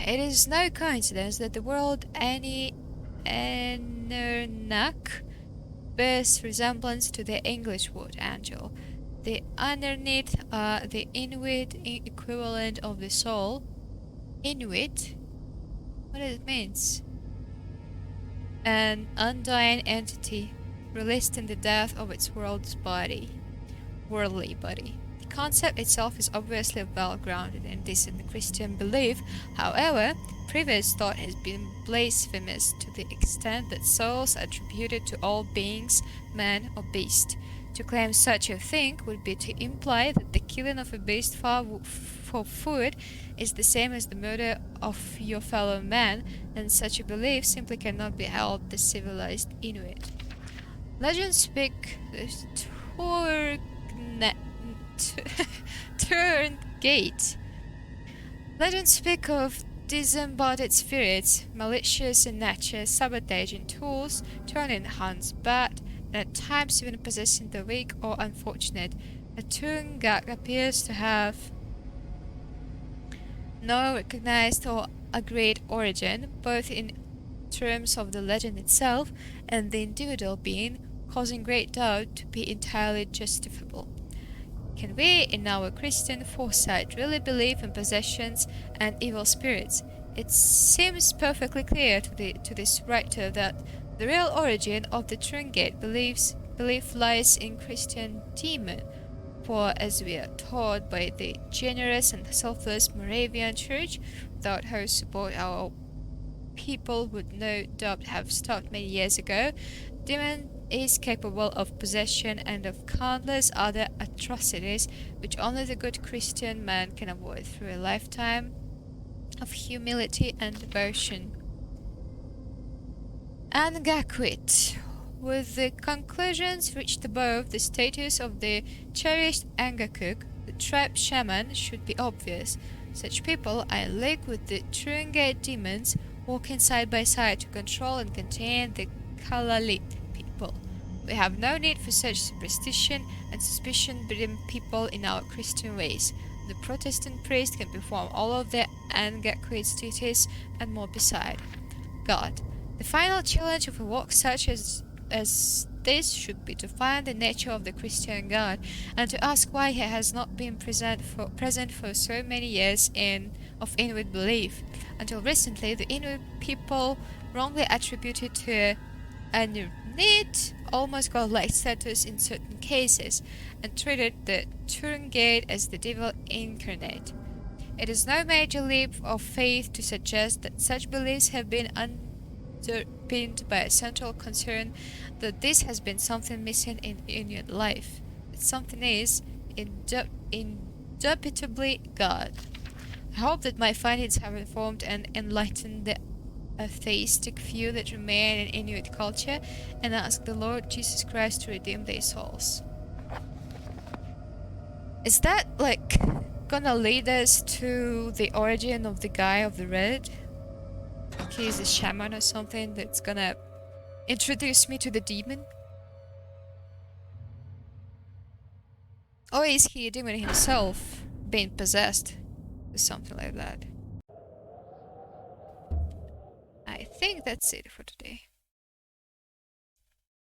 It is no coincidence that the word Anunnaki bears resemblance to the English word angel. The underneath are the Inuit equivalent of the soul. Inuit? What it means? An undying entity, released in the death of its worldly body. The concept itself is obviously well grounded in this in the Christian belief. However, previous thought has been blasphemous to the extent that souls are attributed to all beings, man or beast. To claim such a thing would be to imply that the killing of a beast for food is the same as the murder of your fellow man, and such a belief simply cannot be held by civilized Inuit. Legends speak the Turngate. Legends speak of disembodied spirits, malicious in nature, sabotaging tools, turning hands bad, and at times even possessing the weak or unfortunate. A Turngak appears to have no recognized or agreed origin, both in terms of the legend itself and the individual being, causing great doubt to be entirely justifiable. Can we, in our Christian foresight, really believe in possessions and evil spirits? It seems perfectly clear to this writer that the real origin of the Turngate belief lies in Christian demon, for as we are taught by the generous and selfless Moravian Church, without whose support our people would no doubt have stopped many years ago, demon is capable of possession and of countless other atrocities which only the good Christian man can avoid through a lifetime of humility and devotion. Angaquit. With the conclusions reached above, the status of the cherished Angakuk, the tribe shaman, should be obvious. Such people are in league with the Turngate demons, working side by side to control and contain the Kalalit people. We have no need for such superstition and suspicion-ridden people in our Christian ways. The Protestant priest can perform all of the Angaquit's duties and more beside. God. The final challenge of a work such as this should be to find the nature of the Christian God and to ask why he has not been present for so many years of Inuit belief. Until recently, the Inuit people wrongly attributed to a neat, almost godlike status in certain cases, and treated the Turngate as the devil incarnate. It is no major leap of faith to suggest that such beliefs have been underpinned by a central concern that this has been something missing in Inuit life. That something is indubitably God. I hope that my findings have informed and enlightened the atheistic few that remain in Inuit culture, and ask the Lord Jesus Christ to redeem their souls. Is that gonna lead us to the origin of the guy of the red? Like he's a shaman or something that's gonna introduce me to the demon? Or is he a demon himself being possessed? Or something like that. I think that's it for today.